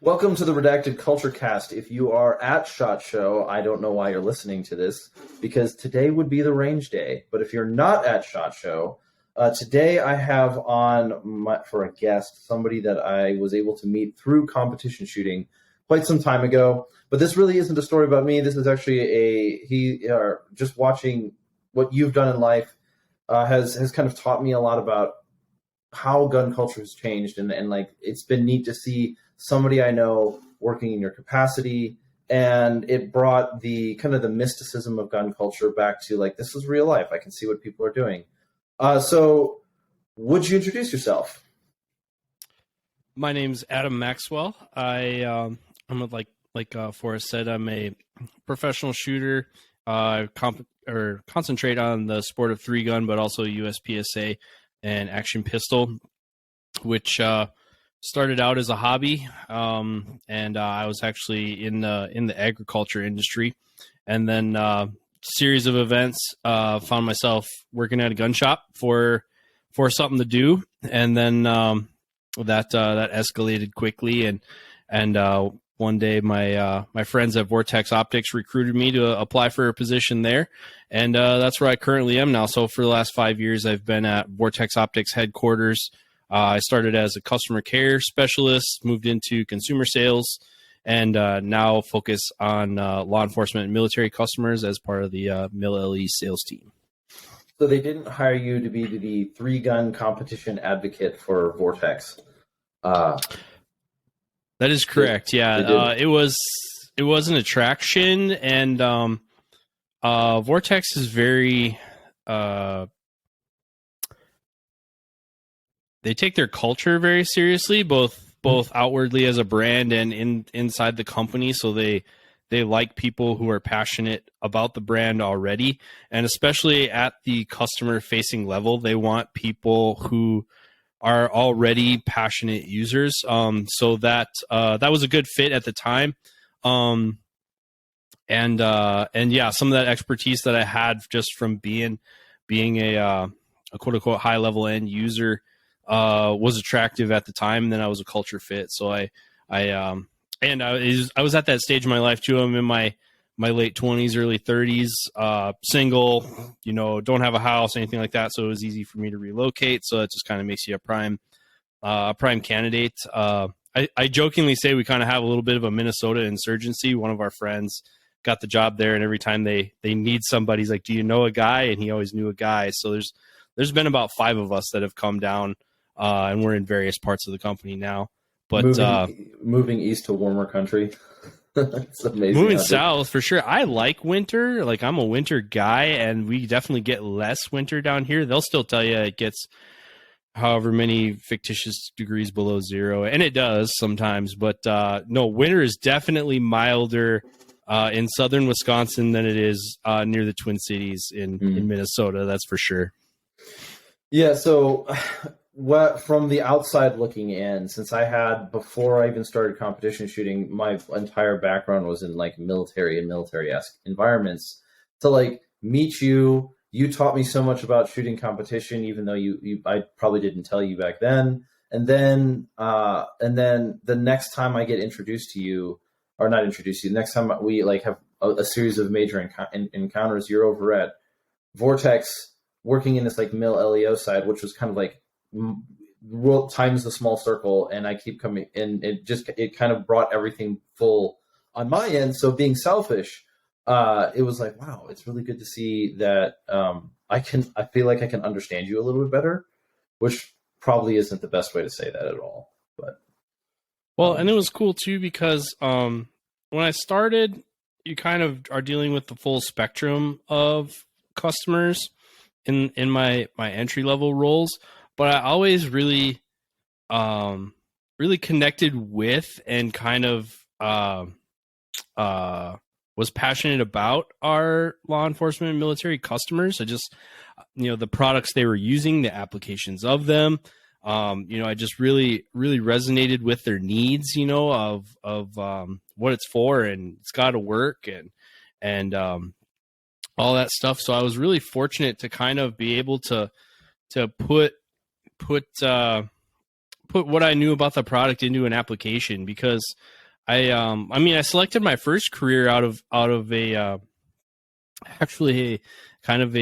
Welcome to the Redacted Culture Cast. If you are at SHOT Show, I don't know why you're listening to this, because today would be the range day. But if you're not at SHOT Show, today I have for a guest somebody that I was able to meet through competition shooting quite some time ago. But this really isn't a story about me. This is actually just watching what you've done in life has kind of taught me a lot about how gun culture has changed, and like it's been neat to see somebody I know working in your capacity, and it brought the kind of the mysticism of gun culture back to like, this is real life. I can see what people are doing. So would you introduce yourself? My name's Adam Maxwell. I'm like Forrest said, I'm a professional shooter. Concentrate on the sport of 3-gun, but also USPSA and action pistol, which started out as a hobby, and I was actually in the agriculture industry, and then series of events found myself working at a gun shop for something to do, and then that escalated quickly, and one day my friends at Vortex Optics recruited me to apply for a position there, and that's where I currently am now. So for the last 5 years, I've been at Vortex Optics headquarters. I started as a customer care specialist, moved into consumer sales, and now focus on law enforcement and military customers as part of the MilLE sales team. So they didn't hire you to be the 3-gun competition advocate for Vortex. That is correct. Yeah, it was an attraction, and Vortex is very. They take their culture very seriously, both outwardly as a brand and inside the company. So they like people who are passionate about the brand already, and especially at the customer facing level, they want people who are already passionate users. So that was a good fit at the time. And yeah, some of that expertise that I had just from being a quote unquote high level end user was attractive at the time. And then I was a culture fit. So I was at that stage in my life too. I'm in my late 20s, early 30s, single, don't have a house, anything like that. So it was easy for me to relocate. So it just kind of makes you a prime candidate. I jokingly say we kind of have a little bit of a Minnesota insurgency. One of our friends got the job there, and every time they need somebody, he's like, "Do you know a guy?" And he always knew a guy. So there's been about 5 of us that have come down, and we're in various parts of the company now. But moving east to warmer country. It's amazing. Moving south for sure. I like winter. Like, I'm a winter guy, and we definitely get less winter down here. They'll still tell you it gets however many fictitious degrees below zero, and it does sometimes. But no, winter is definitely milder in southern Wisconsin than it is near the Twin Cities in Minnesota. That's for sure. Yeah. So from the outside looking in, since before I even started competition shooting, my entire background was in like military and military-esque environments. To like meet you taught me so much about shooting competition, even though I probably didn't tell you back then. And then the next time I get introduced to you, or not introduced to you, next time we like have a series of major encounters, you're over at Vortex working in this like MilLEO side, which was kind of like world times the small circle, and I keep coming in. It kind of brought everything full on my end. So being selfish, it was like, wow, it's really good to see that I feel like I can understand you a little bit better, which probably isn't the best way to say that at all. But well, and it was cool too because when I started, you kind of are dealing with the full spectrum of customers in my entry level roles. But I always really connected with and kind of was passionate about our law enforcement and military customers. I just, the products they were using, the applications of them, I just really resonated with their needs, of what it's for, and it's got to work and all that stuff. So I was really fortunate to kind of be able to put put what I knew about the product into an application, because I selected my first career out of a actually a kind of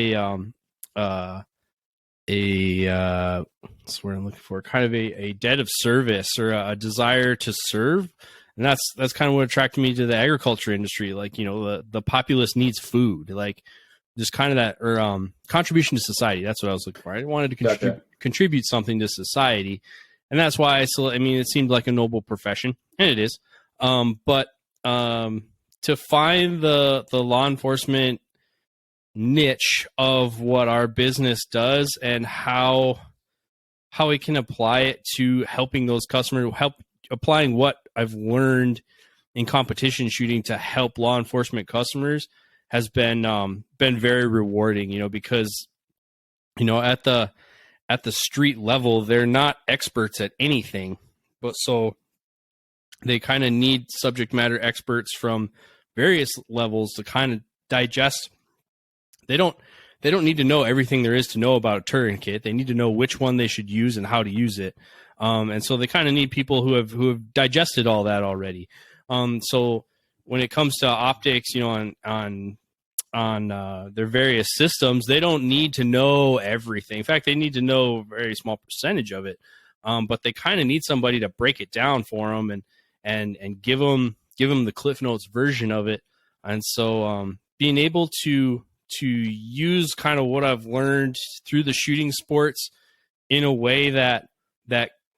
what's what I'm looking for, kind of a debt of service, or a desire to serve. And that's kind of what attracted me to the agriculture industry. Like, the populace needs food, like just kind of that, or contribution to society. That's what I was looking for. I wanted to contribute something to society. And that's why it seemed like a noble profession, and it is. But to find the law enforcement niche of what our business does, and how we can apply it to helping those customers, applying what I've learned in competition shooting to help law enforcement customers, has been very rewarding, because at the street level, they're not experts at anything, but so they kind of need subject matter experts from various levels to kind of digest. They don't need to know everything there is to know about a tourniquet. They need to know which one they should use and how to use it. And so they kind of need people who have digested all that already. So when it comes to optics, on their various systems, they don't need to know everything. In fact, they need to know a very small percentage of it. But they kind of need somebody to break it down for them and give them the Cliff Notes version of it. And so being able to use kind of what I've learned through the shooting sports in a way that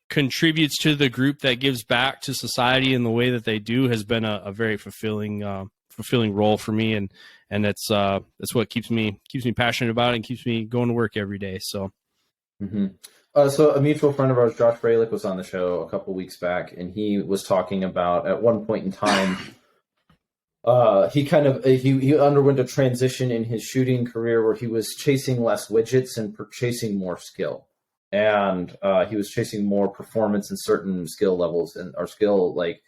contributes to the group, that gives back to society in the way that they do, has been a very fulfilling role for me, and that's what keeps me passionate about it and keeps me going to work every day. So. Mm-hmm. So a mutual friend of ours, Josh Fralick, was on the show a couple weeks back, and he was talking about, at one point in time, he underwent a transition in his shooting career where he was chasing less widgets and chasing more skill, and he was chasing more performance in certain skill levels, like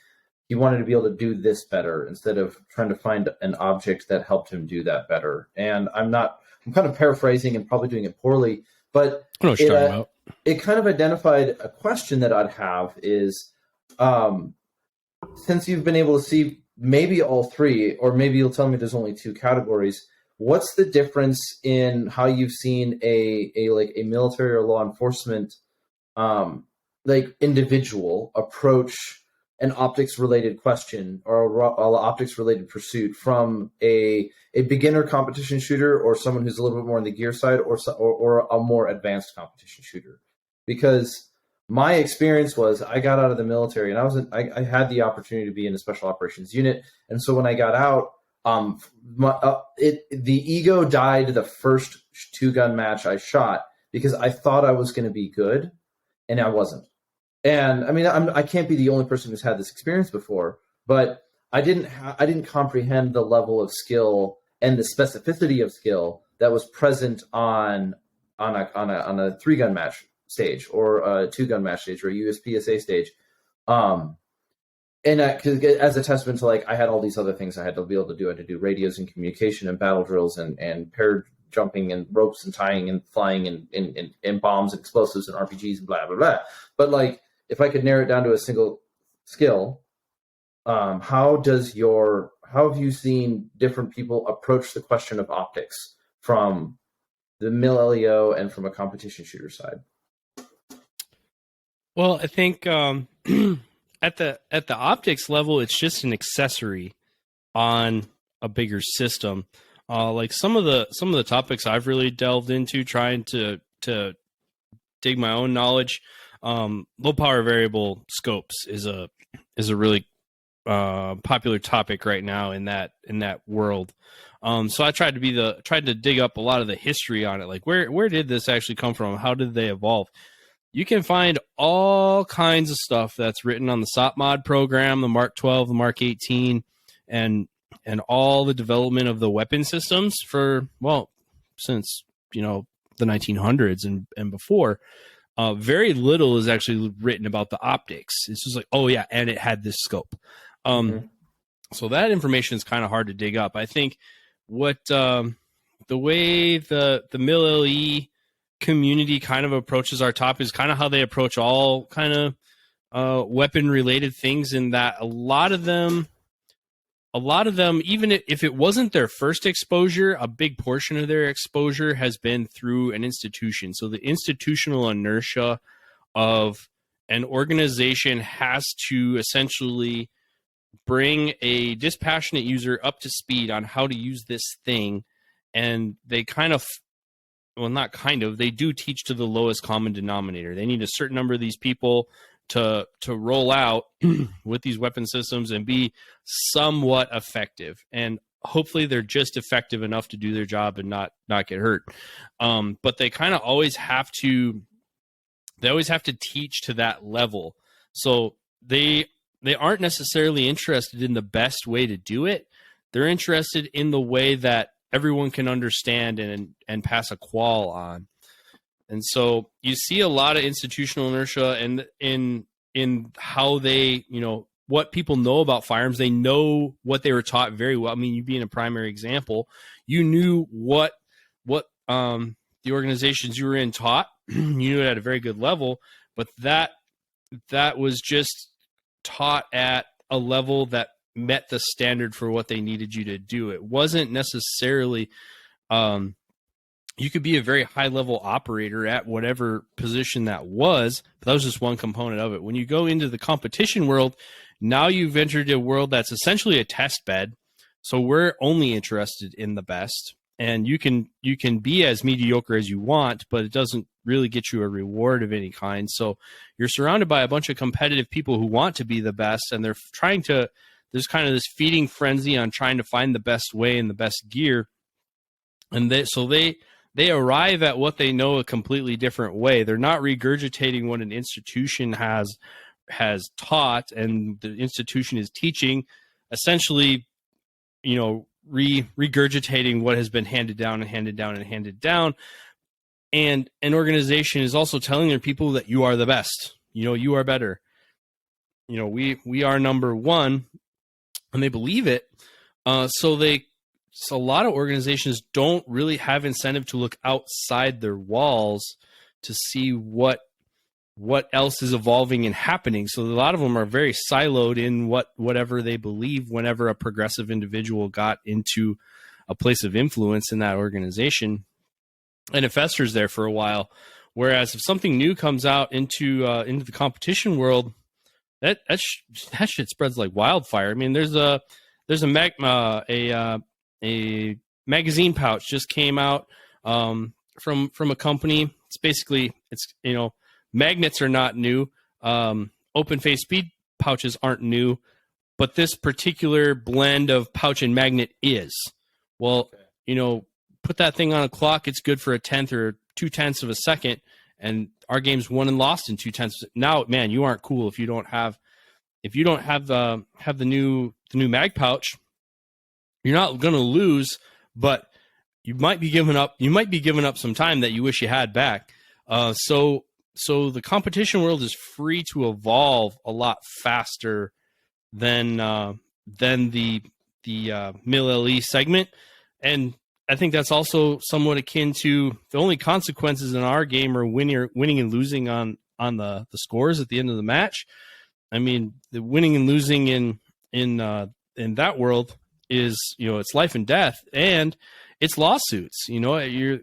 he wanted to be able to do this better instead of trying to find an object that helped him do that better. And I'm kind of paraphrasing and probably doing it poorly, but I know what you're talking about. It kind of identified a question that I'd have is, since you've been able to see maybe all three, or maybe you'll tell me there's only two categories, what's the difference in how you've seen a military or law enforcement individual approach an optics related question or optics related pursuit from a beginner competition shooter, or someone who's a little bit more on the gear side, or a more advanced competition shooter? Because my experience was, I got out of the military and I had the opportunity to be in a special operations unit. And so when I got out, the ego died the first 2-gun match I shot, because I thought I was going to be good and I wasn't. And I mean, I can't be the only person who's had this experience before, but I didn't comprehend the level of skill and the specificity of skill that was present on a 3-gun match stage, or a 2-gun match stage, or a USPSA stage. And as a testament to, like, I had all these other things I had to be able to do. I had to do radios and communication and battle drills and paired jumping and ropes and tying and flying and bombs and explosives and RPGs and blah, blah, blah. But like, if I could narrow it down to a single skill, how have you seen different people approach the question of optics from the mil-LEO and from a competition shooter side? Well, I think at the optics level, it's just an accessory on a bigger system. Like some of the topics I've really delved into, trying to dig my own knowledge. Low power variable scopes is a really popular topic right now in that world. So I tried to dig up a lot of the history on it. Like, where did this actually come from? How did they evolve? You can find all kinds of stuff that's written on the SOPMOD program, the Mark 12, the Mark 18, and all the development of the weapon systems since the 1900s and before. Very little is actually written about the optics. It's just like, oh yeah, and it had this scope. So that information is kind of hard to dig up. I think what the way the mil-LE community kind of approaches our topic is kind of how they approach all kind of weapon related things, in that a lot of them, even if it wasn't their first exposure, a big portion of their exposure has been through an institution. So the institutional inertia of an organization has to essentially bring a dispassionate user up to speed on how to use this thing. And they they do teach to the lowest common denominator. They need a certain number of these people to roll out with these weapon systems and be somewhat effective. And hopefully they're just effective enough to do their job and not get hurt. But they kind of always have to teach to that level. So they aren't necessarily interested in the best way to do it. They're interested in the way that everyone can understand and pass a qual on. And so you see a lot of institutional inertia and in how they, what people know about firearms. They know what they were taught very well. I mean, you being a primary example, you knew what the organizations you were in taught. You knew it at a very good level, but that was just taught at a level that met the standard for what they needed you to do. It wasn't necessarily you could be a very high level operator at whatever position that was, but that was just one component of it. When you go into the competition world, now you've entered a world that's essentially a test bed. So we're only interested in the best, and you can be as mediocre as you want, but it doesn't really get you a reward of any kind. So you're surrounded by a bunch of competitive people who want to be the best, and there's kind of this feeding frenzy on trying to find the best way and the best gear. And they arrive at what they know a completely different way. They're not regurgitating what an institution has taught, and the institution is teaching, essentially, regurgitating what has been handed down and handed down and handed down. And an organization is also telling their people that you are the best. You are better. We are number one, and they believe it. So a lot of organizations don't really have incentive to look outside their walls to see what else is evolving and happening. So a lot of them are very siloed in whatever they believe whenever a progressive individual got into a place of influence in that organization, and it festers there for a while. Whereas if something new comes out into the competition world, that shit spreads like wildfire. I mean, there's a magazine pouch just came out from a company. It's basically, magnets are not new. Open face speed pouches aren't new, but this particular blend of pouch and magnet is. Well, put that thing on a clock. It's good for 1/10 or 2/10 of a second, and our game's won and lost in 2/10. Now, man, you aren't cool if you don't have the new mag pouch. You're not going to lose, but you might be giving up. You might be giving up some time that you wish you had back. So the competition world is free to evolve a lot faster than the mil-LE segment, and I think that's also somewhat akin to the only consequences in our game are winning and losing on the scores at the end of the match. I mean, the winning and losing in that world is, it's life and death, and it's lawsuits. You're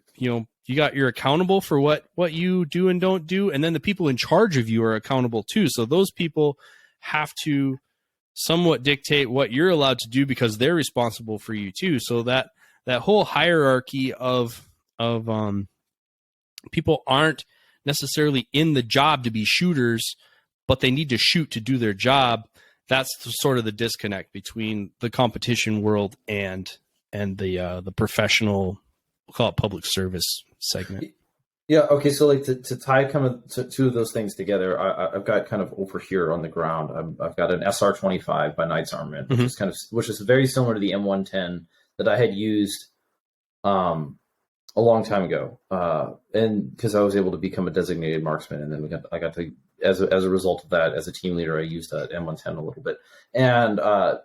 accountable for what you do and don't do, and then the people in charge of you are accountable too. So those people have to somewhat dictate what you're allowed to do because they're responsible for you too. So that whole hierarchy of people aren't necessarily in the job to be shooters, but they need to shoot to do their job. That's sort of the disconnect between the competition world and the professional, we'll call it public service segment. Yeah. Okay. So like to tie kind of two of those things together, I've got kind of over here on the ground, I've got an SR-25 by Knight's Armament, which is very similar to the M110 that I had used a long time ago, and because I was able to become a designated marksman, and then I got to, as a result of that, as a team leader, I used that M110 a little bit, and I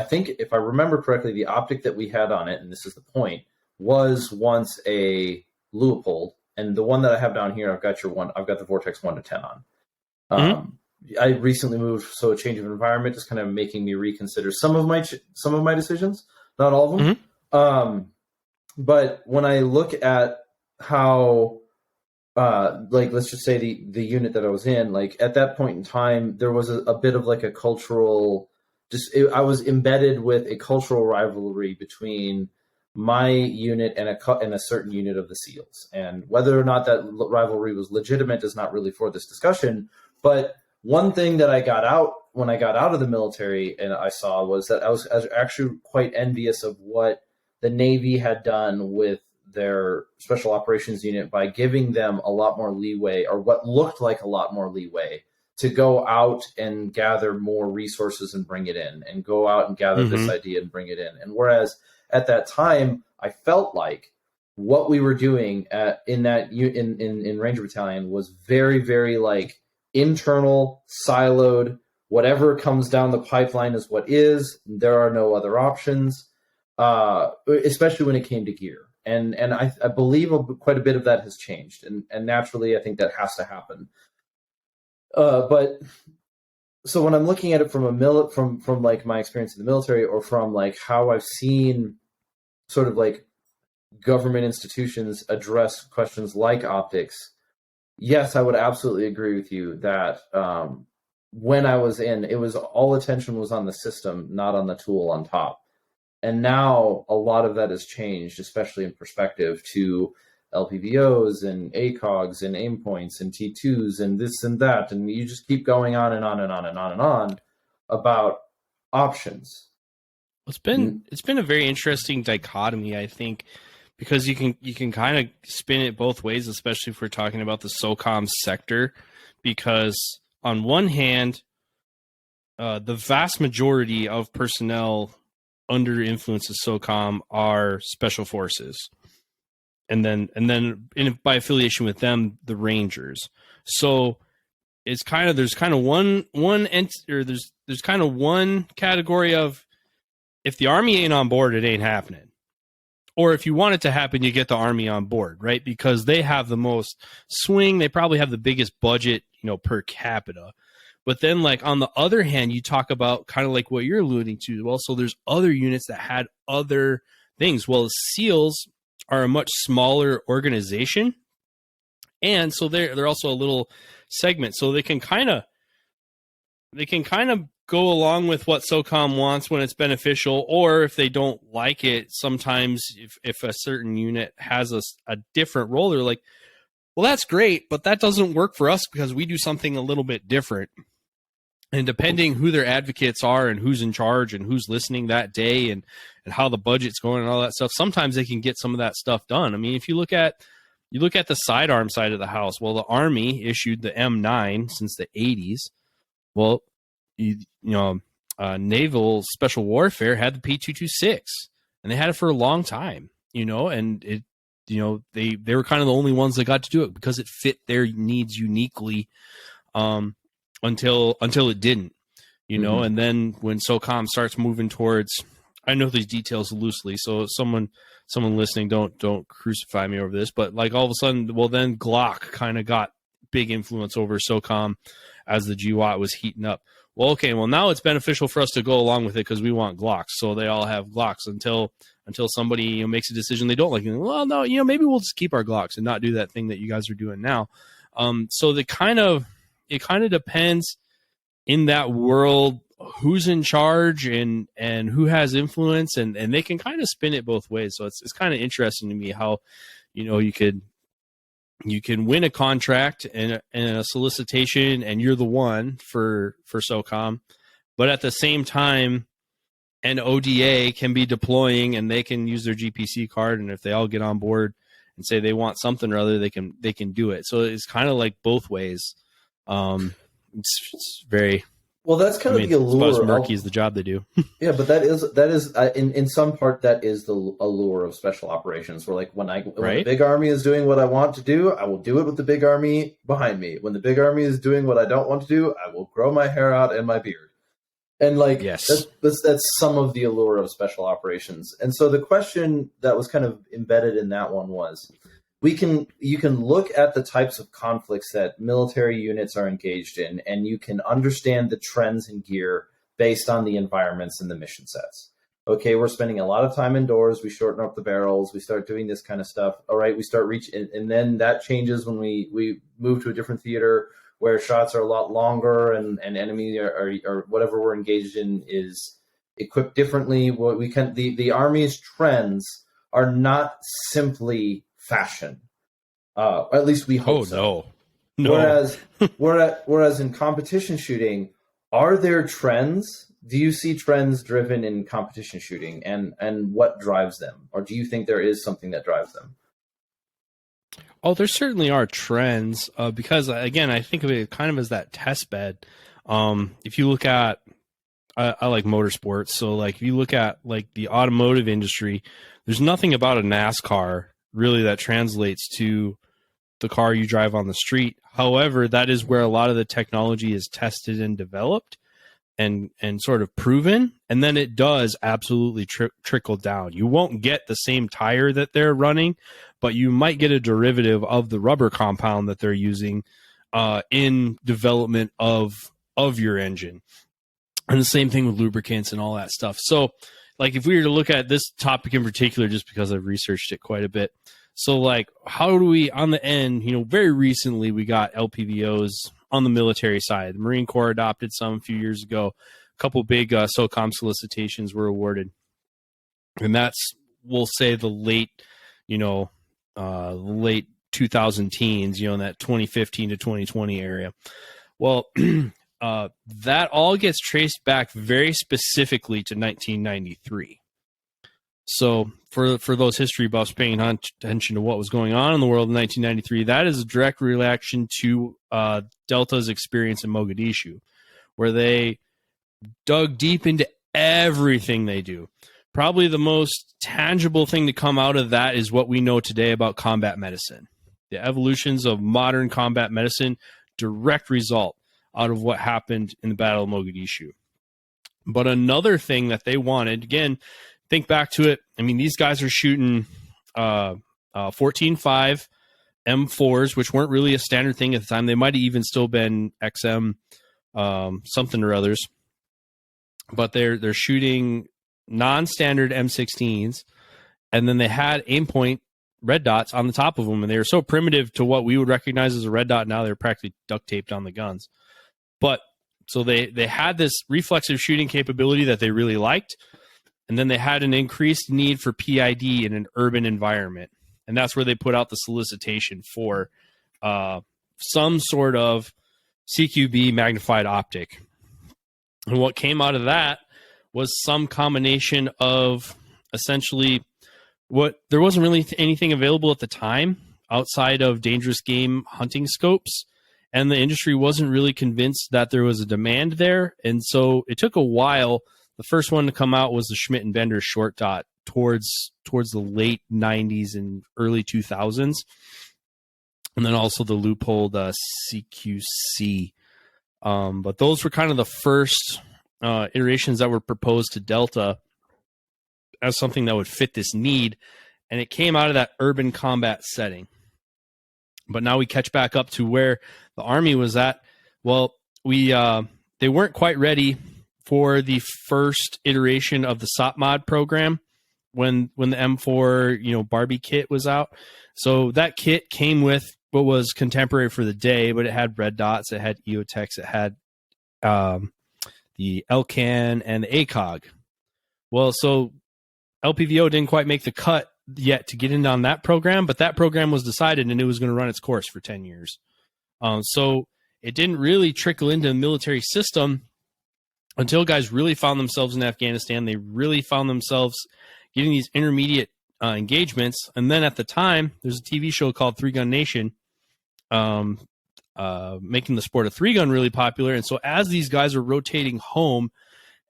think if I remember correctly, the optic that we had on it, and this is the point, was once a Leupold, and the one that I have down here, I've got the Vortex 1 to 10 on. Mm-hmm. I recently moved, so a change of environment is kind of making me reconsider some of my decisions, not all of them. Mm-hmm. But when I look at how, like, let's just say the unit that I was in, like at that point in time, there was a bit of like a cultural, I was embedded with a cultural rivalry between my unit and a certain unit of the SEALs. And whether or not that rivalry was legitimate is not really for this discussion. But one thing that I got out when I got out of the military and I saw was that I was actually quite envious of what the Navy had done with their special operations unit by giving them a lot more leeway, or what looked like a lot more leeway, to go out and gather more resources and bring it in, and go out and gather this idea and bring it in. And whereas at that time, I felt like what we were doing in Ranger Battalion was very, very like internal, siloed. Whatever comes down the pipeline is what is. There are no other options, especially when it came to gear. And I believe quite a bit of that has changed. And naturally, I think that has to happen. But so when I'm looking at it from like my experience in the military, or from like how I've seen sort of like government institutions address questions like optics, yes, I would absolutely agree with you that when I was in, it was all attention was on the system, not on the tool on top. And now a lot of that has changed, especially in perspective to LPVOs and ACOGs and aim points and T2s and this and that. And you just keep going on and on and on and on and on about options. It's been a very interesting dichotomy, I think, because you can kind of spin it both ways, especially if we're talking about the SOCOM sector, because on one hand, the vast majority of personnel under influence of SOCOM are special forces, and then by affiliation with them, the Rangers. So it's kind of there's kind of one category of, if the Army ain't on board, it ain't happening. Or if you want it to happen, you get the Army on board, right? Because they have the most swing. They probably have the biggest budget, per capita. But then, like, on the other hand, you talk about kind of like what you're alluding to. Well, so there's other units that had other things. Well, SEALs are a much smaller organization. And so they're also a little segment. So they can kind of go along with what SOCOM wants when it's beneficial, or if they don't like it, sometimes if a certain unit has a different role, they're like, well, that's great, but that doesn't work for us because we do something a little bit different. And depending who their advocates are and who's in charge and who's listening that day and how the budget's going and all that stuff, sometimes they can get some of that stuff done. I mean, if you look at the sidearm side of the house, well, the Army issued the M9 since the 80s. Well, Naval Special Warfare had the P226, and they had it for a long time, and it, they were kind of the only ones that got to do it because it fit their needs uniquely, until it didn't, and then when SOCOM starts moving towards, I know these details loosely, so someone listening, don't crucify me over this, but like all of a sudden, well, then Glock kind of got big influence over SOCOM as the GWAT was heating up. Well, okay, well, now it's beneficial for us to go along with it because we want Glocks. So they all have Glocks until somebody makes a decision they don't like. Well, no, maybe we'll just keep our Glocks and not do that thing that you guys are doing now. So it kind of depends in that world who's in charge and who has influence, and they can kind of spin it both ways. So it's kind of interesting to me how you can win a contract and a solicitation, and you're the one for SOCOM, but at the same time, an ODA can be deploying and they can use their GPC card, and if they all get on board and say they want something or other, they can do it. So it's kind of like both ways. It's very well. That's kind of the allure. It's about as murky as the job they do. Yeah, but that is in some part that is the allure of special operations. Where like when the big army is doing what I want to do, I will do it with the big army behind me. When the big army is doing what I don't want to do, I will grow my hair out and my beard. And like, yes, that's some of the allure of special operations. And so the question that was kind of embedded in that one was, you can look at the types of conflicts that military units are engaged in, and you can understand the trends in gear based on the environments and the mission sets. Okay, we're spending a lot of time indoors. We shorten up the barrels. We start doing this kind of stuff. All right, we start reaching, and then that changes when we move to a different theater where shots are a lot longer, and enemy or whatever we're engaged in is equipped differently. What we can the Army's trends are not simply fashion. At least we hope so. No. Whereas in competition shooting, are there trends? Do you see trends driven in competition shooting, and what drives them? Or do you think there is something that drives them? Oh, there certainly are trends because, again, I think of it kind of as that test bed. If you look at, I like motorsports, so like if you look at like the automotive industry, there's nothing about a NASCAR really that translates to the car you drive on the street. However, that is where a lot of the technology is tested and developed and sort of proven, and then it does absolutely trickle down. You won't get the same tire that they're running, but you might get a derivative of the rubber compound that they're using in development of your engine. And the same thing with lubricants and all that stuff. So, like, if we were to look at this topic in particular, just because I've researched it quite a bit, so like, how do we, on the end, very recently we got LPVOs on the military side. The Marine Corps adopted some a few years ago. A couple big SOCOM solicitations were awarded, and that's, we'll say, the late 2000 teens, in that 2015 to 2020 area. Well, that all gets traced back very specifically to 1993. So for those history buffs paying attention to what was going on in the world in 1993, that is a direct reaction to Delta's experience in Mogadishu, where they dug deep into everything they do. Probably the most tangible thing to come out of that is what we know today about combat medicine. The evolutions of modern combat medicine, direct result out of what happened in the Battle of Mogadishu. But another thing that they wanted, again, think back to it. I mean, these guys are shooting 14.5 M4s, which weren't really a standard thing at the time. They might have even still been XM something or others. But they're shooting non-standard M16s, and then they had aim point red dots on the top of them, and they were so primitive to what we would recognize as a red dot. Now they're practically duct taped on the guns. But so they had this reflexive shooting capability that they really liked, and then they had an increased need for PID in an urban environment, and that's where they put out the solicitation for some sort of CQB magnified optic. And what came out of that was some combination of essentially there wasn't really anything available at the time outside of dangerous game hunting scopes, and the industry wasn't really convinced that there was a demand there. And so it took a while. The first one to come out was the Schmidt and Bender short dot towards the late 90s and early 2000s. And then also the loopholed CQC. But those were kind of the first iterations that were proposed to Delta as something that would fit this need. And it came out of that urban combat setting. But now we catch back up to where the Army was at. Well, they weren't quite ready for the first iteration of the SOP-MOD program when the M4 Barbie kit was out. So that kit came with what was contemporary for the day, but it had red dots, it had EOTechs, it had the LCAN and the ACOG. Well, so LPVO didn't quite make the cut yet to get in on that program, but that program was decided and it was going to run its course for 10 years. So it didn't really trickle into the military system until guys really found themselves in Afghanistan. They really found themselves getting these intermediate engagements. And then at the time, there's a TV show called Three Gun Nation, making the sport of three gun really popular. And so as these guys are rotating home,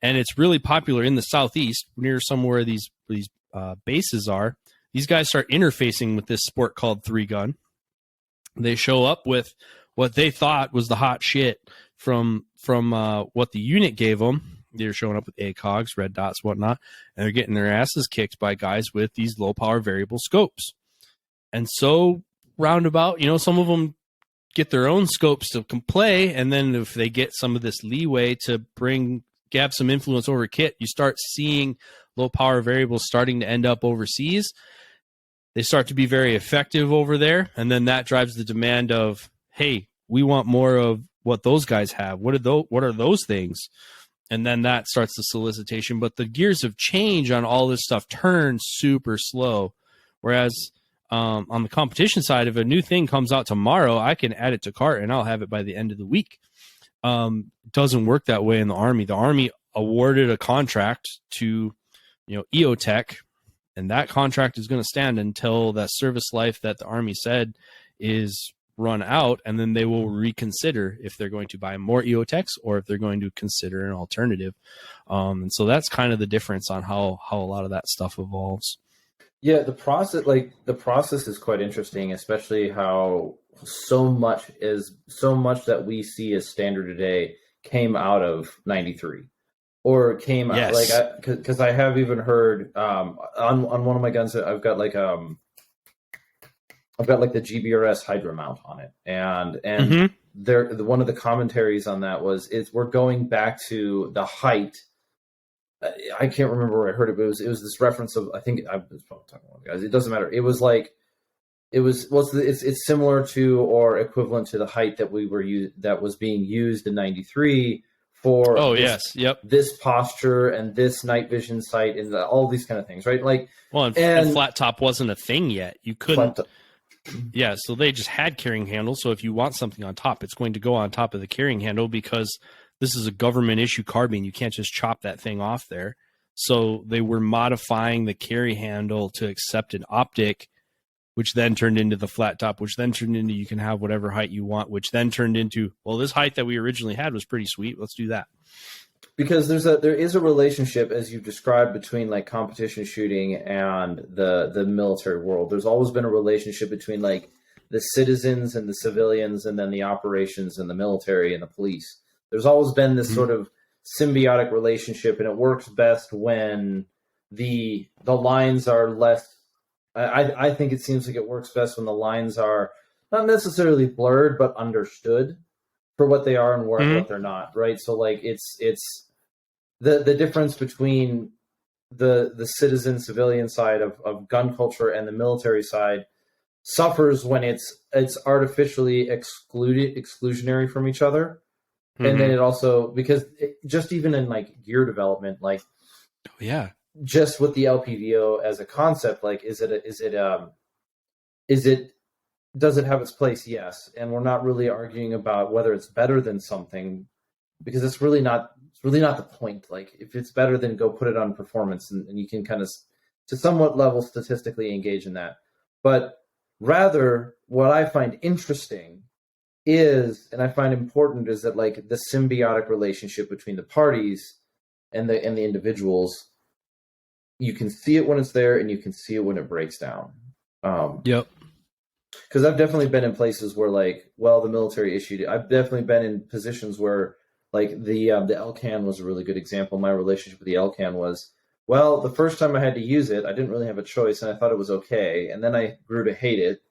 and it's really popular in the Southeast, near somewhere these bases are, these guys start interfacing with this sport called three gun. They show up with what they thought was the hot shit from what the unit gave them. They're showing up with ACOGs, red dots, whatnot, and they're getting their asses kicked by guys with these low power variable scopes. and so roundabout. You know, some of them get their own scopes to play, and then if they get some of this leeway to have some influence over kit, you start seeing low power variables starting to end up overseas. They start to be very effective over there, and then that drives the demand of, hey, we want more of what those guys have. What are those things? And then that starts the solicitation. But the gears of change on all this stuff turn super slow. Whereas on the competition side, if a new thing comes out tomorrow, I can add it to cart and I'll have it by the end of the week. Doesn't work that way in the Army. The Army awarded a contract to, EOTech, and that contract is going to stand until that service life that the Army said is run out, and then they will reconsider if they're going to buy more EOTechs or if they're going to consider an alternative. And so that's kind of the difference on how a lot of that stuff evolves. Yeah, the process is quite interesting, especially how so much that we see as standard today came out of 93. Or came out, like, because I have even heard on one of my guns that I've got like the GBRS Hydra mount on it, and one of the commentaries on that was we're going back to the height. I can't remember where I heard it, but it was this reference of, I think I was probably talking about guys. It doesn't matter. It was like it's similar to or equivalent to the height that was being used in 93. For this posture and this night vision sight and all these kind of things, right? Like, well, and flat top wasn't a thing yet. You couldn't. Yeah, so they just had carrying handles. So if you want something on top, it's going to go on top of the carrying handle because this is a government issue carbine. You can't just chop that thing off there. So they were modifying the carry handle to accept an optic, which then turned into the flat top, which then turned into you can have whatever height you want, which then turned into, well, this height that we originally had was pretty sweet. Let's do that. Because there is a relationship, as you've described, between like competition shooting and the military world. There's always been a relationship between like the citizens and the civilians, and then the operations and the military and the police. There's always been this sort of symbiotic relationship, and it works best when the lines are less. I think it seems like it works best when the lines are not necessarily blurred, but understood for what they are and what they're not, right? So like it's the difference between the citizen civilian side of gun culture and the military side suffers when it's artificially exclusionary from each other. And then it also, because just even in like gear development, like, just with the LPVO as a concept, like, does it have its place? Yes. And we're not really arguing about whether it's better than something, because it's really not the point. Like, if it's better, then go put it on performance, and you can kind of to somewhat level statistically engage in that. But rather, what I find interesting is, and I find important, is that like the symbiotic relationship between the parties and the individuals, you can see it when it's there, and you can see it when it breaks down. Yep. Because I've definitely been in places where, like, well, the military issued it. I've definitely been in positions where, like, the LCAN was a really good example. My relationship with the LCAN was, well, the first time I had to use it, I didn't really have a choice, and I thought it was okay. And then I grew to hate it,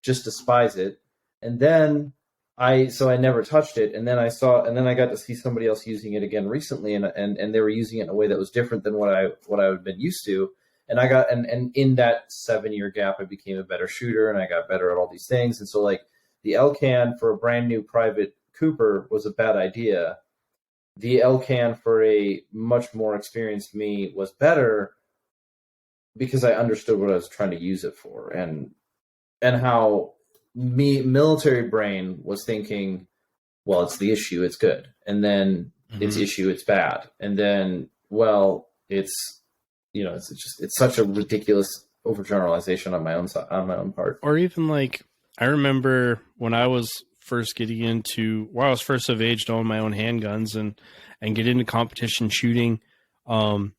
just despise it. And then I never touched it. And then I got to see somebody else using it again recently, and they were using it in a way that was different than what I had been used to. And and in that 7-year gap, I became a better shooter, and I got better at all these things. And so, like, the LCAN for a brand new private Cooper was a bad idea. The LCAN for a much more experienced me was better because I understood what I was trying to use it for, and how military brain was thinking, well, it's the issue, it's good, and then it's issue, it's bad, and then, well, it's such a ridiculous overgeneralization on my own part. Or even like, I remember when I was first getting into, I was first of age to own my own handguns and get into competition shooting. I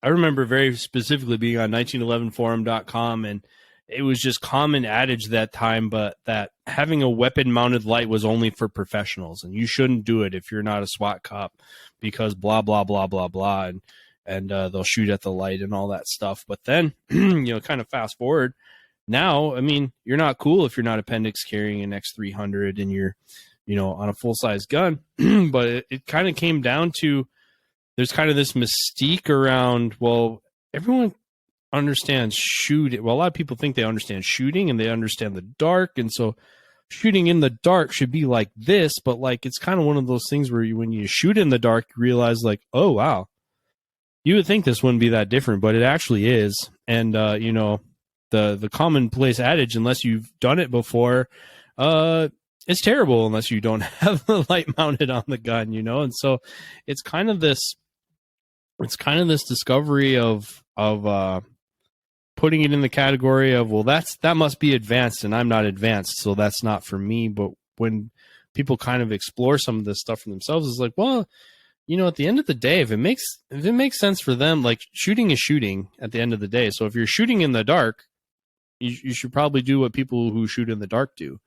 remember very specifically being on 1911forum.com, and it was just common adage that time, but that having a weapon mounted light was only for professionals, and you shouldn't do it if you're not a SWAT cop, because blah, blah, blah, blah, blah. And they'll shoot at the light and all that stuff. But then, kind of fast forward, Now, I mean, you're not cool if you're not appendix carrying an X300 and you're, on a full size gun. But it kind of came down to, there's kind of this mystique around, well, everyone understands shooting. Well, a lot of people think they understand shooting and they understand the dark. And so shooting in the dark should be like this, but like, it's kind of one of those things where when you shoot in the dark, you realize like, oh, wow, you would think this wouldn't be that different, but it actually is. And, the commonplace adage, unless you've done it before, it's terrible unless you don't have the light mounted on the gun, And so it's kind of this discovery of putting it in the category of, well, that must be advanced and I'm not advanced, so that's not for me. But when people kind of explore some of this stuff for themselves, it's like, well, at the end of the day, if it makes sense for them, like shooting is shooting at the end of the day. So if you're shooting in the dark, you should probably do what people who shoot in the dark do.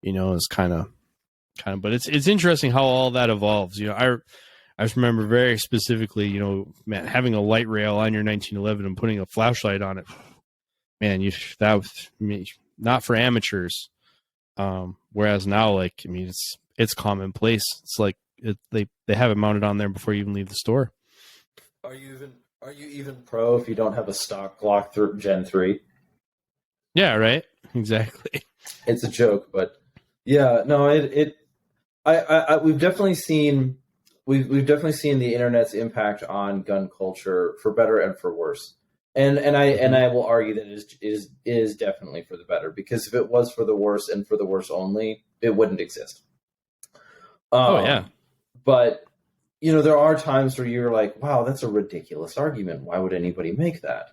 It's kind of, but it's interesting how all that evolves. I just remember very specifically, man, having a light rail on your 1911 and putting a flashlight on it, man, that was not for amateurs. Whereas now, like, I mean, it's commonplace. It's like they have it mounted on there before you even leave the store. Are you even pro if you don't have a stock Glock Gen 3? Yeah, right. Exactly. It's a joke, but yeah, no, we've definitely seen the internet's impact on gun culture for better and for worse. And I will argue that it is definitely for the better, because if it was for the worse and for the worse only, it wouldn't exist. Oh yeah. But there are times where you're like, wow, that's a ridiculous argument. Why would anybody make that?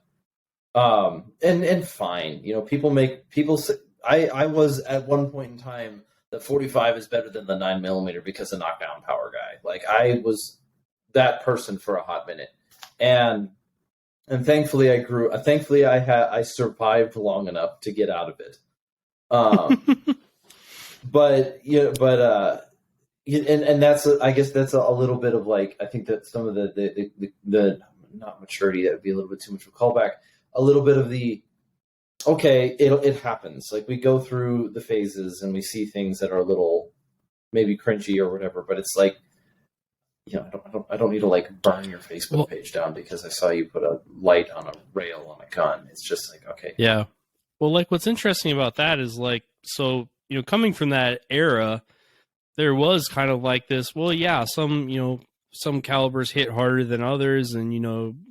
And fine, people say, I was at one point in time, the 45 is better than the 9mm because of knockdown power guy. Like, I was that person for a hot minute, and thankfully I survived long enough to get out of it. And that's, I guess that's a little bit of like, I think that some of the not maturity, that would be a little bit too much of a callback, a little bit of the, okay, it happens. Like, we go through the phases and we see things that are a little maybe cringy or whatever, but it's like, I don't need to like burn your Facebook page down because I saw you put a light on a rail on a gun. It's just like, okay. Yeah. Well, like, what's interesting about that is, like, so, coming from that era, there was kind of like this, well, yeah, some calibers hit harder than others, and,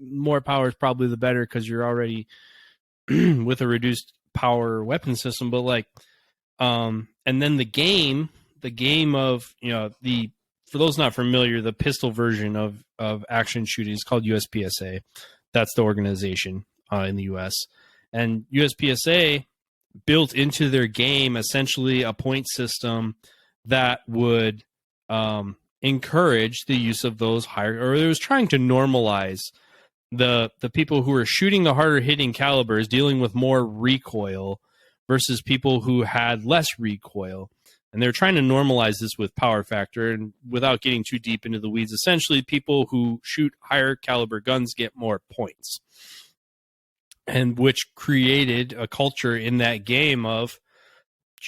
more power is probably the better because you're already with a reduced power weapon system. But like, and then the game of, for those not familiar, the pistol version of action shooting is called USPSA. That's the organization in the US. And USPSA built into their game essentially a point system that would encourage the use of those higher, or it was trying to normalize the people who are shooting the harder hitting calibers dealing with more recoil versus people who had less recoil. And they're trying to normalize this with power factor, and without getting too deep into the weeds, essentially people who shoot higher caliber guns get more points. And which created a culture in that game of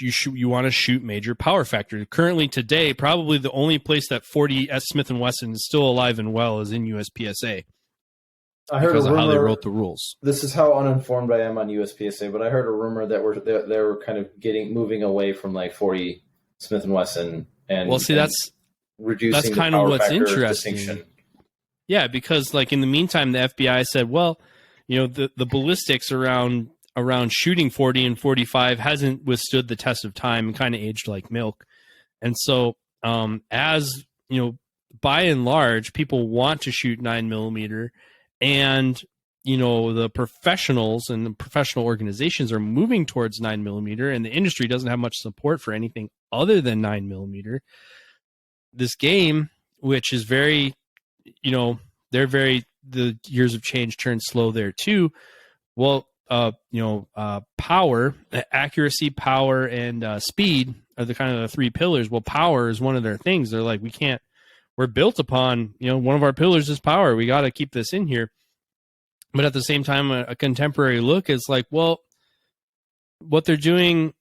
you want to shoot major power factor. Currently today, probably the only place that 40 at Smith & Wesson is still alive and well is in USPSA. I heard because a rumor, of how they wrote the rules. This is how uninformed I am on USPSA, but I heard a rumor that they were kind of moving away from like 40 Smith & Wesson and, well, see, that's reducing that's the kind power of what's factor interesting. distinction. Yeah, because like in the meantime, the FBI said, well, the ballistics around shooting 40 and 45 hasn't withstood the test of time and kind of aged like milk. And so as by and large, people want to shoot 9mm, and the professionals and the professional organizations are moving towards 9mm, and the industry doesn't have much support for anything other than 9mm. This game, which is very, the years of change turn slow there too. Well, power, accuracy, power, and speed are the kind of the three pillars. Well, power is one of their things. They're like, we're built upon, one of our pillars is power. We got to keep this in here. But at the same time, a contemporary look is like, well, what they're doing,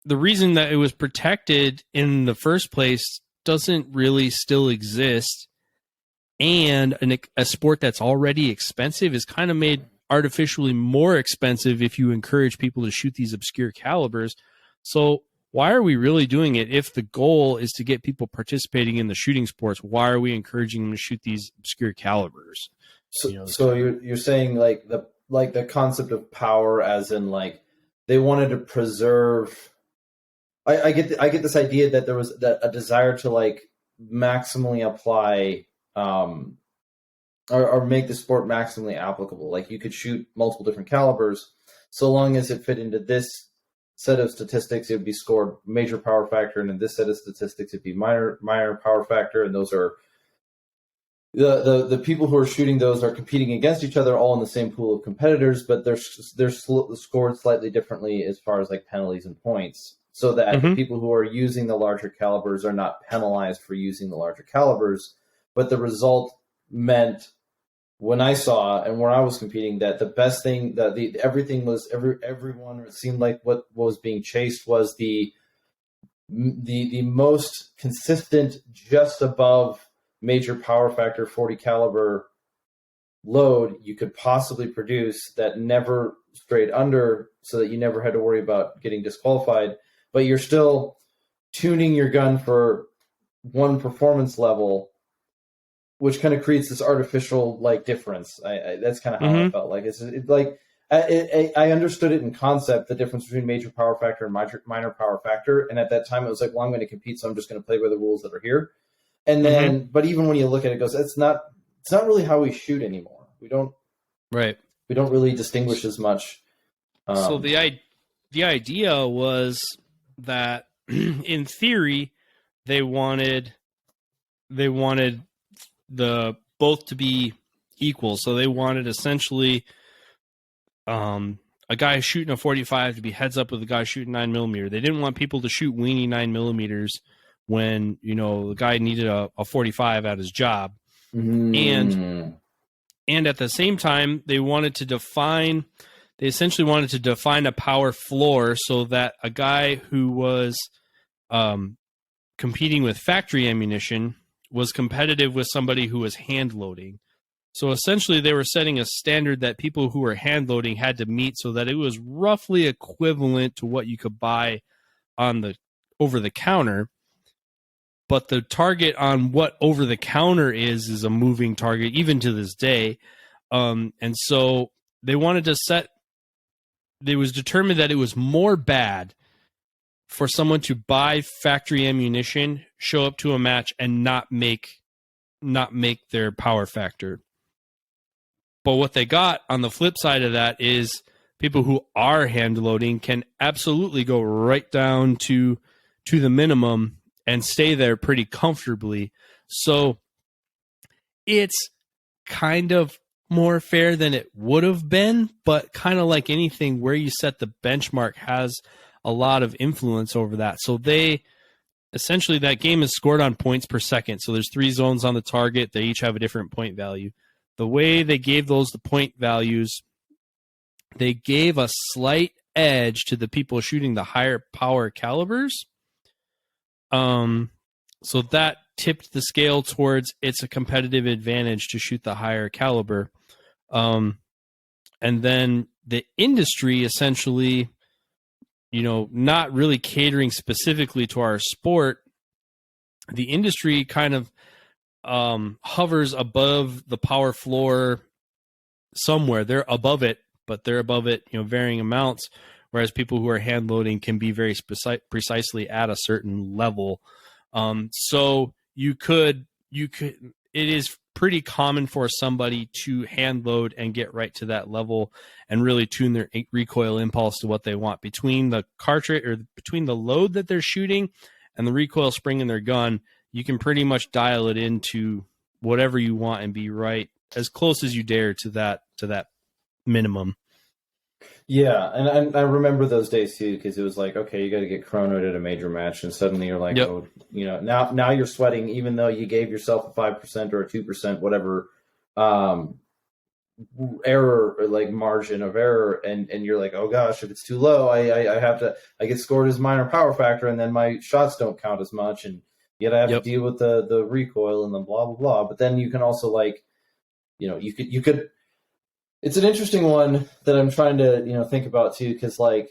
the reason that it was protected in the first place doesn't really still exist. And a sport that's already expensive is kind of made artificially more expensive if you encourage people to shoot these obscure calibers. So why are we really doing it if the goal is to get people participating in the shooting sports? Why are we encouraging them to shoot these obscure calibers? So you're saying like the concept of power, as in like they wanted to preserve. I get this idea that there was a desire to like maximally apply or make the sport maximally applicable. Like you could shoot multiple different calibers, so long as it fit into this set of statistics, it would be scored major power factor, and in this set of statistics, it'd be minor power factor, and those are the people who are shooting those are competing against each other, all in the same pool of competitors, but they're scored slightly differently as far as like penalties and points, so that the people who are using the larger calibers are not penalized for using the larger calibers. But the result meant, when I saw and where I was competing, that the best thing, that everything was everyone, it seemed like what was being chased was the most consistent, just above major power factor 40 caliber load you could possibly produce, that never strayed under, so that you never had to worry about getting disqualified. But you're still tuning your gun for one performance level, which kind of creates this artificial like difference. That's kind of how I felt like it's like I understood it in concept, the difference between major power factor and minor power factor. And at that time, it was like, well, I'm going to compete, so I'm just going to play by the rules that are here. And then, but even when you look at it, it goes, it's not really how we shoot anymore. We don't really distinguish as much. So the idea was that in theory, they wanted the both to be equal. So they wanted essentially a guy shooting a 45 to be heads up with a guy shooting 9mm. They didn't want people to shoot weenie 9mm when, you know, the guy needed a 45 at his job. And at the same time, they essentially wanted to define a power floor, so that a guy who was competing with factory ammunition was competitive with somebody who was hand loading. So essentially they were setting a standard that people who were hand loading had to meet, so that it was roughly equivalent to what you could buy on the over the counter. But the target on what over the counter is a moving target even to this day. And so they wanted to it was determined that it was more bad for someone to buy factory ammunition, show up to a match, and not make their power factor. But what they got on the flip side of that is people who are hand loading can absolutely go right down to the minimum and stay there pretty comfortably. So it's kind of more fair than it would have been, but kind of like anything, where you set the benchmark has a lot of influence over that. So they essentially, that game is scored on points per second. So there's 3 zones on the target. They each have a different point value. The way they gave those the point values, they gave a slight edge to the people shooting the higher power calibers. So that tipped the scale towards it's a competitive advantage to shoot the higher caliber. And then the industry essentially, you know, not really catering specifically to our sport, the industry kind of hovers above the power floor somewhere. They're above it, but they're above it, you know, varying amounts, whereas people who are hand loading can be very precisely at a certain level. So it is pretty common for somebody to hand load and get right to that level and really tune their recoil impulse to what they want. Between the cartridge, or between the load that they're shooting and the recoil spring in their gun, you can pretty much dial it into whatever you want and be right as close as you dare to that minimum. Yeah, and I remember those days too, because it was like, okay, you got to get chronoed at a major match, and suddenly you're like, oh, you know, now you're sweating, even though you gave yourself a 5% or a 2%, whatever, error, or like margin of error, and you're like, oh gosh, if it's too low, I get scored as minor power factor, and then my shots don't count as much, and yet I have to deal with the recoil and the blah blah blah. But then you can also, like, you could it's an interesting one that I'm trying to think about too, because like,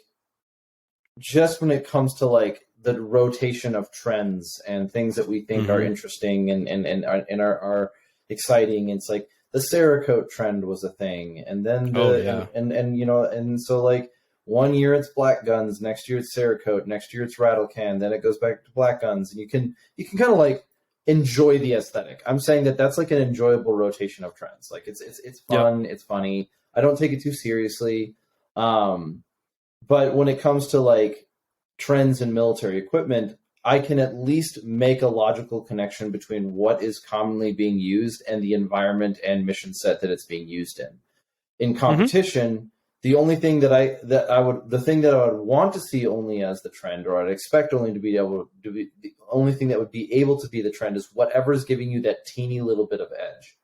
just when it comes to like the rotation of trends and things that we think are interesting and are exciting, it's like the Cerakote trend was a thing, and then and so like 1 year it's black guns, next year it's Cerakote, next year it's rattle can, then it goes back to black guns, and you can kind of like enjoy the aesthetic. I'm saying that that's like an enjoyable rotation of trends. Like it's fun, it's funny. I don't take it too seriously. But when it comes to like trends in military equipment, I can at least make a logical connection between what is commonly being used and the environment and mission set that it's being used in. In competition, the only thing that I would want to see only as the trend, or I'd expect only to be able to be the only thing that would be able to be the trend, is whatever is giving you that teeny little bit of edge.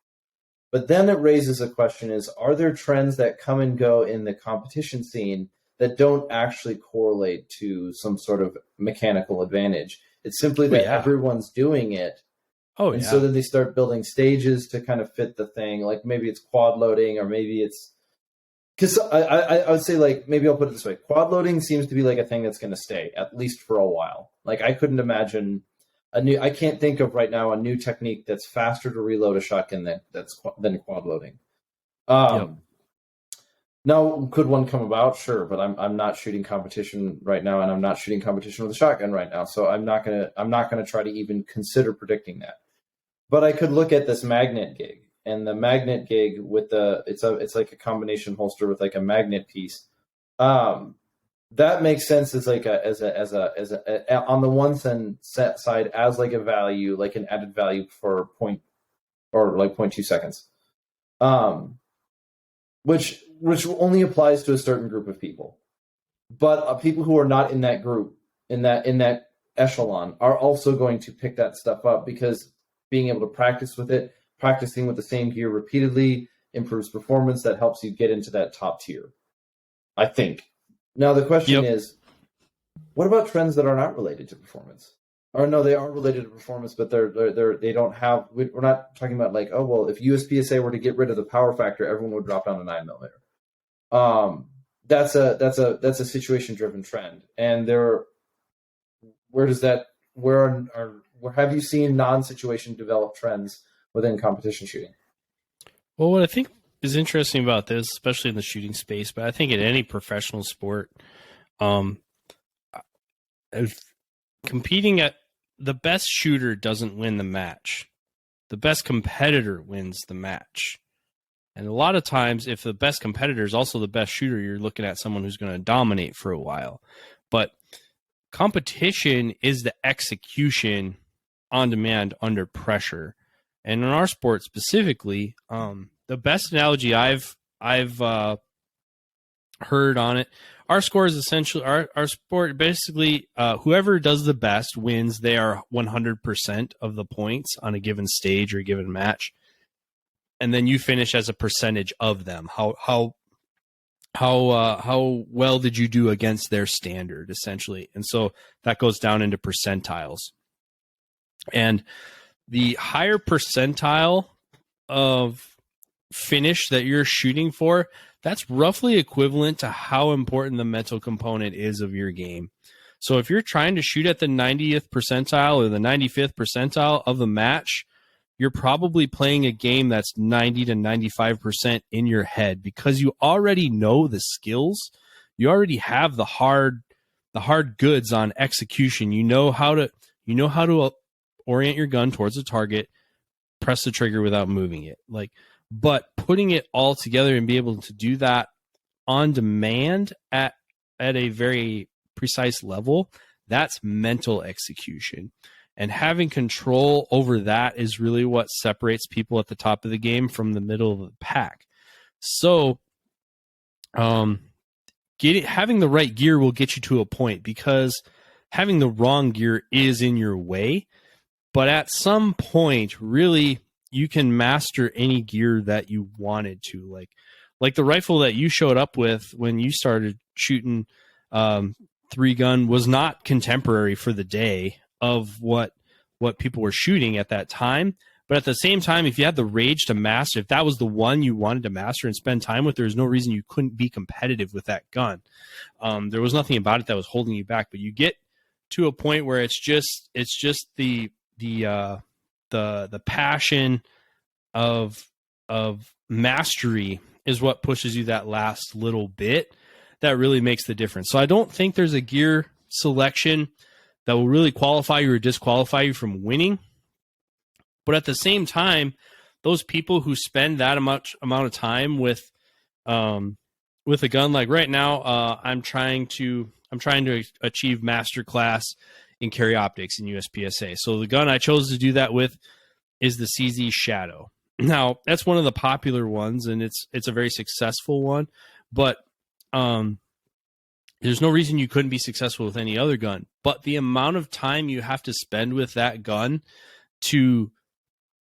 But then it raises a question: are there trends that come and go in the competition scene that don't actually correlate to some sort of mechanical advantage? It's simply that everyone's doing it. So then they start building stages to kind of fit the thing. Like maybe it's quad loading, or maybe it's, because I would say, like, maybe I'll put it this way: quad loading seems to be like a thing that's going to stay at least for a while. Like I couldn't imagine I can't think of right now a new technique that's faster to reload a shotgun than quad loading. Now, could one come about? Sure, but I'm not shooting competition right now, and I'm not shooting competition with a shotgun right now, so I'm not gonna try to even consider predicting that. But I could look at this magnet gig, and the magnet gig with it's like a combination holster with like a magnet piece. That makes sense as like as a on the one side as like a value, like an added value for point, or like 0.2 seconds. Which only applies to a certain group of people, but people who are not in that group, in that echelon, are also going to pick that stuff up, because being able to practice with it, practicing with the same gear repeatedly, improves performance. That helps you get into that top tier, I think. Now the question is, what about trends that are not related to performance? Or no, they are related to performance, but they don't have. We're not talking about like, oh well, if USPSA were to get rid of the power factor, everyone would drop down to 9mm. That's a situation driven trend, and where have you seen non-situation developed trends within competition shooting? Well, what I think is interesting about this, especially in the shooting space, but I think in any professional sport, competing at the best shooter doesn't win the match. The best competitor wins the match. And a lot of times, if the best competitor is also the best shooter, you're looking at someone who's going to dominate for a while. But competition is the execution on demand under pressure. And in our sport specifically, the best analogy I've heard on it, our score is essentially our sport. Basically, whoever does the best wins. They are 100% of the points on a given stage or a given match, and then you finish as a percentage of them. How well did you do against their standard, essentially? And so that goes down into percentiles. And the higher percentile of finish that you're shooting for, that's roughly equivalent to how important the mental component is of your game. So if you're trying to shoot at the 90th percentile or the 95th percentile of the match, you're probably playing a game that's 90 to 95% in your head, because you already know the skills. You already have the hard goods on execution. You know how to orient your gun towards a target, press the trigger without moving it. But putting it all together and be able to do that on demand at a very precise level, that's mental execution. And having control over that is really what separates people at the top of the game from the middle of the pack. So having the right gear will get you to a point, because having the wrong gear is in your way. But at some point, really, master any gear that you wanted to. Like the rifle that you showed up with when you started shooting 3-gun was not contemporary for the day of what people were shooting at that time. But at the same time, if you had the rage to master, if that was the one you wanted to master and spend time with, there's no reason you couldn't be competitive with that gun. There was nothing about it that was holding you back. But you get to a point where it's just the passion of mastery is what pushes you that last little bit that really makes the difference. So I don't think there's a gear selection that will really qualify you or disqualify you from winning. But at the same time, those people who spend that much amount of time with a gun, like right now, I'm trying to achieve master class in carry optics in USPSA. So the gun I chose to do that with is the CZ Shadow. Now that's one of the popular ones, and it's a very successful one. But there's no reason you couldn't be successful with any other gun. But the amount of time you have to spend with that gun to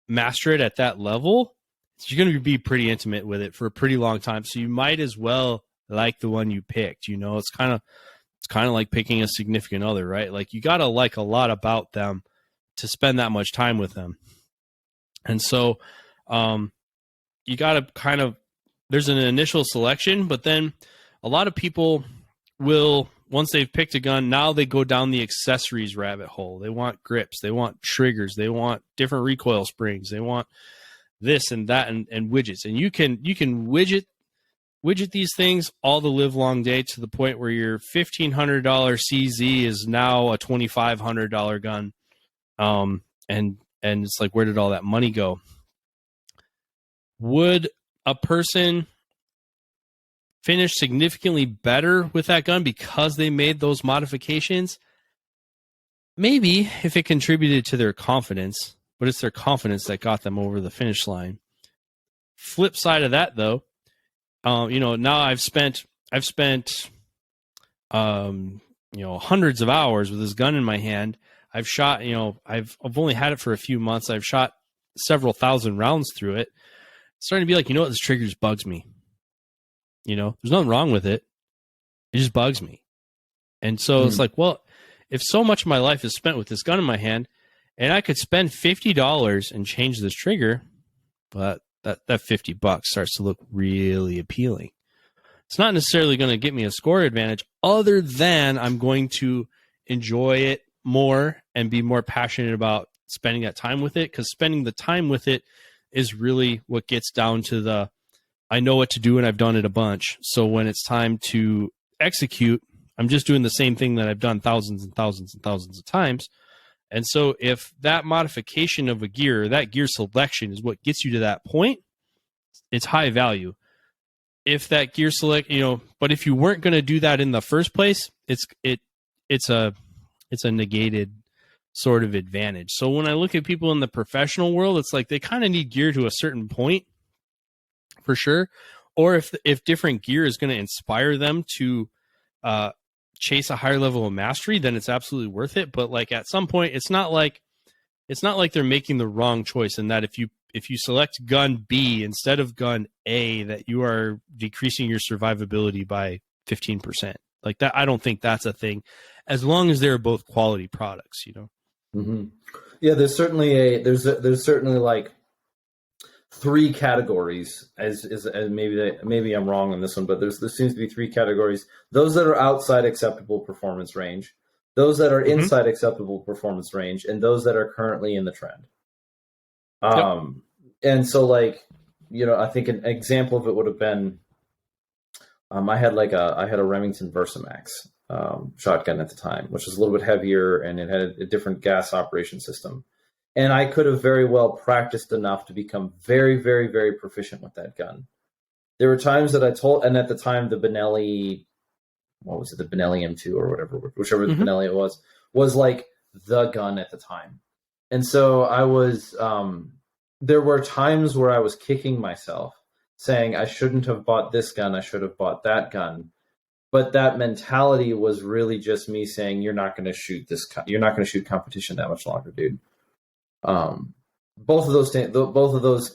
master it at that level, you're going to be pretty intimate with it for a pretty long time. So you might as well like the one you picked. You know, it's kind of like picking a significant other, right? Like you got to like a lot about them to spend that much time with them. And so you got to kind of, there's an initial selection, but then a lot of people will, once they've picked a gun, now they go down the accessories rabbit hole. They want grips, they want triggers, they want different recoil springs, they want this and that and widgets. And you can widget these things all the live long day to the point where your $1,500 CZ is now a $2,500 gun. And it's like, where did all that money go? Would a person finish significantly better with that gun because they made those modifications? Maybe, if it contributed to their confidence, but it's their confidence that got them over the finish line. Flip side of that, though, now I've spent hundreds of hours with this gun in my hand. I've shot, I've only had it for a few months. I've shot several thousand rounds through it. It's starting to be like, this trigger just bugs me. There's nothing wrong with it. It just bugs me. And so it's like, well, if so much of my life is spent with this gun in my hand and I could spend $50 and change this trigger, but that $50 starts to look really appealing. It's not necessarily going to get me a score advantage other than I'm going to enjoy it more and be more passionate about spending that time with it, because spending the time with it is really what gets down to the I know what to do and I've done it a bunch. So when it's time to execute, I'm just doing the same thing that I've done thousands and thousands and thousands of times. And so if that modification of a gear, that gear selection is what gets you to that point, it's high value. If that gear select, but if you weren't going to do that in the first place, it's a negated sort of advantage. So when I look at people in the professional world, it's like they kind of need gear to a certain point, for sure. Or if different gear is going to inspire them to chase a higher level of mastery, then it's absolutely worth it. But like at some point, it's not like they're making the wrong choice, and that if you select gun B instead of gun A, that you are decreasing your survivability by 15%. Like that, I don't think that's a thing, as long as they're both quality products. Mm-hmm. Yeah, there's certainly there's certainly like 3 categories, as maybe I'm wrong on this one, but there seems to be 3 categories: those that are outside acceptable performance range, those that are inside acceptable performance range, and those that are currently in the trend. And so like, I think an example of it would have been, I had a Remington Versamax shotgun at the time, which was a little bit heavier and it had a different gas operation system. And I could have very well practiced enough to become very, very, very proficient with that gun. There were times that and at the time the Benelli, the Benelli M2 or whichever the Benelli it was like the gun at the time. And so I was, there were times where I was kicking myself, saying I shouldn't have bought this gun, I should have bought that gun. But that mentality was really just me saying, you're not going to shoot competition that much longer, dude. both of those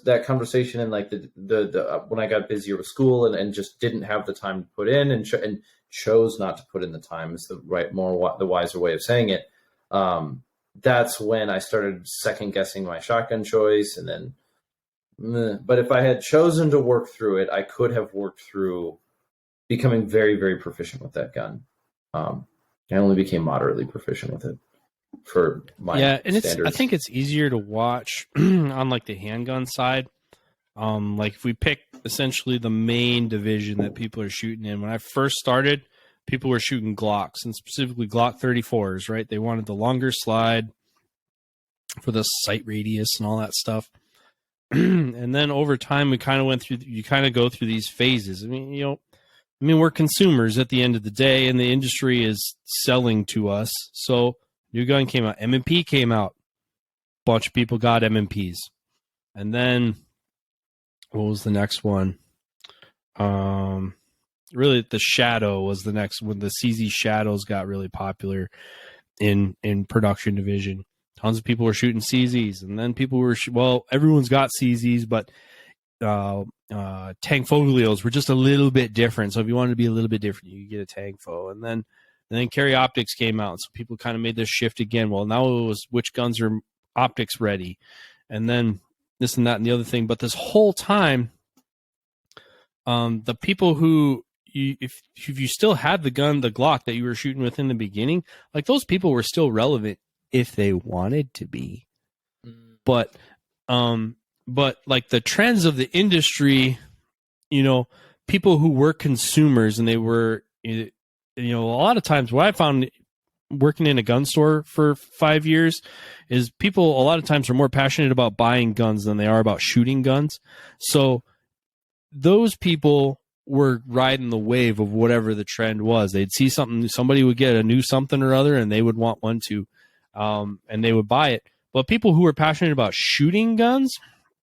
that conversation and like the when I got busier with school and just didn't have the time to put in and chose not to put in the time is the the wiser way of saying it. That's when I started second guessing my shotgun choice, and then but if I had chosen to work through it, I could have worked through becoming very, very proficient with that gun. I only became moderately proficient with it for my standards. I think it's easier to watch on like the handgun side. Like if we pick essentially the main division that people are shooting in, when I first started, people were shooting Glocks and specifically Glock 34s, right? They wanted the longer slide for the sight radius and all that stuff. And then over time, we kind of go through these phases. I mean, we're consumers at the end of the day, and the industry is selling to us. So new gun came out, M&P came out, bunch of people got M&Ps, and then what was the next one? Really, the Shadow was the next when the CZ Shadows got really popular in production division. Tons of people were shooting CZs, and then people were everyone's got CZs, but Tank Foglios were just a little bit different. So if you wanted to be a little bit different, you could get a Tank Fo. And then Carry Optics came out, so people kind of made this shift again. Well, now it was which guns are optics ready, and then this and that and the other thing. But this whole time, the people who if you still had the gun, the Glock that you were shooting with in the beginning, like those people were still relevant if they wanted to be. But like the trends of the industry, people who were consumers and they were, a lot of times what I found working in a gun store for 5 years is people a lot of times are more passionate about buying guns than they are about shooting guns. So those people were riding the wave of whatever the trend was. They'd see something, somebody would get a new something or other, and they would want one too. And they would buy it. But people who were passionate about shooting guns,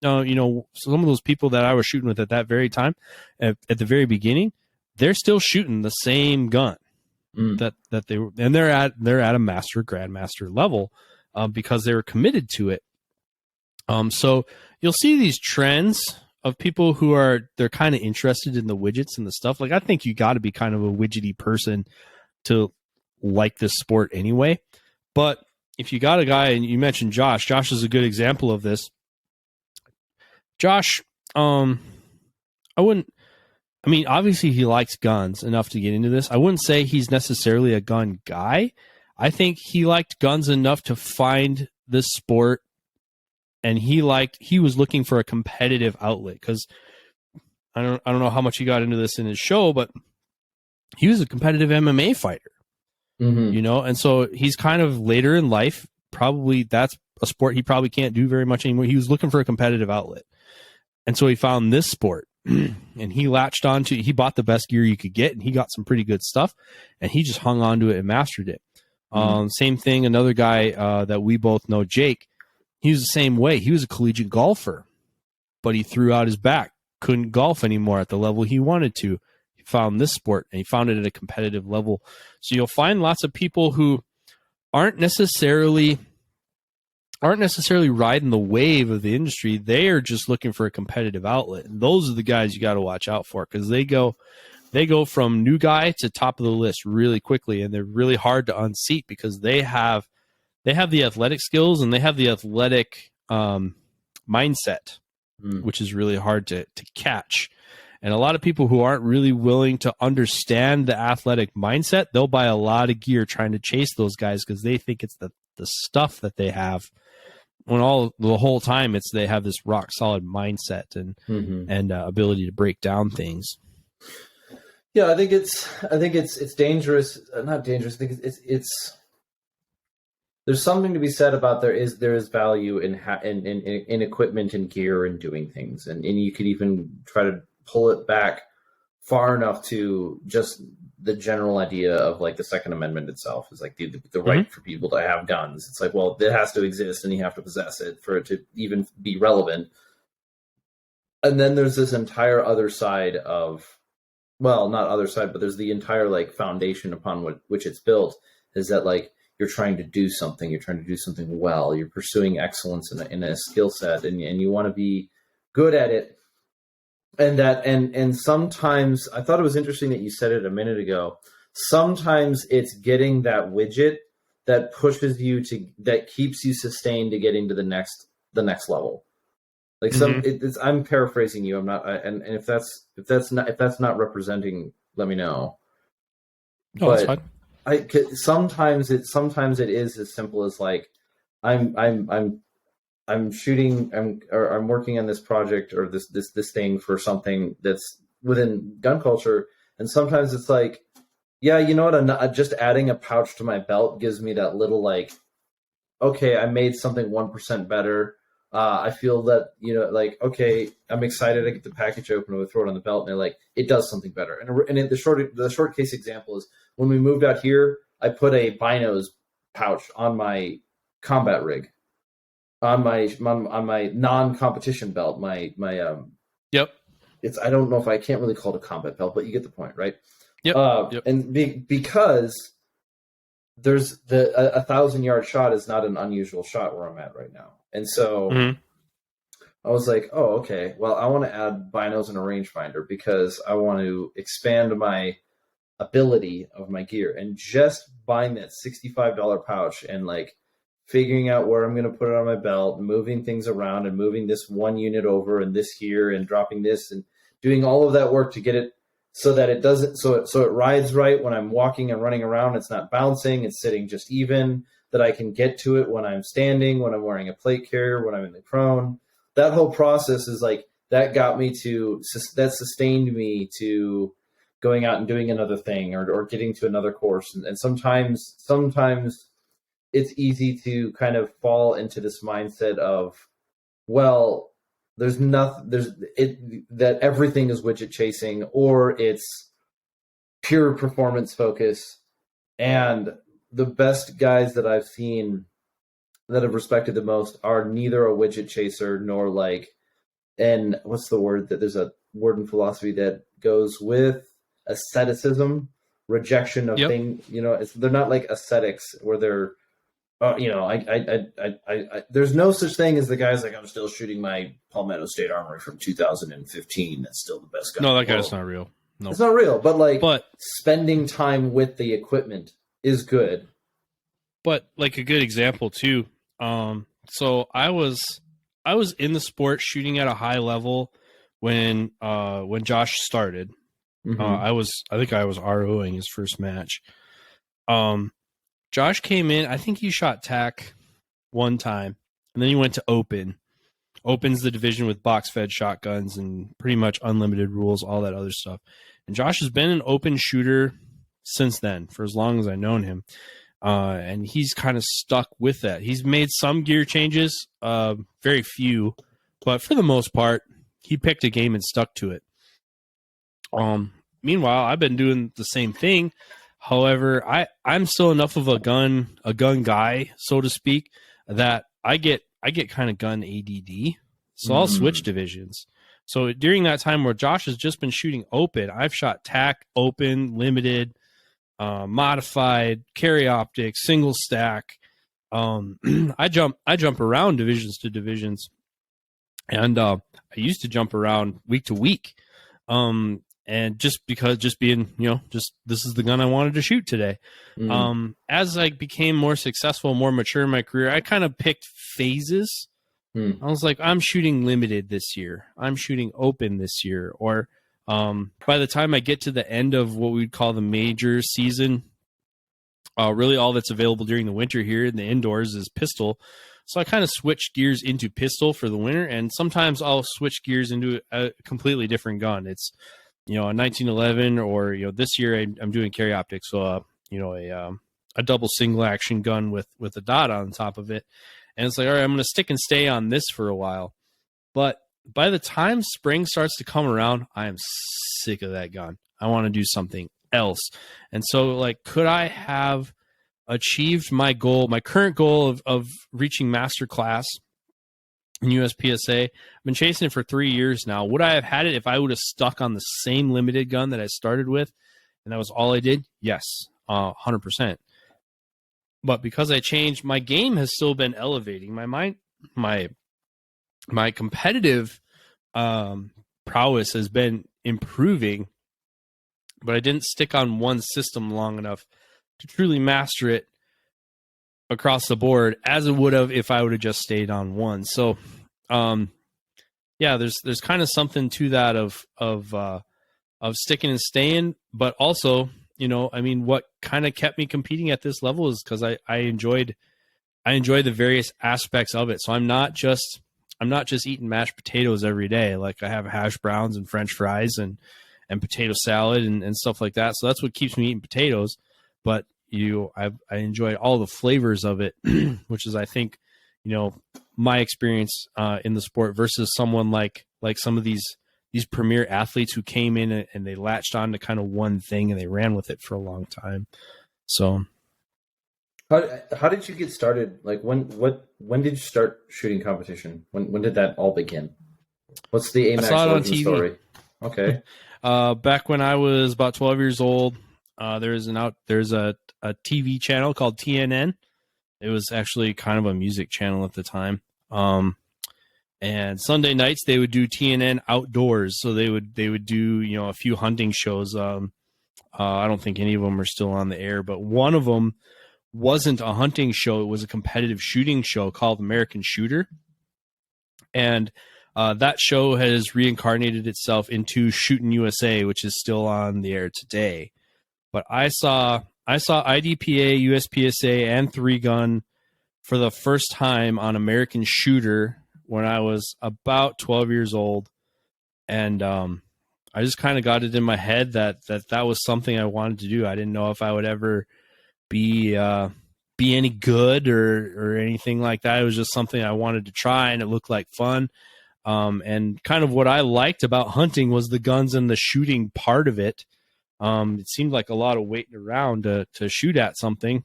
some of those people that I was shooting with at that very time, at the very beginning, they're still shooting the same gun that they were, and they're at a master, grandmaster level because they were committed to it. So you'll see these trends of people who they're kind of interested in the widgets and the stuff. Like I think you got to be kind of a widgety person to like this sport anyway. But if you got a guy, and you mentioned Josh is a good example of this. Josh, obviously he likes guns enough to get into this. I wouldn't say he's necessarily a gun guy. I think he liked guns enough to find this sport, and he was looking for a competitive outlet, because I don't know how much he got into this in his show, but he was a competitive MMA fighter. Mm-hmm. And so he's kind of later in life, probably that's a sport he probably can't do very much anymore. He was looking for a competitive outlet. And so he found this sport and he latched onto, he bought the best gear you could get, and he got some pretty good stuff, and he just hung on to it and mastered it. Mm-hmm. Same thing. Another guy that we both know, Jake, he was the same way. He was a collegiate golfer, but he threw out his back, couldn't golf anymore at the level he wanted to. He found this sport, and he found it at a competitive level. So you'll find lots of people who aren't necessarily riding the wave of the industry. They are just looking for a competitive outlet. And those are the guys you got to watch out for, because they go from new guy to top of the list really quickly, and they're really hard to unseat because they have the athletic skills and they have the athletic mindset, which is really hard to catch. And a lot of people who aren't really willing to understand the athletic mindset, they'll buy a lot of gear trying to chase those guys because they think it's the stuff that they have, when the whole time they have this rock solid mindset and ability to break down things. Yeah, I think it's dangerous. Not dangerous. I think it's there's something to be said about there is value in equipment and gear and doing things, and you could even try to pull it back far enough to just the general idea of like the Second Amendment itself is like the right for people to have guns. It's like, well, it has to exist and you have to possess it for it to even be relevant. And then there's this entire other side of, well, not other side, but there's the entire like foundation upon which it's built, is that like you're trying to do something. You're trying to do something well. You're pursuing excellence in a skill set, and you want to be good at it. And sometimes I thought it was interesting that you said it a minute ago. Sometimes it's getting that widget that pushes you that keeps you sustained to getting to the next level. Like I'm paraphrasing you. I'm not, and if that's not representing, let me know. No, but that's fine. Sometimes it is as simple as like I'm shooting, I'm working on this project or this thing for something that's within gun culture, and sometimes it's like, yeah, you know what? Just adding a pouch to my belt gives me that little like, okay, I made something 1% better. I feel that, like, okay, I'm excited. I get the package open, we throw it on the belt, and they're like, it does something better. And the short case example is when we moved out here, I put a binos pouch on my combat rig, on my non-competition belt, Yep. I don't know if I can't really call it a combat belt, but you get the point, right? Yep. And because there's a 1,000-yard shot is not an unusual shot where I'm at right now. And so I was like, oh, okay, well, I want to add binos and a rangefinder because I want to expand my ability of my gear. And just buying that $65 pouch and like figuring out where I'm going to put it on my belt, moving things around and moving this one unit over and this here and dropping this and doing all of that work to get it so that it doesn't, so it rides right when I'm walking and running around. It's not bouncing. It's sitting just even, that I can get to it when I'm standing, when I'm wearing a plate carrier, when I'm in the prone. That whole process is like, that sustained me to going out and doing another thing or getting to another course. And sometimes it's easy to kind of fall into this mindset of, well, that everything is widget chasing, or it's pure performance focus. And the best guys that I've seen that have respected the most are neither a widget chaser nor like, and what's the word that there's a word in philosophy that goes with asceticism, rejection of things, they're not like ascetics where they're, there's no such thing as the guys like, I'm still shooting my Palmetto State Armory from 2015. That's still the best gun. No, that guy's not real. No, it's not real. But spending time with the equipment is good. But like a good example too. So I was in the sport shooting at a high level when Josh started. I think I was ROing his first match. Josh came in, I think he shot TAC one time, and then he went to Open. Open's the division with box-fed shotguns and pretty much unlimited rules, all that other stuff. And Josh has been an Open shooter since then, for as long as I've known him. And he's kind of stuck with that. He's made some gear changes, very few, but for the most part, he picked a game and stuck to it. Meanwhile, I've been doing the same thing. However, I'm still enough of a gun guy, so to speak, that I get kind of gun ADD. So I'll switch divisions. So during that time where Josh has just been shooting Open, I've shot TAC, Open, Limited, modified, carry optics, single stack. I jump around divisions to divisions, and I used to jump around week to week. And just being, this is the gun I wanted to shoot today. As I became more successful, more mature in my career, I kind of picked phases. I was like, I'm shooting Limited this year. I'm shooting Open this year. Or by the time I get to the end of what we'd call the major season, really all that's available during the winter here in the indoors is pistol. So I kind of switched gears into pistol for the winter, and sometimes I'll switch gears into a completely different gun. It's a 1911, or this year I'm doing carry optics, so a double single action gun with a dot on top of it, and it's like, all right, I'm going to stick and stay on this for a while. But by the time spring starts to come around, I am sick of that gun. I want to do something else. And so, like, could I have achieved my goal, my current goal of reaching master class in USPSA? I've been chasing it for 3 years now. Would I have had it if I would have stuck on the same Limited gun that I started with, and that was all I did? Yes, 100%. But because I changed, my game has still been elevating. My competitive prowess has been improving, but I didn't stick on one system long enough to truly master it across the board as it would have if I would have just stayed on one. So, yeah, there's kind of something to that of sticking and staying, but also, I mean, what kind of kept me competing at this level is because I enjoyed the various aspects of it. So I'm not just eating mashed potatoes every day. Like I have hash browns and French fries and potato salad and stuff like that. So that's what keeps me eating potatoes. But I enjoy all the flavors of it, which is, I think, my experience in the sport versus someone like some of these premier athletes who came in and they latched on to kind of one thing and they ran with it for a long time. So how did you get started? Like when did you start shooting competition? When did that all begin? What's the AMAX origin story? Okay. Back when I was about 12 years old, there's a TV channel called TNN. It was actually kind of a music channel at the time. And Sunday nights they would do TNN Outdoors. So they would do, a few hunting shows. I don't think any of them are still on the air, but one of them wasn't a hunting show. It was a competitive shooting show called American Shooter. And that show has reincarnated itself into Shootin' USA, which is still on the air today. But I saw IDPA, USPSA, and 3-gun for the first time on American Shooter when I was about 12 years old. And I just kind of got it in my head that was something I wanted to do. I didn't know if I would ever be any good or anything like that. It was just something I wanted to try, and it looked like fun. And kind of what I liked about hunting was the guns and the shooting part of it. It seemed like a lot of waiting around to shoot at something.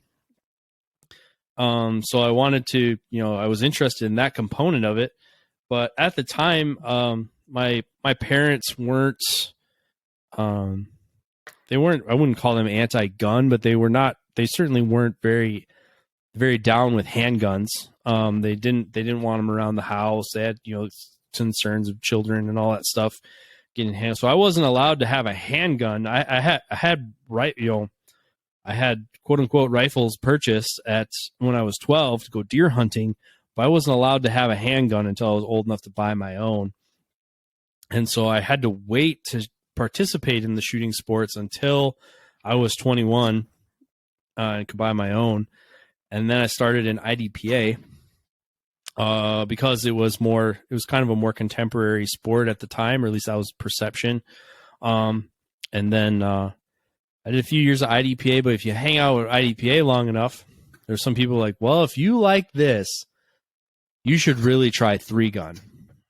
So I wanted to, I was interested in that component of it, but at the time, my parents weren't, I wouldn't call them anti-gun, but they certainly weren't very, very down with handguns. They didn't want them around the house. They had, concerns of children and all that stuff getting hand. So I wasn't allowed to have a handgun. I had quote unquote rifles purchased when I was 12 to go deer hunting, but I wasn't allowed to have a handgun until I was old enough to buy my own. And so I had to wait to participate in the shooting sports until I was 21 and could buy my own. And then I started in IDPA because it was kind of a more contemporary sport at the time, or at least that was perception. And then I did a few years of IDPA, but if you hang out with IDPA long enough, there's some people like, well, if you like this, you should really try 3-gun.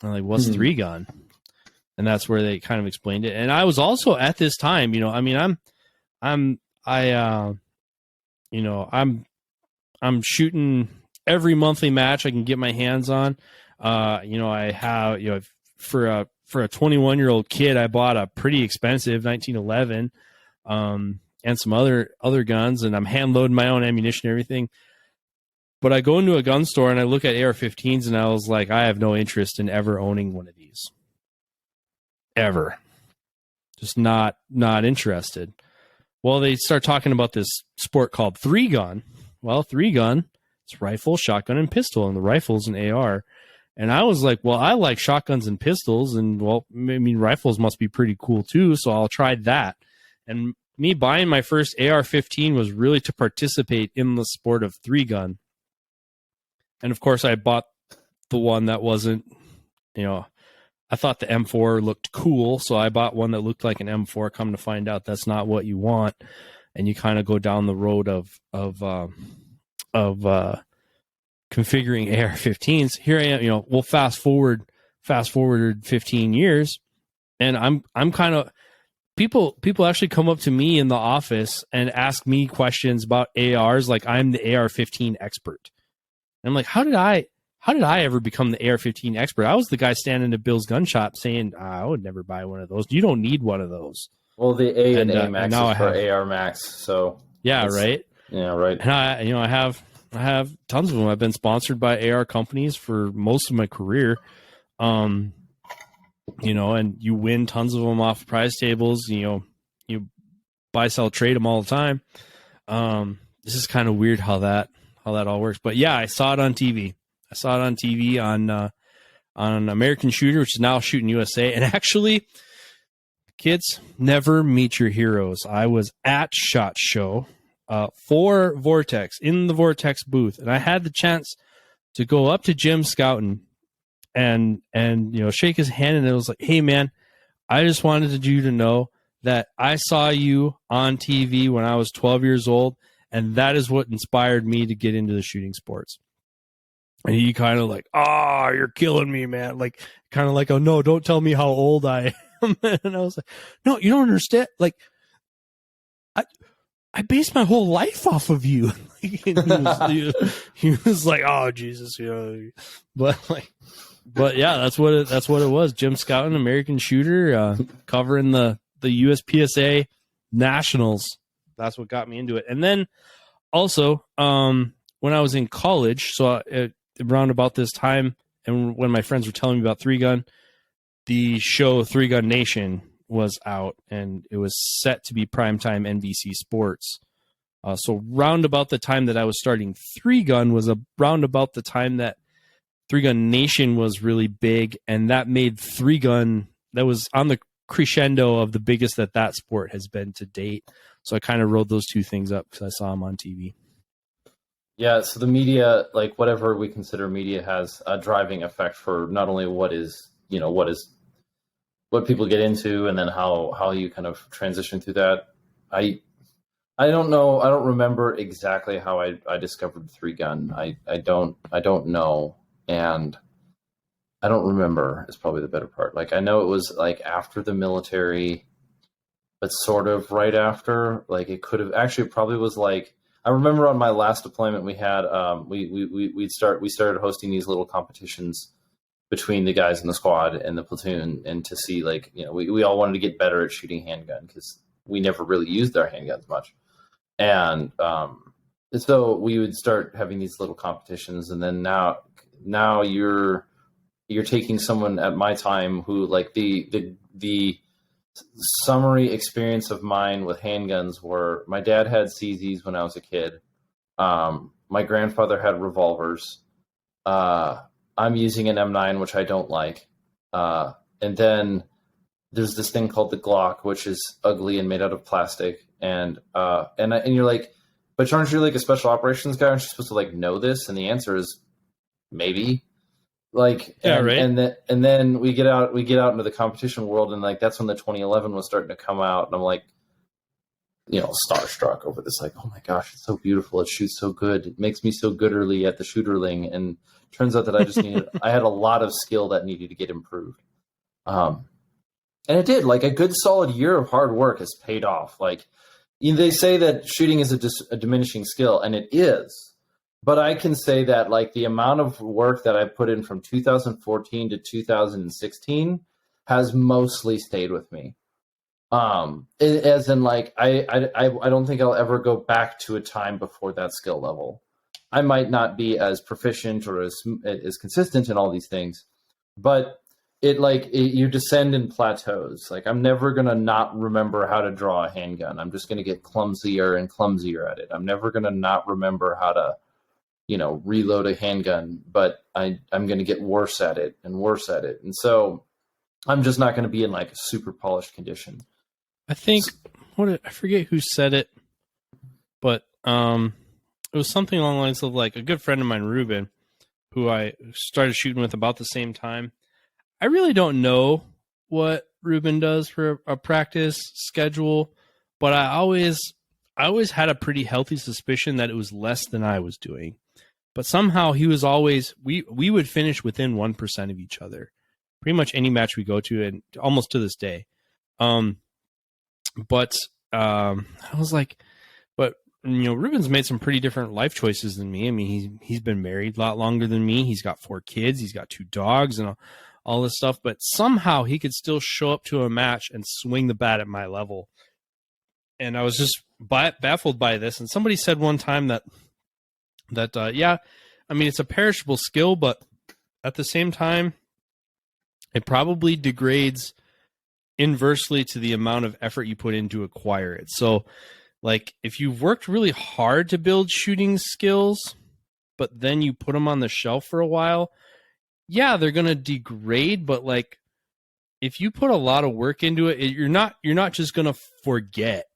I'm like, what's 3-gun? And that's where they kind of explained it. And I was also at this time, I'm shooting every monthly match I can get my hands on. I have, for a 21-year-old kid, I bought a pretty expensive 1911 and some other guns, and I'm hand loading my own ammunition and everything. But I go into a gun store and I look at AR-15s and I was like, I have no interest in ever owning one of these. Ever. Just not interested. Well, they start talking about this sport called 3-gun. Well, 3-gun, it's rifle, shotgun, and pistol, and the rifle's an AR. And I was like, well, I like shotguns and pistols, and rifles must be pretty cool too, so I'll try that. And me buying my first AR-15 was really to participate in the sport of 3-gun. And of course, I bought the one that wasn't, I thought the M4 looked cool, so I bought one that looked like an M4. Come to find out, that's not what you want, and you kind of go down the road of configuring AR-15s. Here I am, we'll fast forward 15 years, and I'm kind of people actually come up to me in the office and ask me questions about ARs like I'm the AR-15 expert. And I'm like, how did I ever become the AR-15 expert? I was the guy standing at Bill's gun shop saying, I would never buy one of those. You don't need one of those. Well, the A and A Max is for AR Max, so yeah, right. Yeah, right. And I have tons of them. I've been sponsored by AR companies for most of my career. And you win tons of them off prize tables. You buy, sell, trade them all the time. This is kind of weird how that all works. But yeah, I saw it on TV. I saw it on TV on American Shooter, which is now Shooting USA. And actually, kids, never meet your heroes. I was at SHOT Show for Vortex, in the Vortex booth, and I had the chance to go up to Jim Scouten and shake his hand, and it was like, hey man, I just wanted you to know that I saw you on TV when I was 12 years old, and that is what inspired me to get into the shooting sports. And he kind of like, oh, you're killing me, man. Like, kind of like, oh no, don't tell me how old I am. And I was like, no, you don't understand. Like, I based my whole life off of you. he was like, oh Jesus, but yeah, that's what it was. Jim Scouten, American Shooter, covering the USPSA Nationals. That's what got me into it. And then also, when I was in college, so around about this time, and when my friends were telling me about Three Gun, the show Three Gun Nation was out, and it was set to be primetime NBC Sports. So round about the time that I was starting Three Gun was around about the time that Three Gun Nation was really big, and that made Three Gun, that was on the crescendo of the biggest that sport has been to date. So I kind of rode those two things up because I saw them on TV. Yeah, so the media, like whatever we consider media, has a driving effect for not only what people get into, and then how you kind of transition through that. I don't know. I don't remember exactly how I discovered Three Gun. I don't know, and I don't remember is probably the better part. Like, I know it was like after the military, but sort of right after. Like, it could have actually, it probably was like, I remember on my last deployment we had we started hosting these little competitions between the guys in the squad and the platoon, and to see, like, we all wanted to get better at shooting handgun because we never really used our handguns much. And so we would start having these little competitions, and then now you're taking someone at my time who, like, the summary experience of mine with handguns were, my dad had CZs when I was a kid. My grandfather had revolvers. I'm using an M9, which I don't like. And then there's this thing called the Glock, which is ugly and made out of plastic. And you're like, but aren't you like a special operations guy? Aren't you supposed to like know this? And the answer is maybe. Like, yeah, right. And then we get out into the competition world, and like that's when the 2011 was starting to come out, and I'm like, starstruck over this. Like, oh my gosh, it's so beautiful. It shoots so good. It makes me so gooderly at the shooterling. And turns out that I just I had a lot of skill that needed to get improved. And it did. Like, a good solid year of hard work has paid off. Like, they say that shooting is a diminishing skill, and it is. But I can say that, like, the amount of work that I put in from 2014 to 2016 has mostly stayed with me. As in, like, I don't think I'll ever go back to a time before that skill level. I might not be as proficient or as consistent in all these things, but you descend in plateaus. Like, I'm never going to not remember how to draw a handgun. I'm just going to get clumsier and clumsier at it. I'm never going to not remember how to, reload a handgun, but I'm going to get worse at it and worse at it. And so I'm just not going to be in like a super polished condition. I think I forget who said it, but it was something along the lines of, like, a good friend of mine, Ruben, who I started shooting with about the same time. I really don't know what Ruben does for a practice schedule, but I always had a pretty healthy suspicion that it was less than I was doing. But somehow he was always, we would finish within 1% of each other, pretty much any match we go to, and almost to this day. But I was like, but Ruben's made some pretty different life choices than me. I mean, he's been married a lot longer than me. He's got 4 kids. He's got 2 dogs and all this stuff. But somehow he could still show up to a match and swing the bat at my level. And I was just baffled by this. And somebody said one time that yeah, I mean, it's a perishable skill, but at the same time, it probably degrades inversely to the amount of effort you put in to acquire it. So, like, if you've worked really hard to build shooting skills, but then you put them on the shelf for a while, yeah, they're going to degrade, but like, if you put a lot of work into it, you're not just going to forget.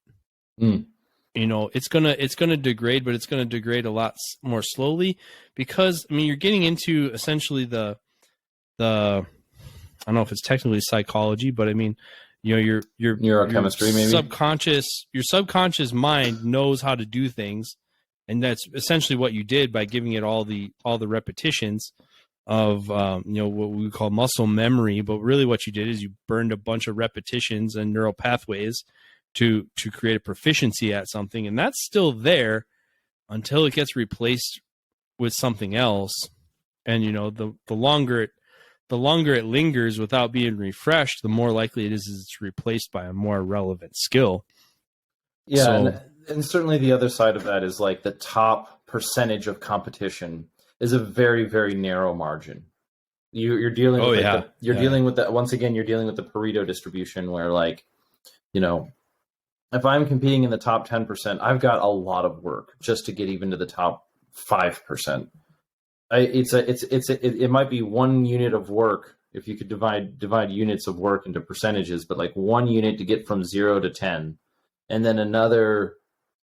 You know, it's going to degrade, but it's going to degrade a lot more slowly, because I mean, you're getting into essentially the I don't know if it's technically psychology, but I mean, you know, your neurochemistry, maybe your subconscious mind knows how to do things, and that's essentially what you did by giving it all the repetitions of you know, what we call muscle memory. But really, what you did is you burned a bunch of repetitions and neural pathways to create a proficiency at something, and that's still there until it gets replaced with something else. And you know, the longer it lingers without being refreshed, the more likely it is it's replaced by a more relevant skill. Yeah, so, and certainly the other side of that is like the top percentage of competition is a very, very narrow margin. You're dealing with dealing with that. Once again, you're dealing with the Pareto distribution, where, like, you know, if I'm competing in the top 10%, I've got a lot of work just to get even to the top 5%. It might be 1 unit of work if you could divide units of work into percentages, but like 1 unit to get from 0 to 10, and then another,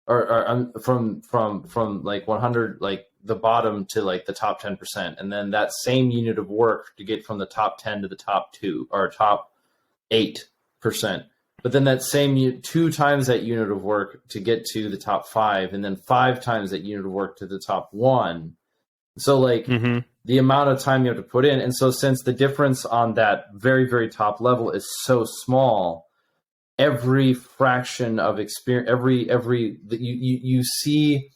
or from like 100, like the bottom to like the top 10%, and then that same unit of work to get from the top 10 to the top 2 or top 8%. But then that same 2 times that unit of work to get to the top 5, and then 5 times that unit of work to the top 1. So like the amount of time you have to put in. And so since the difference on that very, very top level is so small, every fraction of experience, you see,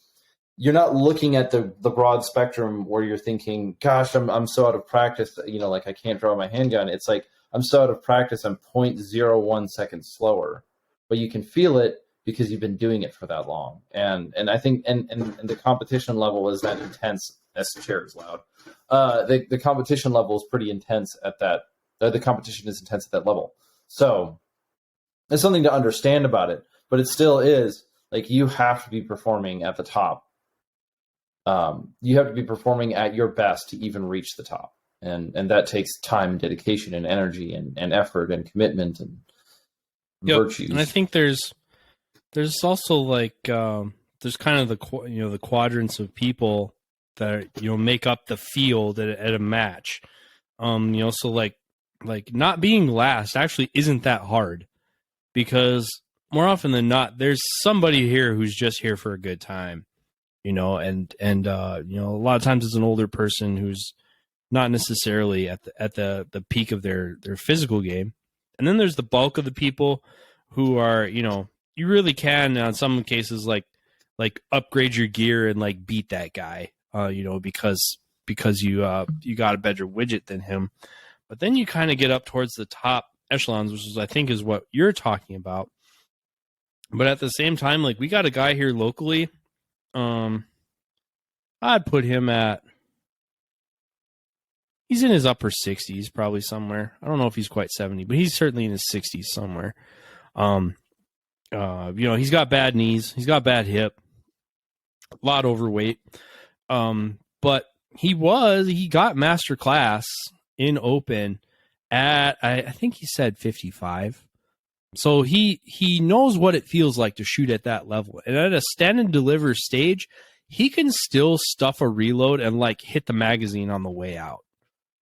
you're not looking at the broad spectrum where you're thinking, gosh, I'm so out of practice, you know, like I can't draw my handgun. It's like, I'm so out of practice, I'm 0.01 seconds slower, but you can feel it because you've been doing it for that long. And I think, and the competition level is that intense. This chair is loud. The competition level is pretty intense at that. The competition is intense at that level. So there's something to understand about it, but it still is like, you have to be performing at the top. You have to be performing at your best to even reach the top. And that takes time, dedication, and energy, and effort, and commitment, and virtues. And I think there's also like there's kind of the quadrants of people that, you know, make up the field at a match. You know, so like not being last actually isn't that hard, because more often than not, there's somebody here who's just here for a good time, you know, and you know, a lot of times it's an older person who's not necessarily at the peak of their physical game. And then there's the bulk of the people who are, you know, you really can, in some cases, like upgrade your gear and like beat that guy, you know, because you got a better widget than him. But then you kind of get up towards the top echelons, which is, I think, is what you're talking about. But at the same time, like, we got a guy here locally. I'd put him at, he's in his upper 60s, probably somewhere. I don't know if he's quite 70, but he's certainly in his 60s somewhere. You know, he's got bad knees, he's got bad hip, a lot overweight. But he got master class in open at, I think he said 55. So he knows what it feels like to shoot at that level. And at a stand and deliver stage, he can still stuff a reload and like hit the magazine on the way out.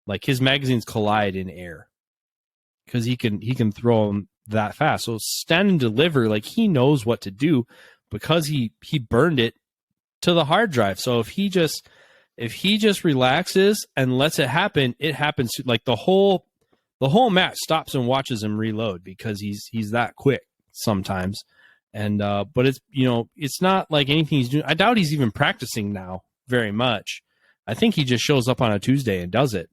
Like, his magazines collide in air because he can throw them that fast. So stand and deliver, like, he knows what to do because he burned it to the hard drive. So if he just relaxes and lets it happen, it happens. Like, the whole match stops and watches him reload because he's that quick sometimes. And but it's, you know, it's not like anything he's doing. I doubt he's even practicing now very much. I think he just shows up on a Tuesday and does it.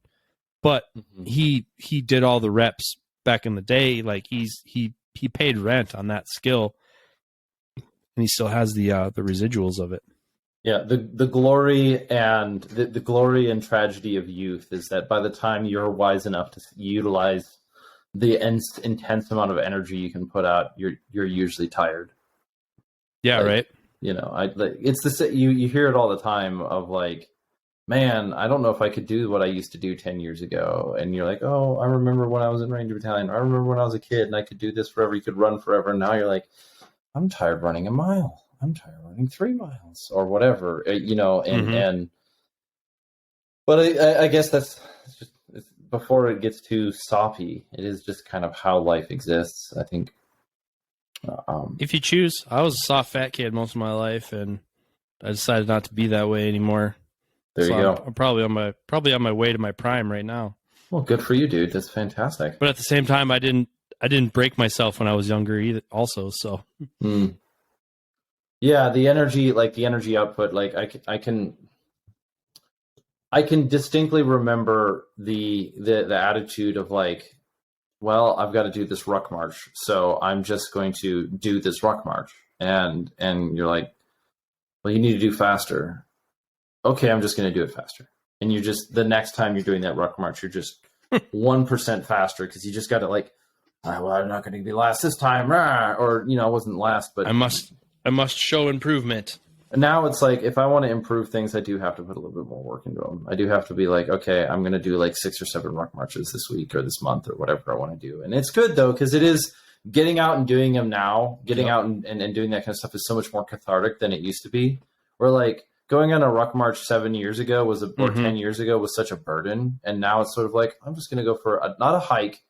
But he did all the reps back in the day. Like, he paid rent on that skill. and he still has the residuals of it. Yeah, the glory and the glory and tragedy of youth is that by the time you're wise enough to utilize the intense amount of energy you can put out, you're usually tired. Yeah, like, right. You know, it's the you hear it all the time of like, man, I don't know if I could do what I used to do 10 years ago. And you're like, oh, I remember when I was in Ranger Battalion. I remember when I was a kid and I could do this forever. You could run forever. And now you're like, I'm tired running a mile. I'm tired running 3 miles or whatever, you know, but I guess that's just before it gets too soppy. It is just kind of how life exists, I think. If you choose, I was a soft fat kid most of my life, and I decided not to be that way anymore. There you go. I'm probably on my way to my prime right now. Well, good for you, dude. That's fantastic. But at the same time, I didn't break myself when I was younger either. Also, so. Yeah, the energy output, like I can distinctly remember the attitude of like, well, I've got to do this ruck march, so I'm just going to do this ruck march, and you're like, well, you need to do faster. Okay, I'm just going to do it faster, and you're just the next time you're doing that ruck march, you're just 1% faster because you just got to like, well, I'm not going to be last this time, or you know, I wasn't last, but I must show improvement. Now it's like, if I want to improve things, I do have to put a little bit more work into them. I do have to be like, okay, I'm going to do like 6 or 7 ruck marches this week or this month or whatever I want to do. And it's good though, because it is getting out and doing them now, getting out and doing that kind of stuff is so much more cathartic than it used to be. Where like going on a ruck march 7 years ago or 10 years ago was such a burden. And now it's sort of like, I'm just going to go for not a hike,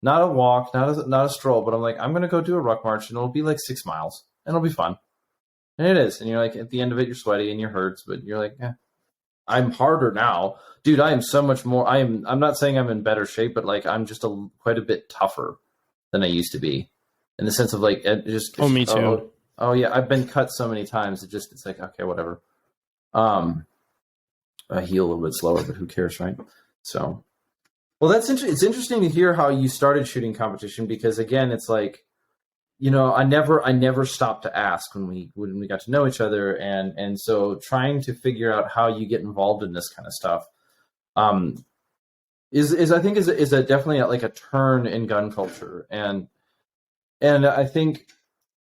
not a walk, not a stroll, but I'm like, I'm going to go do a ruck march and it'll be like 6 miles and it'll be fun. And it is. And you're like, at the end of it, you're sweaty and your hurts, but you're like, yeah, I'm harder now. Dude, I am so much more. I'm not saying I'm in better shape, but like, I'm just quite a bit tougher than I used to be in the sense of like, it just. Me too. Oh yeah. I've been cut so many times. It's like, okay, whatever. I heal a little bit slower, but who cares, right? So, well, it's interesting to hear how you started shooting competition, because again, it's like, you know, I never stopped to ask when we got to know each other, and so trying to figure out how you get involved in this kind of stuff, is I think is a definitely like a turn in gun culture, and I think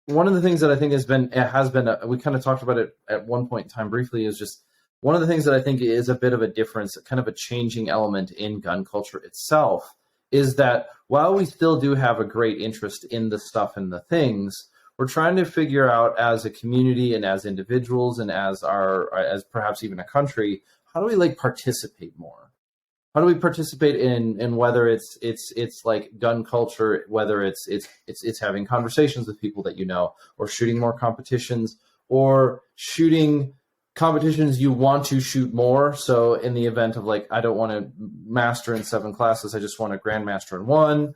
one of the things that I think has been we kind of talked about it at one point in time briefly, is just one of the things that I think is a bit of a difference, kind of a changing element in gun culture itself, is that while we still do have a great interest in the stuff and the things, we're trying to figure out as a community and as individuals and as perhaps even a country, how do we like participate more? How do we participate in whether it's like gun culture, whether it's having conversations with people that you know, or shooting more competitions, or shooting competitions you want to shoot more. So in the event of like, I don't want to master in 7 classes, I just want to grandmaster in 1.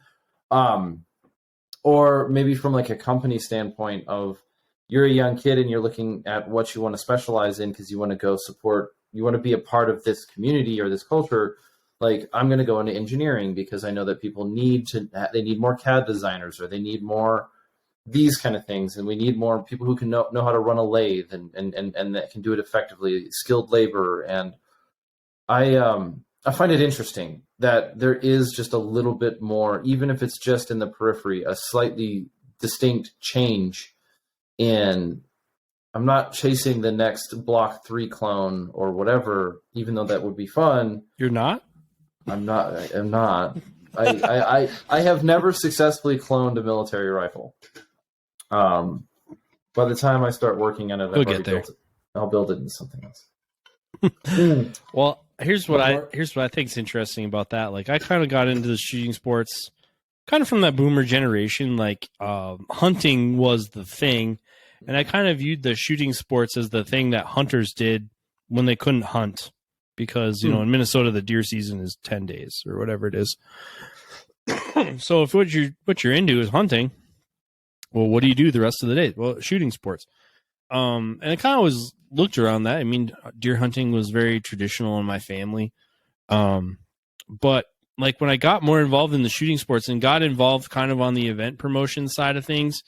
Or maybe from like a company standpoint of, you're a young kid and you're looking at what you want to specialize in because you want to go support, you want to be a part of this community or this culture. Like, I'm going to go into engineering because I know that people they need more CAD designers, or they need more these kind of things, and we need more people who can know how to run a lathe and that can do it effectively, skilled labor. And I find it interesting that there is just a little bit more, even if it's just in the periphery, a slightly distinct change in, I'm not chasing the next Block 3 clone or whatever, even though that would be fun. You're not? I'm not. I have never successfully cloned a military rifle. By the time I start working on it, I'll build it into something else. Well, here's what I think is interesting about that. Like, I kind of got into the shooting sports kind of from that boomer generation. Like, hunting was the thing, and I kind of viewed the shooting sports as the thing that hunters did when they couldn't hunt, because, you know, in Minnesota the deer season is 10 days or whatever it is. So if what you're into is hunting, well, what do you do the rest of the day? Well, shooting sports. And I kind of was looked around that. I mean, deer hunting was very traditional in my family. But like when I got more involved in the shooting sports and got involved kind of on the event promotion side of things,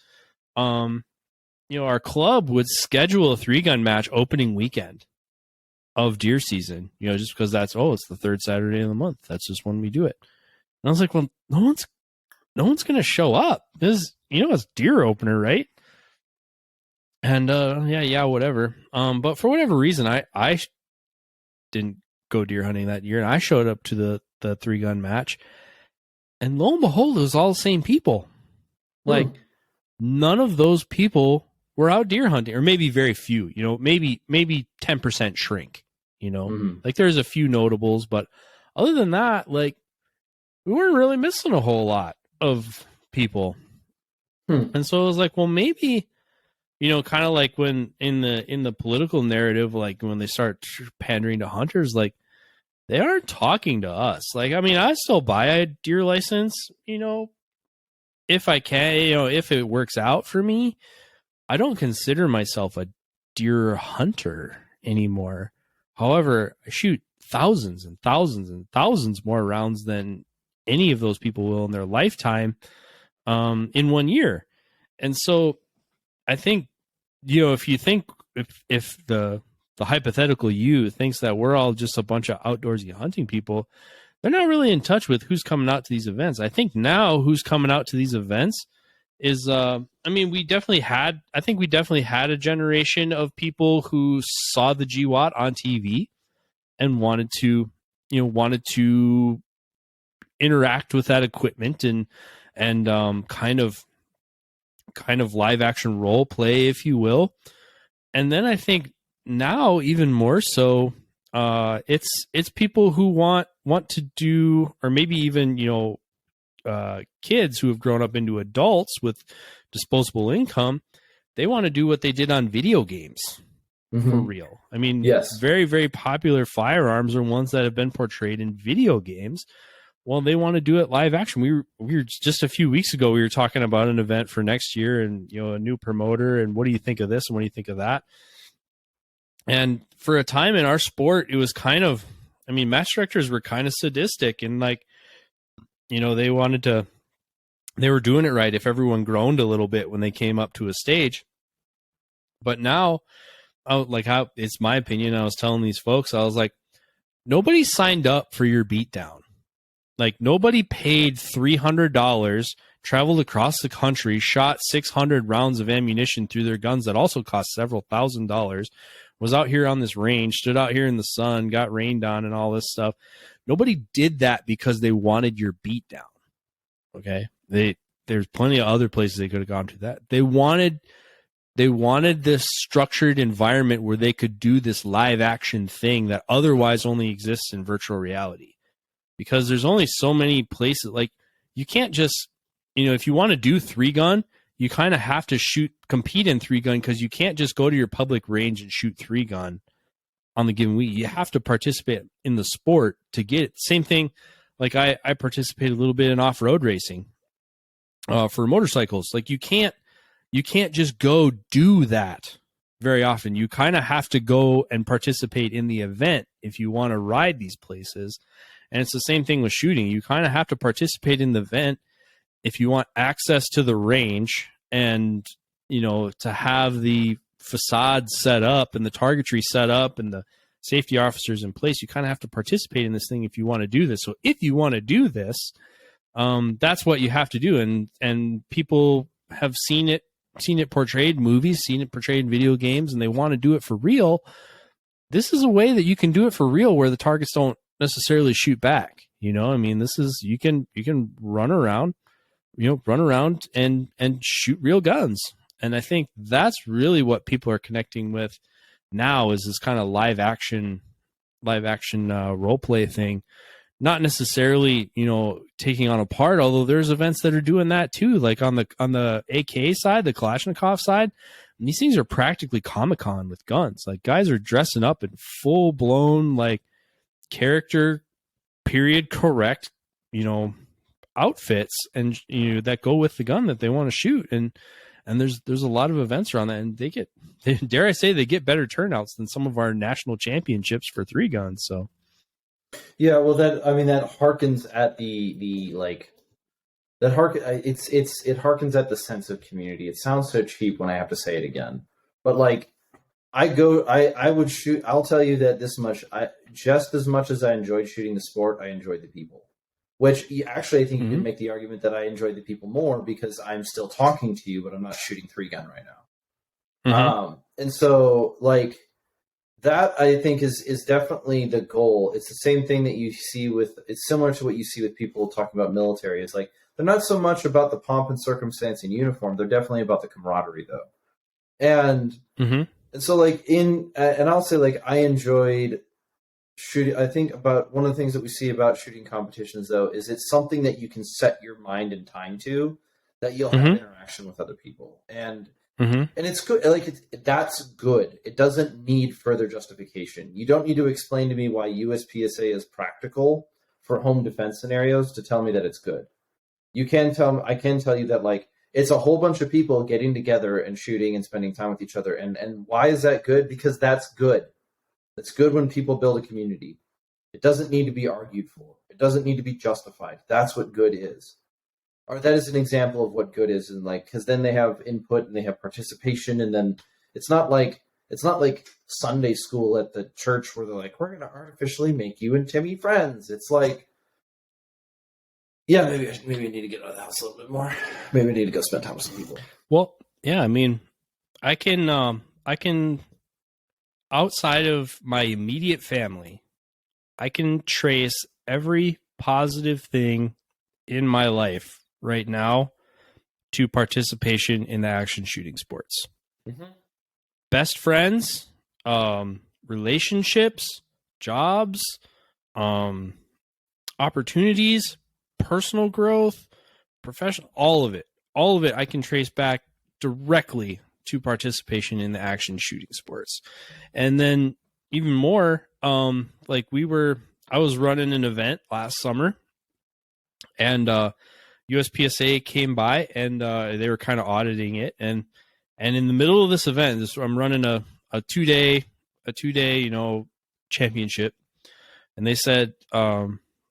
our club would schedule a 3-gun match opening weekend of deer season, just because it's the third Saturday of the month. That's just when we do it. And I was like, well, no one's going to show up because, it's deer opener, right? And, whatever. But for whatever reason, I didn't go deer hunting that year, and I showed up to the 3-gun match, and lo and behold, it was all the same people. Like, none of those people were out deer hunting, or maybe very few, maybe 10% shrink, like there's a few notables, but other than that, like, we weren't really missing a whole lot of people. And so I was like, well, maybe, kind of like when in the political narrative, like when they start pandering to hunters, like they aren't talking to us. Like, I mean, I still buy a deer license, if I can, if it works out for me. I don't consider myself a deer hunter anymore. However, I shoot thousands and thousands and thousands more rounds than any of those people will in their lifetime in 1 year. And so I think, if you think, if the hypothetical you thinks that we're all just a bunch of outdoorsy hunting people, they're not really in touch with who's coming out to these events. I think now who's coming out to these events is, we definitely had a generation of people who saw the GWAT on TV and wanted to interact with that equipment and kind of live action role play, if you will. And then I think now even more so, it's people who want to do, or maybe even, kids who have grown up into adults with disposable income. They want to do what they did on video games for real. I mean, yes, very, very popular firearms are ones that have been portrayed in video games. Well, they want to do it live action. We were just a few weeks ago, we were talking about an event for next year and, a new promoter, and what do you think of this and what do you think of that? And for a time in our sport, it was kind of, match directors were kind of sadistic, and like, they were doing it right if everyone groaned a little bit when they came up to a stage. But now, it's my opinion, I was telling these folks, I was like, nobody signed up for your beatdown. Like, nobody paid $300, traveled across the country, shot 600 rounds of ammunition through their guns that also cost several $1,000s, was out here on this range, stood out here in the sun, got rained on and all this stuff. Nobody did that because they wanted your beatdown. Okay? There's plenty of other places they could have gone to that. They wanted this structured environment where they could do this live action thing that otherwise only exists in virtual reality. Because there's only so many places, like, you can't just, if you want to do 3-gun, you kind of have to compete in 3-gun, because you can't just go to your public range and shoot 3-gun on the given week. You have to participate in the sport to get it. Same thing, like I participate a little bit in off-road racing for motorcycles. Like, you can't just go do that very often. You kind of have to go and participate in the event if you want to ride these places. And it's the same thing with shooting. You kind of have to participate in the event if you want access to the range and, to have the facade set up and the targetry set up and the safety officers in place. You kind of have to participate in this thing if you want to do this. So if you want to do this, that's what you have to do. And people have seen it portrayed in movies, seen it portrayed in video games, and they want to do it for real. This is a way that you can do it for real where the targets don't necessarily shoot back. This is, you can run around and shoot real guns. And I think that's really what people are connecting with now, is this kind of live action role play thing. Not necessarily, taking on a part, although there's events that are doing that too. Like on the AK side, the Kalashnikov side, these things are practically Comic-Con with guns. Like, guys are dressing up in full blown, like, character period correct, outfits, and that go with the gun that they want to shoot. And there's a lot of events around that, and they dare I say, they get better turnouts than some of our national championships for 3-guns. So yeah, well, that harkens at the like it harkens at the sense of community. It sounds so cheap when I have to say it again, but like I would shoot. I'll tell you that this much. Just as much as I enjoyed shooting the sport, I enjoyed the people. Which actually, I think you can make the argument that I enjoyed the people more because I'm still talking to you, but I'm not shooting 3-gun right now. And so, like that, I think is definitely the goal. It's the same thing that you see with. It's similar to what you see with people talking about military. It's like they're not so much about the pomp and circumstance and uniform. They're definitely about the camaraderie, though. And so, like and I'll say, like I enjoyed shooting. I think about one of the things that we see about shooting competitions, though, is it's something that you can set your mind and time to, that you'll have interaction with other people, and it's good. Like that's good. It doesn't need further justification. You don't need to explain to me why USPSA is practical for home defense scenarios to tell me that it's good. You can tell. I can tell you that like it's a whole bunch of people getting together and shooting and spending time with each other. And why is that good? Because that's good. It's good when people build a community. It doesn't need to be argued for. It doesn't need to be justified. That's what good is. Or that is an example of what good is. And like, because then they have input and they have participation. And then it's not like Sunday school at the church where they're like, we're going to artificially make you and Timmy friends. It's like, yeah, maybe I need to get out of the house a little bit more. Maybe I need to go spend time with some people. Well, yeah, I mean, I can outside of my immediate family, I can trace every positive thing in my life right now to participation in the action shooting sports. Best friends, relationships, jobs, opportunities, personal growth, professional, all of it I can trace back directly to participation in the action shooting sports. And then even more, like I was running an event last summer, and USPSA came by and they were kind of auditing it, and in the middle of this event, I'm running a 2-day championship, and they said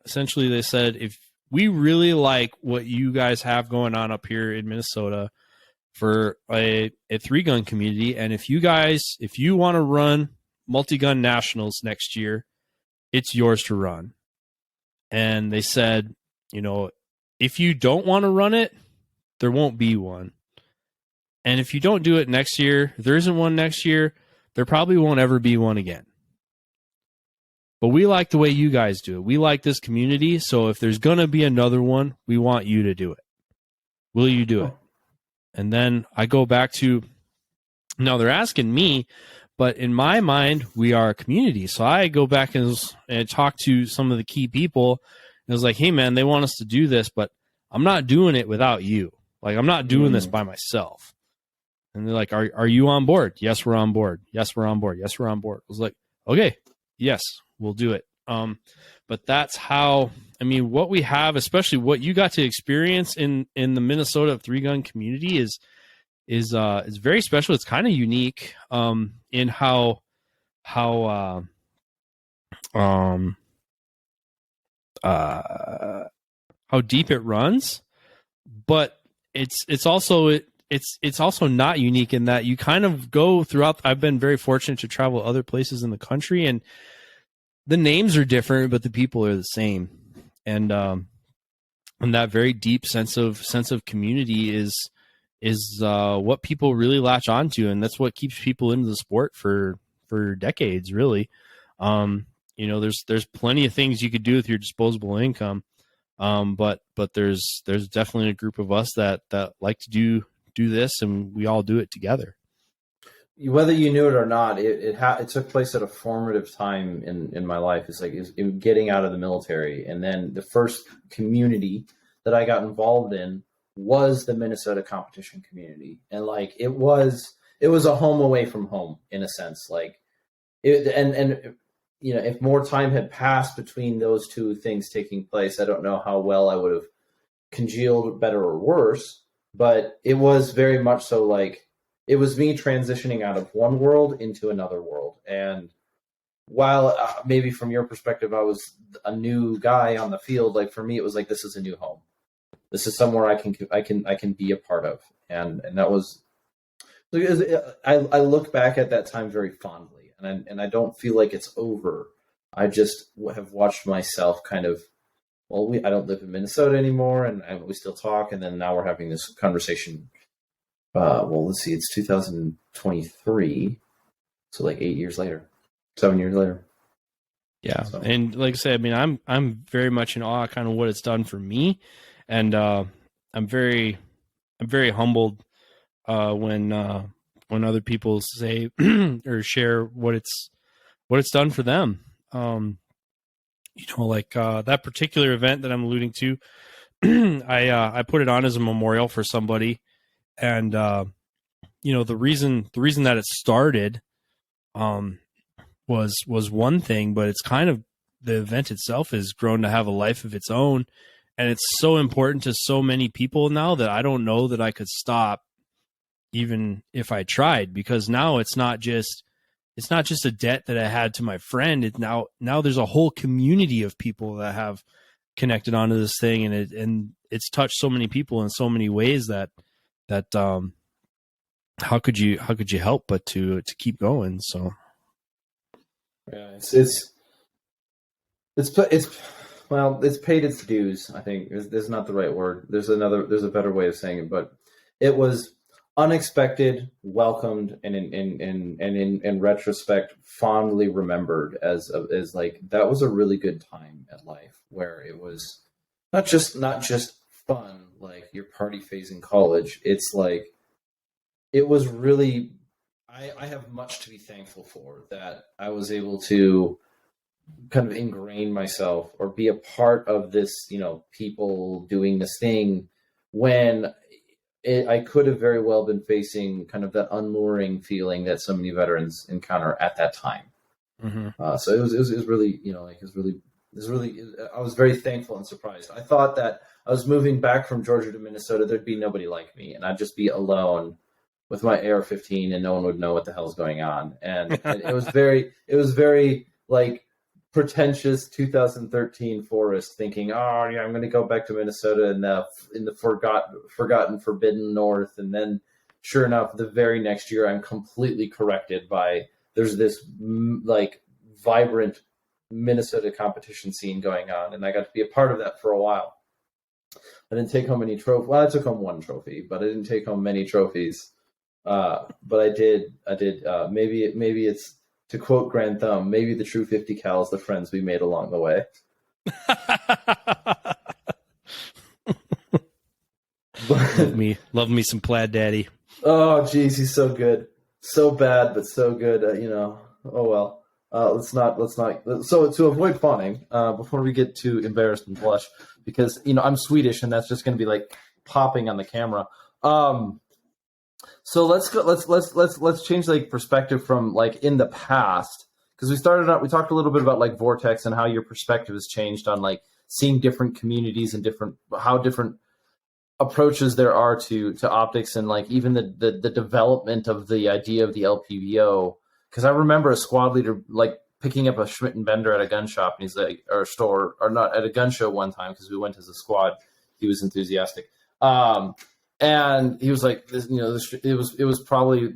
essentially if we really like what you guys have going on up here in Minnesota for a 3-gun community, and if you want to run multi-gun nationals next year, it's yours to run. And they said, if you don't want to run it, there won't be one. And if you don't do it next year, if there isn't one next year, there probably won't ever be one again. But we like the way you guys do it. We like this community. So if there's going to be another one, we want you to do it. Will you do it? And then I go back to, now they're asking me, but in my mind, we are a community. So I go back and talk to some of the key people. And I was like, hey, man, they want us to do this, but I'm not doing it without you. Like, I'm not doing this by myself. And they're like, are you on board? Yes, we're on board. Yes, we're on board. Yes, we're on board. I was like, okay, yes, we'll do it. But that's how, I mean, what we have, especially what you got to experience in the Minnesota 3-gun community is very special. It's kind of unique in how deep it runs, but it's also not unique in that you kind of go throughout. I've been very fortunate to travel other places in the country, and the names are different, but the people are the same. And that very deep sense of community is what people really latch onto, and that's what keeps people into the sport for decades, really. There's plenty of things you could do with your disposable income, but there's definitely a group of us that like to do this, and we all do it together. Whether you knew it or not, it took place at a formative time in my life. It's like in getting out of the military, and then the first community that I got involved in was the Minnesota competition community, and like it was a home away from home in a sense. Like if more time had passed between those two things taking place, I don't know how well I would have congealed, better or worse, but it was very much so like it was me transitioning out of one world into another world. And while maybe from your perspective, I was a new guy on the field, like for me, it was like, this is a new home. this is somewhere I can be a part of, and that was. I look back at that time very fondly, and I don't feel like it's over. I just have watched myself kind of. Well, I don't live in Minnesota anymore, and we still talk. And then now we're having this conversation. Well, let's see, it's 2023, so like 8 years later, 7 years later. Yeah, so. And like I said, I mean, I'm very much in awe, kind of what it's done for me, and I'm very humbled when other people say or share what it's done for them. Like that particular event that I'm alluding to, I put it on as a memorial for somebody, and the reason that it started was one thing, but it's kind of the event itself has grown to have a life of its own, and it's so important to so many people now that I don't know that I could stop even if I tried, because now it's not just a debt that I had to my friend. Now there's a whole community of people that have connected onto this thing, and it's touched so many people in so many ways that how could you help but to keep going? So yeah, it's paid its dues. I think there's not the right word. There's a better way of saying it, but it was unexpected, welcomed, and in retrospect, fondly remembered as like that was a really good time at life, where it was not just fun like your party phase in college. It's like it was really. I have much to be thankful for that I was able to kind of ingrain myself or be a part of this, people doing this thing when. I could have very well been facing kind of that unluring feeling that so many veterans encounter at that time. Mm-hmm. So it was really, I was very thankful and surprised. I thought that I was moving back from Georgia to Minnesota. There'd be nobody like me, and I'd just be alone with my AR-15, and no one would know what the hell's going on. And it was very like pretentious 2013 Forrest thinking, oh yeah, I'm going to go back to Minnesota in the forgotten forbidden North, and then sure enough, the very next year I'm completely corrected by there's this like vibrant Minnesota competition scene going on, and I got to be a part of that for a while. I didn't take home any trophy. Well, I took home one trophy, but I didn't take home many trophies. But I did. Maybe it's. To quote Grand Thumb, maybe the true 50 cal is the friends we made along the way. Love me some Plaid Daddy. Oh, geez, he's so good, so bad, but so good. Oh well. Let's not. So to avoid fawning, before we get too embarrassed and blush, because I'm Swedish, and that's just going to be like popping on the camera. So let's go. Let's change like perspective from like in the past, because we talked a little bit about like Vortex and how your perspective has changed on like seeing different communities and how different approaches there are to optics, and like even the development of the idea of the LPVO. Because I remember a squad leader like picking up a Schmidt and Bender at a gun shop, and he's like, or a store, or not, at a gun show one time, because we went as a squad. He was enthusiastic. And he was like, this, it was probably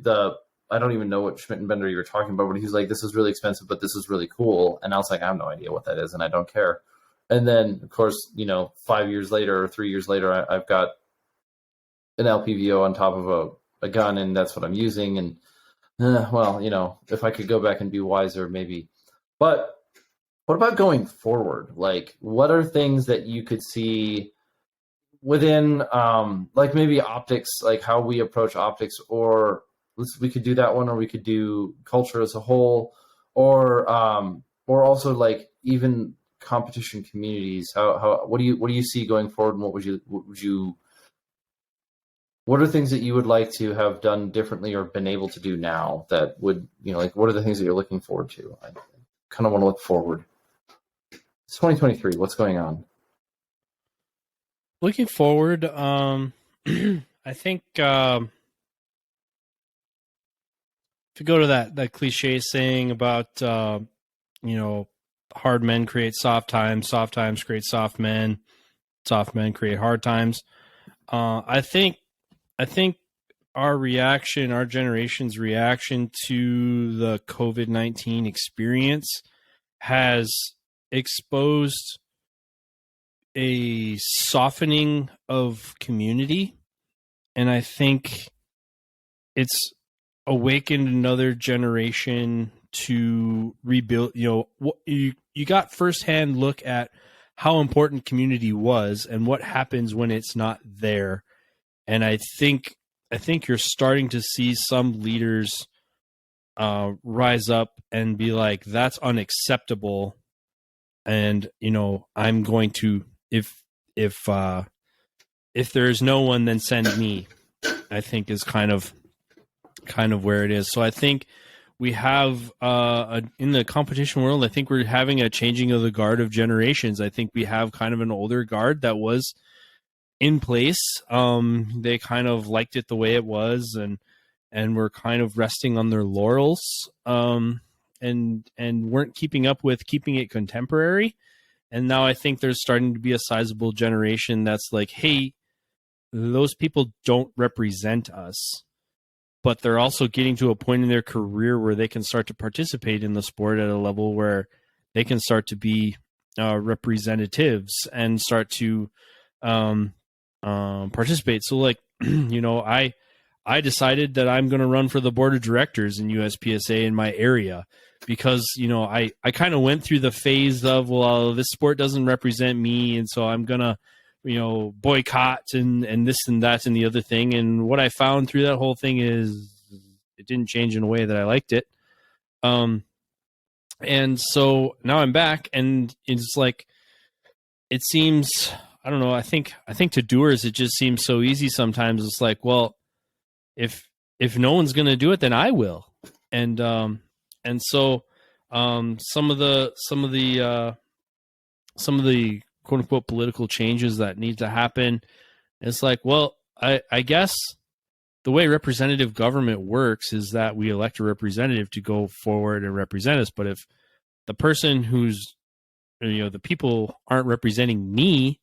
I don't even know what Schmidt and Bender you were talking about, but he was like, this is really expensive, but this is really cool. And I was like, I have no idea what that is, and I don't care. And then, of course, 5 years later or 3 years later, I've got an LPVO on top of a gun, and that's what I'm using. And, if I could go back and be wiser, maybe. But what about going forward? Like, what are things that you could see within like maybe optics, like how we approach optics, or we could do that one, or we could do culture as a whole, or also like even competition communities. What do you see going forward, and what are things that you would like to have done differently or been able to do now that would, like what are the things that you're looking forward to? I kind of want to look forward. It's 2023. What's going on? Looking forward, I think if you go to that cliche saying about hard men create soft times create soft men, Soft men create hard times. I think our reaction, our generation's reaction to the COVID-19 experience has exposed a softening of community. And I think it's awakened another generation to rebuild. You got firsthand look at how important community was and what happens when it's not there. And I think you're starting to see some leaders rise up and be like, that's unacceptable. And, I'm going to, if there's no one, then send me, I think is kind of where it is. So I think we have in the competition world, I think we're having a changing of the guard of generations. I think we have kind of an older guard that was in place. They kind of liked it the way it was, and were kind of resting on their laurels, and weren't keeping up with keeping it contemporary. And now I think there's starting to be a sizable generation that's like, hey, those people don't represent us, but they're also getting to a point in their career where they can start to participate in the sport at a level where they can start to be representatives and start to participate. So like, I decided that I'm going to run for the board of directors in USPSA in my area because, I kind of went through the phase of, well, this sport doesn't represent me. And so I'm going to, boycott and this and that and the other thing. And what I found through that whole thing is it didn't change in a way that I liked it. And so now I'm back, and it's like, it seems, I don't know. I think to doers, it just seems so easy sometimes. It's like, well, if no one's going to do it, then I will. And so some of the quote unquote political changes that need to happen, it's like, well, I guess the way representative government works is that we elect a representative to go forward and represent us. But if the person who's, the people aren't representing me,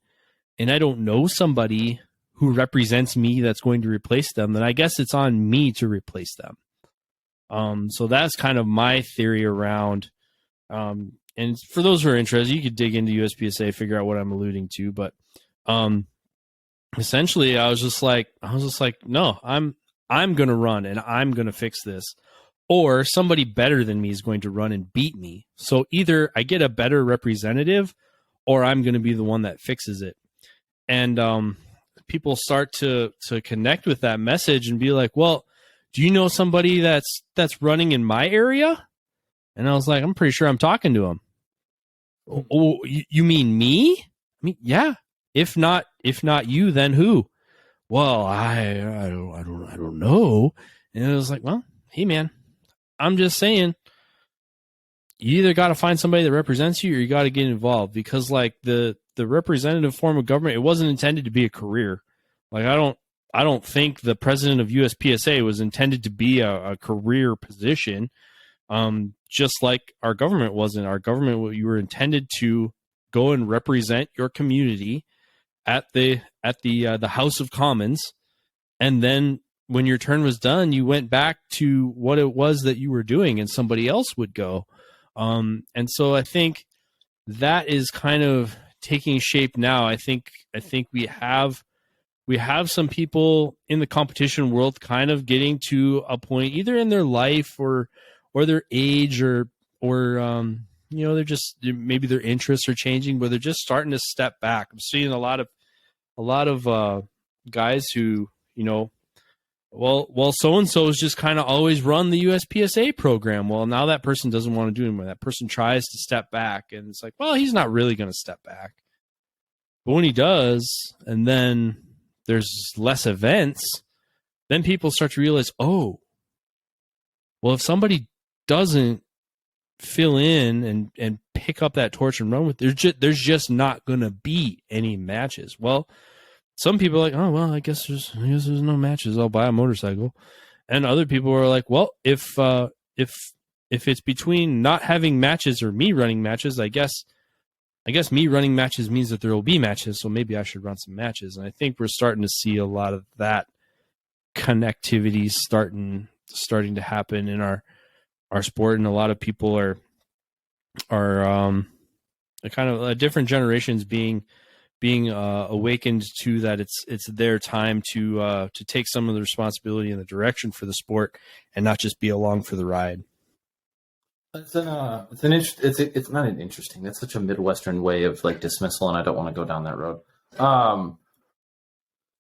and I don't know somebody who represents me that's going to replace them, then I guess it's on me to replace them. So that's kind of my theory around, and for those who are interested, you could dig into USPSA, figure out what I'm alluding to. But essentially, I was just like, no, I'm going to run and I'm going to fix this, or somebody better than me is going to run and beat me. So either I get a better representative, or I'm going to be the one that fixes it. And people start to connect with that message and be like, well, do you know somebody that's running in my area? And I was like, I'm pretty sure I'm talking to him. Oh, you mean me? I mean, yeah. If not you, then who? Well, I don't know. And it was like, well, hey man, I'm just saying, you either got to find somebody that represents you, or you got to get involved, because like the representative form of government, it wasn't intended to be a career. Like I don't think the president of USPSA was intended to be a career position. Just like our government wasn't. Our government, you were intended to go and represent your community at the House of Commons, and then when your turn was done, you went back to what it was that you were doing, and somebody else would go. And so I think that is kind of taking shape now. I think we have some people in the competition world kind of getting to a point, either in their life or their age, or they're just, maybe their interests are changing, but they're just starting to step back. I'm seeing a lot of guys who, well, so-and-so has just kind of always run the USPSA program. Well, now that person doesn't want to do it anymore. That person tries to step back, and it's like, well, he's not really going to step back. But when he does, and then there's less events, then people start to realize, oh, well, if somebody doesn't fill in and pick up that torch and run with it, there's just not going to be any matches. Well, some people are like, oh, well, I guess there's no matches. I'll buy a motorcycle. And other people are like, well, if it's between not having matches or me running matches, I guess I guess me running matches means that there will be matches, so maybe I should run some matches. And I think we're starting to see a lot of that connectivity starting to happen in our sport, and a lot of people are kind of different generations being awakened to that it's their time to take some of the responsibility and the direction for the sport and not just be along for the ride. It's not an interesting. That's such a Midwestern way of like dismissal, and I don't want to go down that road. But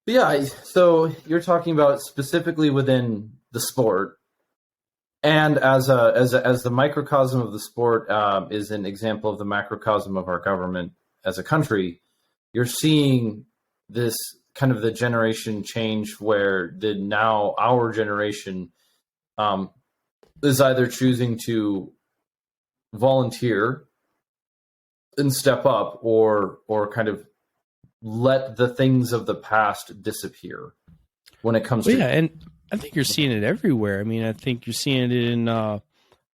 yeah, so you're talking about specifically within the sport, and as the microcosm of the sport is an example of the macrocosm of our government as a country. You're seeing this kind of the generation change where our generation is either choosing to volunteer and step up or kind of let the things of the past disappear when it comes to. Yeah, and I think you're seeing it everywhere. I mean, I think you're seeing it in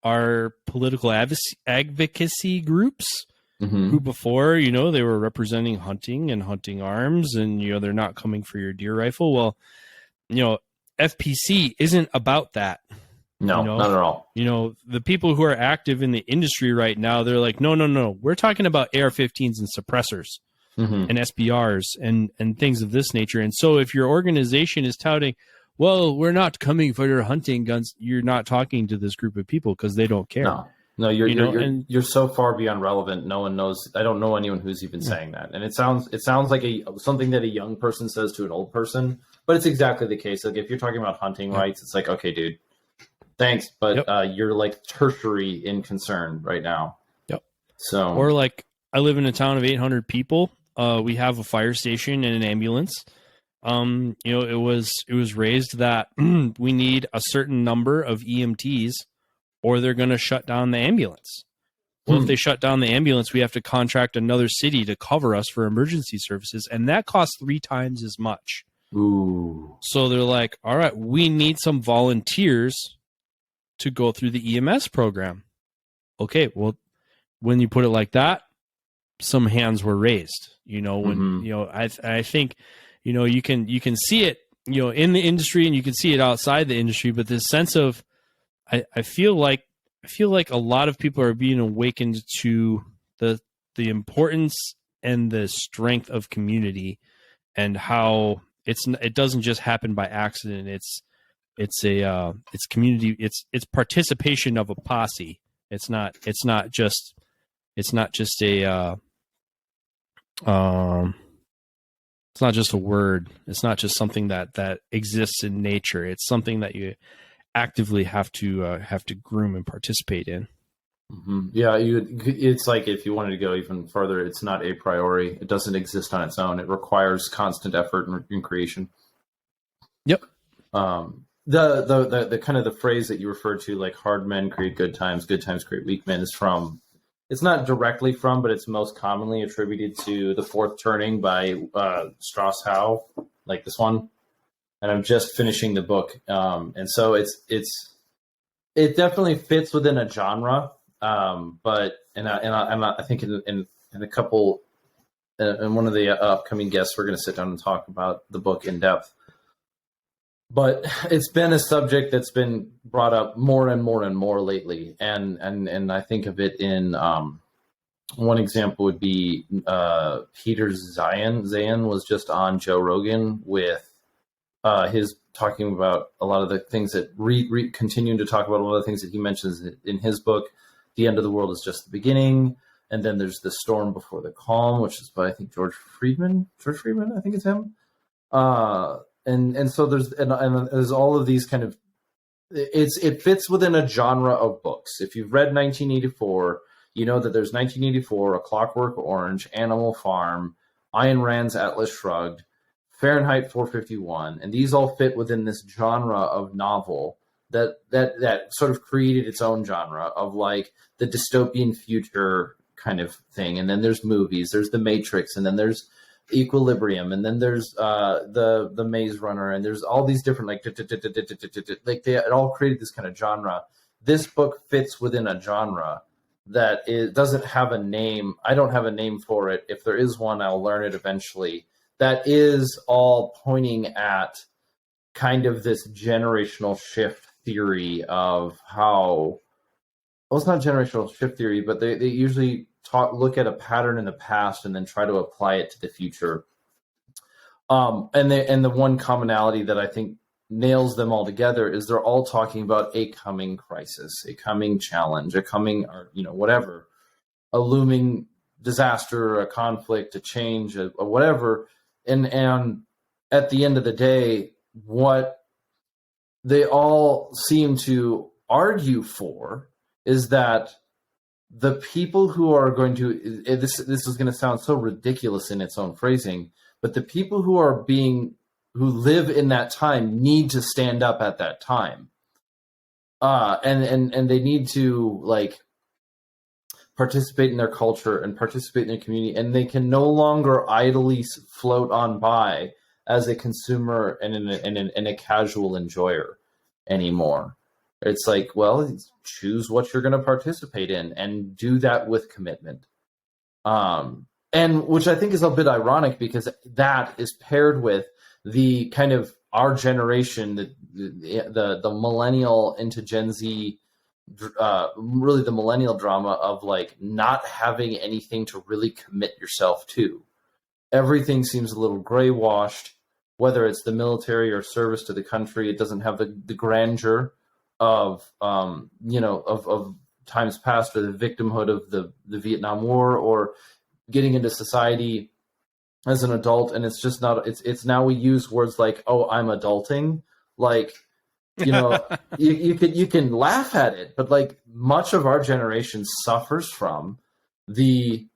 our political advocacy groups. Mm-hmm. Who before, they were representing hunting and hunting arms, and they're not coming for your deer rifle. Well, FPC isn't about that. No, not at all. The people who are active in the industry right now, they're like, no. We're talking about AR-15s and suppressors and SBRs and things of this nature. And so if your organization is touting, well, we're not coming for your hunting guns, you're not talking to this group of people because they don't care. No, you're so far beyond relevant. No one knows. I don't know anyone who's even saying that. And it sounds like something that a young person says to an old person, but it's exactly the case. Like if you're talking about hunting rights, it's like, okay, dude, thanks, but you're like tertiary in concern right now. Yep. So, or like I live in a town of 800 people. We have a fire station and an ambulance. It was raised that we need a certain number of EMTs or they're going to shut down the ambulance. Well, if they shut down the ambulance, we have to contract another city to cover us for emergency services, and that costs 3 times as much. Ooh. So they're like, all right, we need some volunteers to go through the EMS program. Okay, well, when you put it like that, some hands were raised. I think, you can see it, in the industry, and you can see it outside the industry, but this sense of, I feel like a lot of people are being awakened to the importance and the strength of community, and how it doesn't just happen by accident. It's community. It's participation of a posse. It's not just a word. It's not just something that exists in nature. It's something that you actively have to groom and participate in. Mm-hmm. Yeah, it's like if you wanted to go even further, it's not a priori. It doesn't exist on its own. It requires constant effort and creation. Yep. The kind of the phrase that you referred to, like hard men create good times create weak men, is from. It's not directly from, but it's most commonly attributed to The Fourth Turning by Strauss Howe, like this one. And I'm just finishing the book, and so it definitely fits within a genre. But I think in a couple, in one of the upcoming guests, we're going to sit down and talk about the book in depth. But it's been a subject that's been brought up more and more and more lately, and I think of it in one example would be Peter Zayan was just on Joe Rogan with. His talking about a lot of the things that continuing to talk about a lot of the things that he mentions in his book. The End of the World is Just the Beginning, and then there's The Storm Before the Calm, which is by I think George Friedman, I think it's him. And so there's all of these kind of it fits within a genre of books. If you've read 1984, you know that there's 1984, A Clockwork Orange, Animal Farm, Ayn Rand's Atlas Shrugged, Fahrenheit 451, and these all fit within this genre of novel that sort of created its own genre of like the dystopian future kind of thing. And then there's movies, there's The Matrix, and then there's Equilibrium, and then there's the Maze Runner, and there's all these different like it all created this kind of genre. This book fits within a genre that it doesn't have a name. I don't have a name for it. If there is one, I'll learn it eventually. That is all pointing at kind of this generational shift theory of how, well, it's not generational shift theory, but they usually look at a pattern in the past and then try to apply it to the future. And the one commonality that I think nails them all together is they're all talking about a coming crisis, a coming challenge, a coming, or, whatever, a looming disaster, a conflict, a change, a whatever. And at the end of the day, what they all seem to argue for is that the people who are going to, this is going to sound so ridiculous in its own phrasing, but the people who live in that time need to stand up at that time. And they need to participate in their culture and participate in their community, and they can no longer idly float on by as a consumer and a casual enjoyer anymore. It's like, well, choose what you're going to participate in and do that with commitment. And which I think is a bit ironic, because that is paired with the kind of our generation, the millennial into Gen Z, really the millennial drama of not having anything to really commit yourself to. Everything seems a little gray washed, whether it's the military or service to the country. It doesn't have the grandeur of times past, or the victimhood of the Vietnam War, or getting into society as an adult. And it's just not, it's now we use words like, oh, I'm adulting. You can laugh at it, but much of our generation suffers from the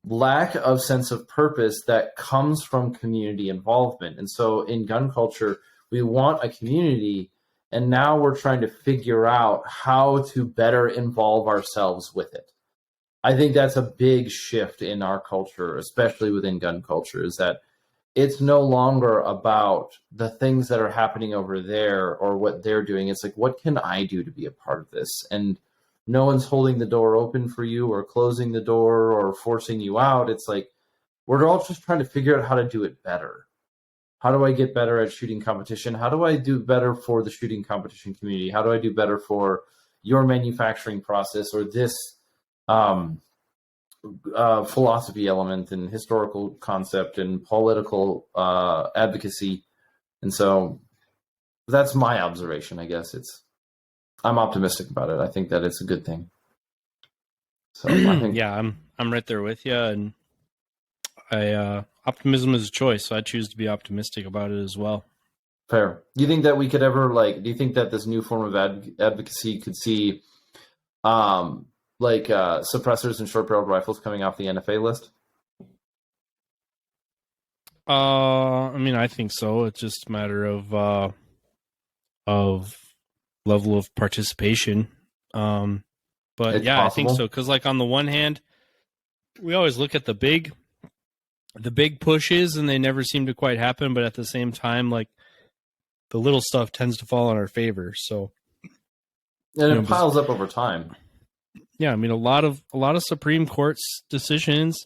lack of sense of purpose that comes from community involvement. And so in gun culture, we want a community, and now we're trying to figure out how to better involve ourselves with it. I think that's a big shift in our culture, especially within gun culture, is that it's no longer about the things that are happening over there or what they're doing. It's like, what can I do to be a part of this? And no one's holding the door open for you or closing the door or forcing you out. It's like, we're all just trying to figure out how to do it better. How do I get better at shooting competition? How do I do better for the shooting competition community? How do I do better for your manufacturing process, or this philosophy element and historical concept and political advocacy? And so that's my observation. I guess I'm optimistic about it. I think that it's a good thing. So I think, yeah, I'm right there with you, and optimism is a choice, so I choose to be optimistic about it as well. Fair. Do you think that we could ever do you think that this new form of advocacy could see suppressors and short barreled rifles coming off the NFA list? I think so. It's just a matter of level of participation. But it's yeah, possible. I think so. Because on the one hand, we always look at the big pushes, and they never seem to quite happen. But at the same time, the little stuff tends to fall in our favor. So, and it piles up over time. Yeah, a lot of Supreme Court's decisions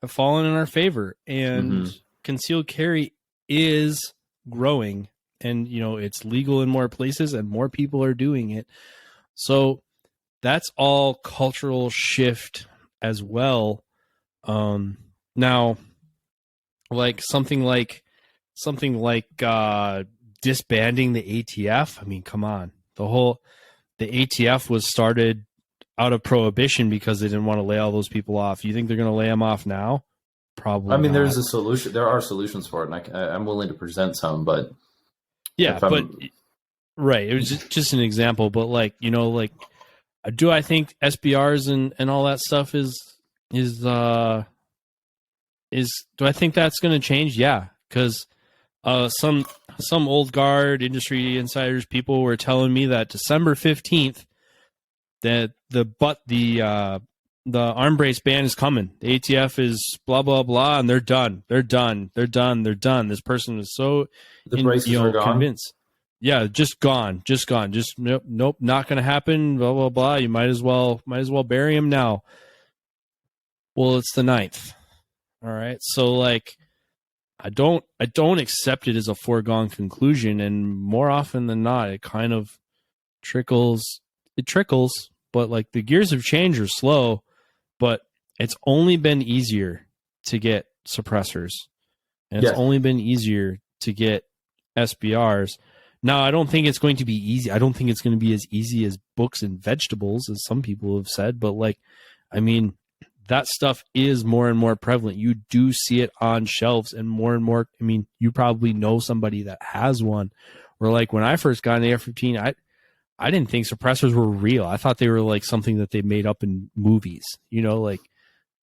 have fallen in our favor, and concealed carry is growing, and it's legal in more places, and more people are doing it. So that's all cultural shift as well. Now, something like disbanding the ATF. Come on, the ATF was started out of prohibition because they didn't want to lay all those people off. You think they're going to lay them off now? Probably. not. There's a solution. There are solutions for it, and I'm willing to present some. But yeah, right. It was just an example. But do I think SBRs and all that stuff is do I think that's going to change? Yeah, because some old guard industry insiders people were telling me that December 15th. That the arm brace ban is coming. The ATF is blah blah blah, and they're done. They're done. This person is so the braces are gone. Convinced. Yeah, just gone, just gone. Just nope, not going to happen. Blah blah blah. You might as well bury him now. Well, it's the 9th. All right, so like I don't accept it as a foregone conclusion, and more often than not, it kind of trickles. It trickles, but like the gears of change are slow. But it's only been easier to get suppressors, and it's Yes. only been easier to get SBRs. Now, I don't think it's going to be easy. I don't think it's going to be as easy as books and vegetables, as some people have said. But like, I mean, that stuff is more and more prevalent. You do see it on shelves and more. I mean, you probably know somebody that has one. Or like when I first got an AR-15, I didn't think suppressors were real. I thought they were like something that they made up in movies, you know, like,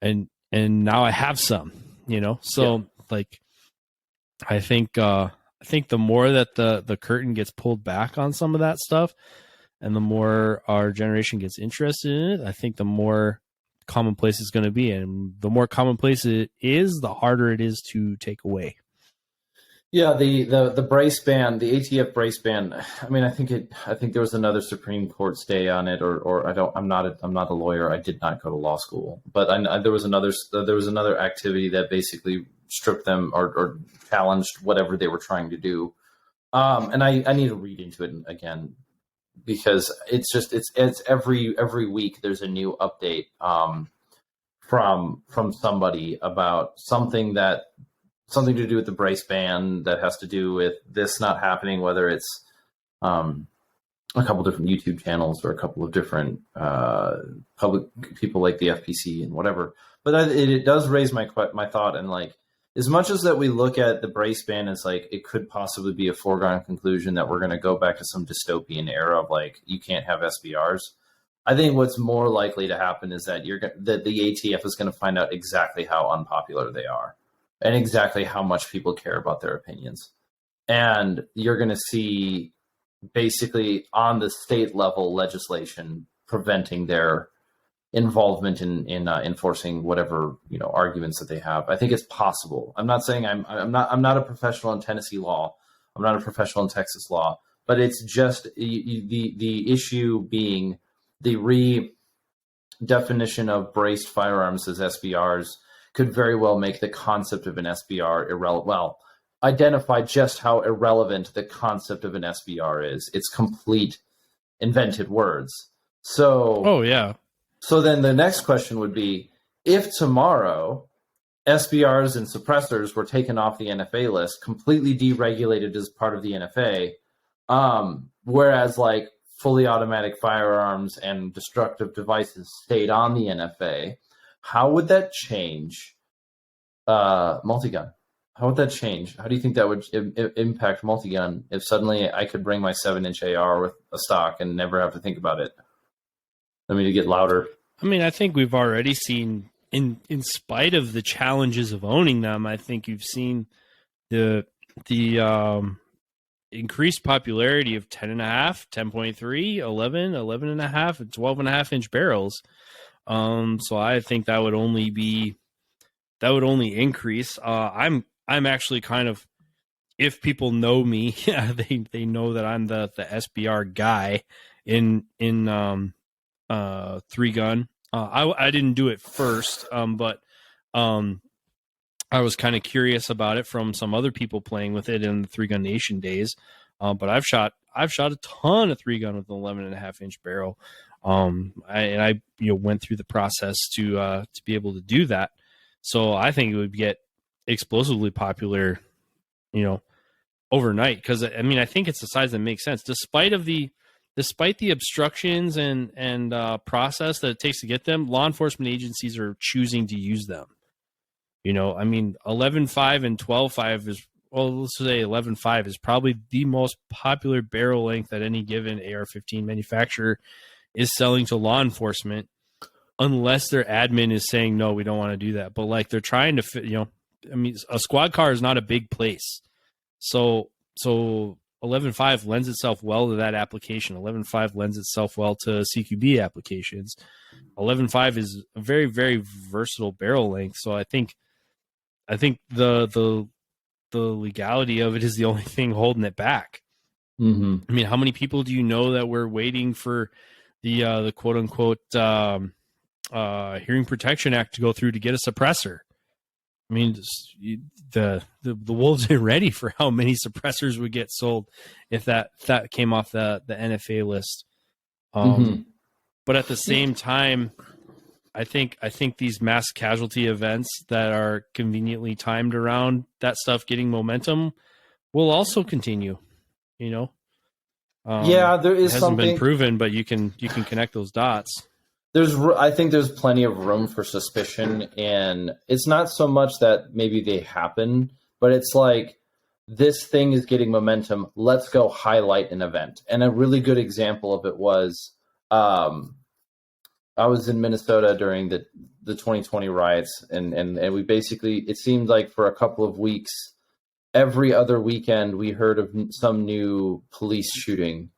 and now I have some, you know, so yeah. Like, I think the more that the curtain gets pulled back on some of that stuff, and the more our generation gets interested in it, I think the more commonplace it's going to be, and the more commonplace it is, the harder it is to take away. Yeah, the brace ban, the ATF brace ban. I mean, I think there was another Supreme Court stay on it, or I'm not a lawyer. I did not go to law school, but there was another activity that basically stripped them or challenged whatever they were trying to do. And I need to read into it again, because it's every week there's a new update from somebody about something to do with the brace ban, that has to do with this not happening, whether it's a couple different YouTube channels or a couple of different public people like the FPC and whatever. But it does raise my thought, and like, as much as that we look at the brace ban as like it could possibly be a foregone conclusion that we're going to go back to some dystopian era of like you can't have SBRs, I think what's more likely to happen is that that the ATF is going to find out exactly how unpopular they are, and exactly how much people care about their opinions. And you're going to see basically on the state level legislation preventing their involvement in enforcing whatever, you know, arguments that they have. I think it's possible. I'm not saying I'm not a professional in Tennessee law. I'm not a professional in Texas law, but it's just the issue being the redefinition of braced firearms as SBRs could very well make the concept of an SBR irrelevant. Well, identify just how irrelevant the concept of an SBR is. It's complete invented words. So, oh yeah. So then the next question would be, if tomorrow SBRs and suppressors were taken off the NFA list, completely deregulated as part of the NFA, whereas like fully automatic firearms and destructive devices stayed on the NFA, how would that change multi-gun? How would that change? How do you think that would impact multi-gun if suddenly I could bring my 7-inch AR with a stock and never have to think about it? I mean, to get louder. I mean, I think we've already seen, in spite of the challenges of owning them, I think you've seen the increased popularity of 10.5, 10.3, 11, 11.5, and 12.5 inch barrels. So I think that would only increase. I'm actually kind of, if people know me, yeah, they know that I'm the SBR guy in 3-gun. I didn't do it first, but I was kind of curious about it from some other people playing with it in the 3-Gun Nation days. But I've shot a ton of 3-gun with an 11.5 inch barrel. I went through the process to be able to do that. So I think it would get explosively popular, overnight. Because I mean, I think it's the size that makes sense, despite the obstructions and process that it takes to get them. Law enforcement agencies are choosing to use them. I mean, 11.5 and 12.5 is, well, let's say 11.5 is probably the most popular barrel length that any given AR-15 manufacturer is selling to law enforcement, unless their admin is saying, no, we don't want to do that. But like, they're trying to fit, I mean, a squad car is not a big place. So 11.5 lends itself well to that application. 11.5 lends itself well to CQB applications. 11.5 is a very, very versatile barrel length. So I think the legality of it is the only thing holding it back. Mm-hmm. I mean, how many people do you know that were waiting for the quote unquote Hearing Protection Act to go through to get a suppressor? I mean, the wolves are ready for how many suppressors would get sold if that came off the NFA list. But at the same time, I think these mass casualty events that are conveniently timed around that stuff getting momentum will also continue. You know, Yeah, there it is hasn't been something. proven, but you can connect those dots. I think there's plenty of room for suspicion, and it's not so much that maybe they happen, but it's like this thing is getting momentum. Let's go highlight an event. And a really good example of it was I was in Minnesota during the 2020 riots, and we basically, it seemed like for a couple of weeks, every other weekend we heard of some new police shooting.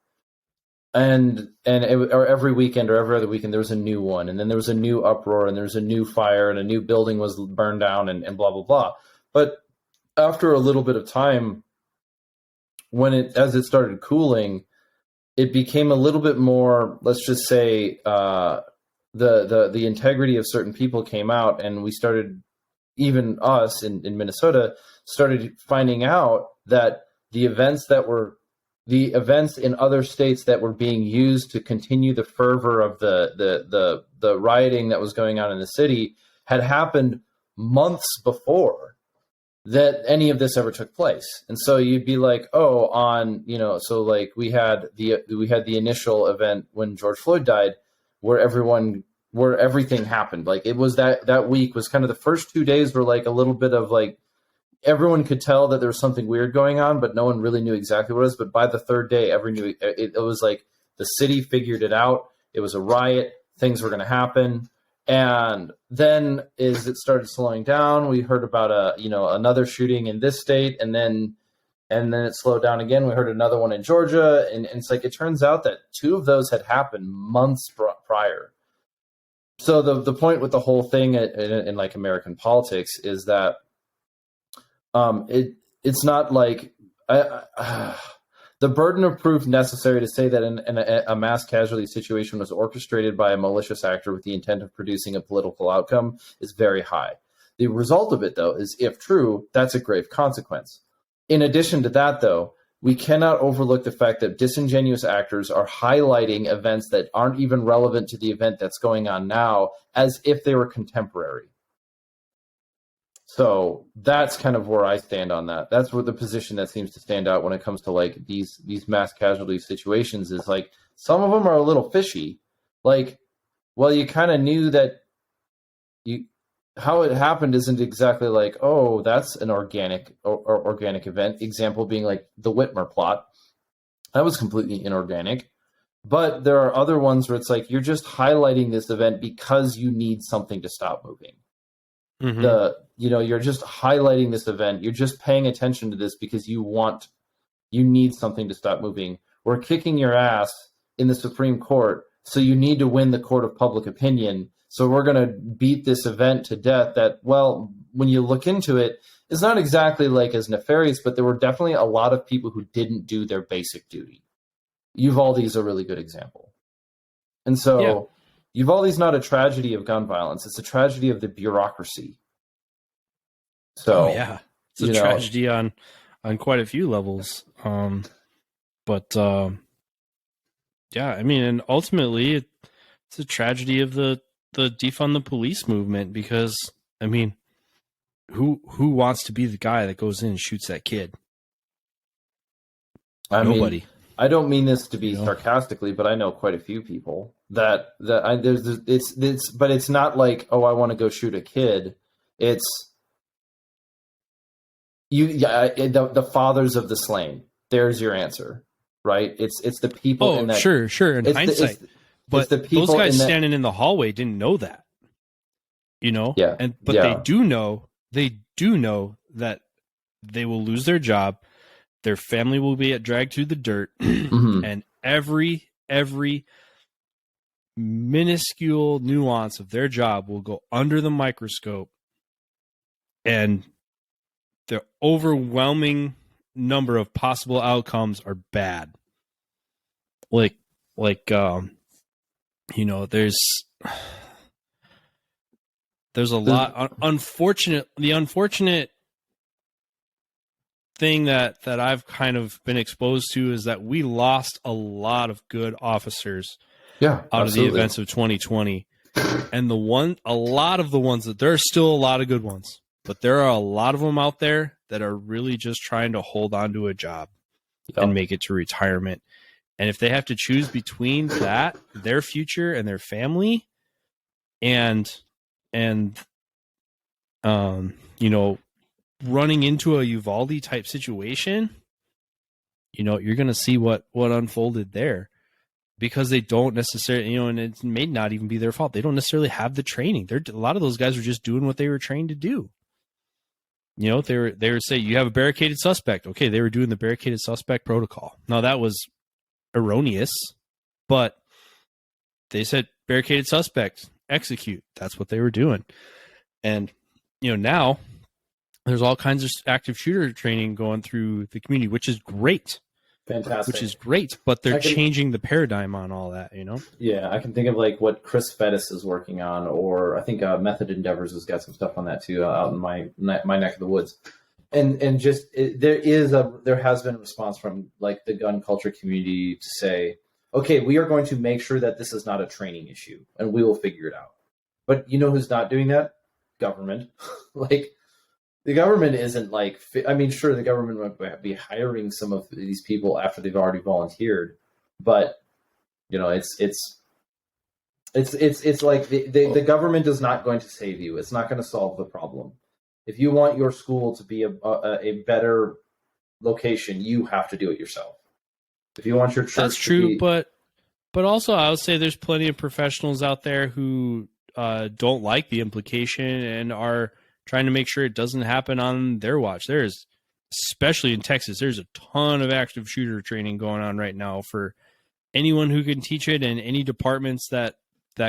Or every weekend or every other weekend there was a new one, and then there was a new uproar, and there was a new fire, and a new building was burned down, and blah blah blah. But after a little bit of time, as it started cooling, it became a little bit more, let's just say, the integrity of certain people came out, and we started, even us in Minnesota, started finding out that the events in other states that were being used to continue the fervor of the rioting that was going on in the city had happened months before that any of this ever took place. And so you'd be like, oh, so like we had the initial event when George Floyd died, where everything happened. Like it was that week was kind of the first 2 days were like a little bit of like, everyone could tell that there was something weird going on, but no one really knew exactly what it was. But by the third day, it was like the city figured it out. It was a riot. Things were going to happen. And then as it started slowing down, we heard about another shooting in this state, and then it slowed down again. We heard another one in Georgia, and it's like it turns out that 2 of those had happened months prior. So the point with the whole thing in like American politics is that it's not like the burden of proof necessary to say that a mass casualty situation was orchestrated by a malicious actor with the intent of producing a political outcome is very high. The result of it, though, is, if true, that's a grave consequence. In addition to that, though, we cannot overlook the fact that disingenuous actors are highlighting events that aren't even relevant to the event that's going on now as if they were contemporary. So that's kind of where I stand on that. That's where the position that seems to stand out when it comes to like these mass casualty situations is like some of them are a little fishy. Like, well, you kind of knew that how it happened isn't exactly like, oh, that's an organic event. Example being like the Whitmer plot. That was completely inorganic. But there are other ones where it's like you're just highlighting this event because you need something to stop moving. Mm-hmm. You're just highlighting this event. You're just paying attention to this because you need something to stop moving. We're kicking your ass in the Supreme Court, so you need to win the court of public opinion. So we're going to beat this event to death that, well, when you look into it, it's not exactly like as nefarious, but there were definitely a lot of people who didn't do their basic duty. Uvalde is a really good example. And so yeah. Uvalde is not a tragedy of gun violence. It's a tragedy of the bureaucracy. So yeah, it's a tragedy on quite a few levels. Yeah, I mean, and ultimately it's a tragedy of the defund the police movement, because I mean, who wants to be the guy that goes in and shoots that kid? Nobody. I don't mean this to be sarcastically, but I know quite a few people but it's not like, oh, I want to go shoot a kid. It's the fathers of the slain. There's your answer, right? It's the people. Oh, in that, sure. In hindsight, but the people, those guys standing in the hallway didn't know that, Yeah. But they do know that they will lose their job. Their family will be dragged through the dirt, mm-hmm. and every minuscule nuance of their job will go under the microscope, and the overwhelming number of possible outcomes are bad. There's a lot. The unfortunate thing that I've kind of been exposed to is that we lost a lot of good officers out of the events of 2020. And a lot of the ones that there are still a lot of good ones, but there are a lot of them out there that are really just trying to hold on to a job and make it to retirement. And if they have to choose between that, their future and their family and running into a Uvalde type situation, you're going to see what unfolded there, because they don't necessarily, and it may not even be their fault. They don't necessarily have the training. A lot of those guys are just doing what they were trained to do. They were say you have a barricaded suspect. Okay, they were doing the barricaded suspect protocol. Now that was erroneous, but they said barricaded suspect, execute. That's what they were doing. And now there's all kinds of active shooter training going through the community, which is great. Fantastic. Which is great, but they're changing the paradigm on all that, Yeah, I can think of like what Chris Fettis is working on, or I think Method Endeavors has got some stuff on that too, out in my neck of the woods. And just there has been a response from like the gun culture community to say, okay, we are going to make sure that this is not a training issue, and we will figure it out. But you know who's not doing that? Government. Like, the government isn't like, sure, the government might be hiring some of these people after they've already volunteered, but it's like the government is not going to save you. It's not going to solve the problem. If you want your school to be a better location, you have to do it yourself. If you want your church, that's true, but also I would say there's plenty of professionals out there who don't like the implication and are trying to make sure it doesn't happen on their watch. There is, especially in Texas, there's a ton of active shooter training going on right now for anyone who can teach it, and any departments that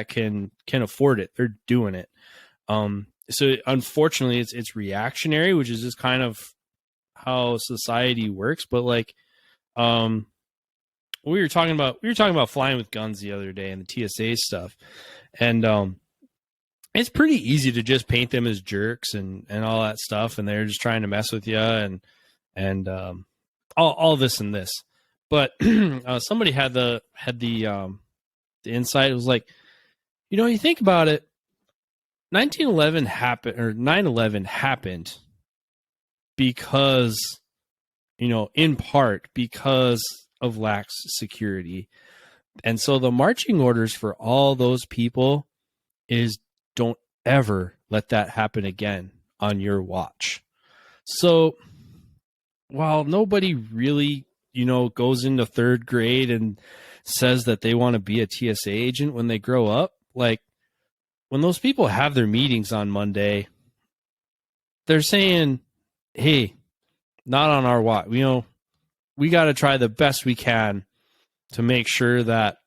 can afford it. They're doing it. So unfortunately it's reactionary, which is just kind of how society works. But like, we were talking about flying with guns the other day and the TSA stuff. And, it's pretty easy to just paint them as jerks and all that stuff, and they're just trying to mess with you and all this and this. But somebody had the insight. It was like, you think about it, 1911 happened, or 9/11 happened because, in part because of lax security. And so the marching orders for all those people is, don't ever let that happen again on your watch. So while nobody really, goes into third grade and says that they want to be a TSA agent when they grow up, like when those people have their meetings on Monday, they're saying, hey, not on our watch. We got to try the best we can to make sure that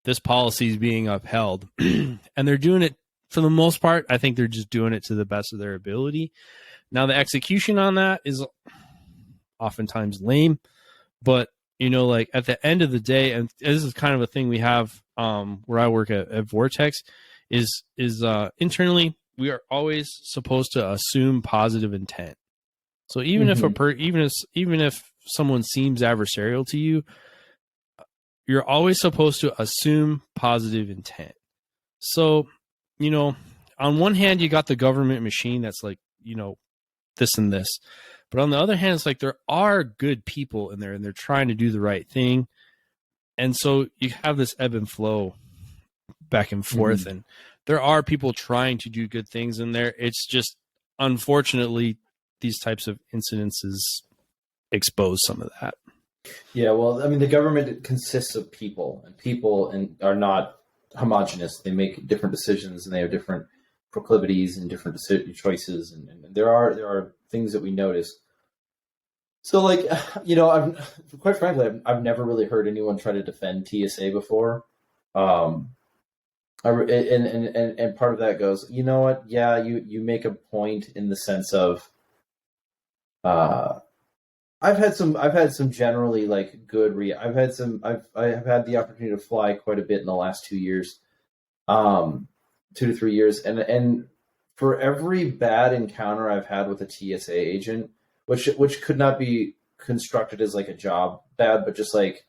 this policy is being upheld. And they're doing it, for the most part, I think they're just doing it to the best of their ability. Now, the execution on that is oftentimes lame, but like at the end of the day, and this is kind of a thing we have where I work at Vortex, is internally we are always supposed to assume positive intent. So even if someone seems adversarial to you, you're always supposed to assume positive intent. So, on one hand, you got the government machine that's like, this and this. But on the other hand, it's like there are good people in there and they're trying to do the right thing. And so you have this ebb and flow back and forth. Mm-hmm. And there are people trying to do good things in there. It's just, unfortunately, these types of incidences expose some of that. Yeah, well, the government consists of people, and people are not homogenous. They make different decisions, and they have different proclivities and different choices, and there are things that we notice. So, like, quite frankly, I've never really heard anyone try to defend TSA before. And part of that goes, you know what? Yeah, you make a point in the sense of, I've had some generally like good I have had the opportunity to fly quite a bit in the last 2 years, 2 to 3 years, and for every bad encounter I've had with a TSA agent, which could not be constructed as like a job bad, but just like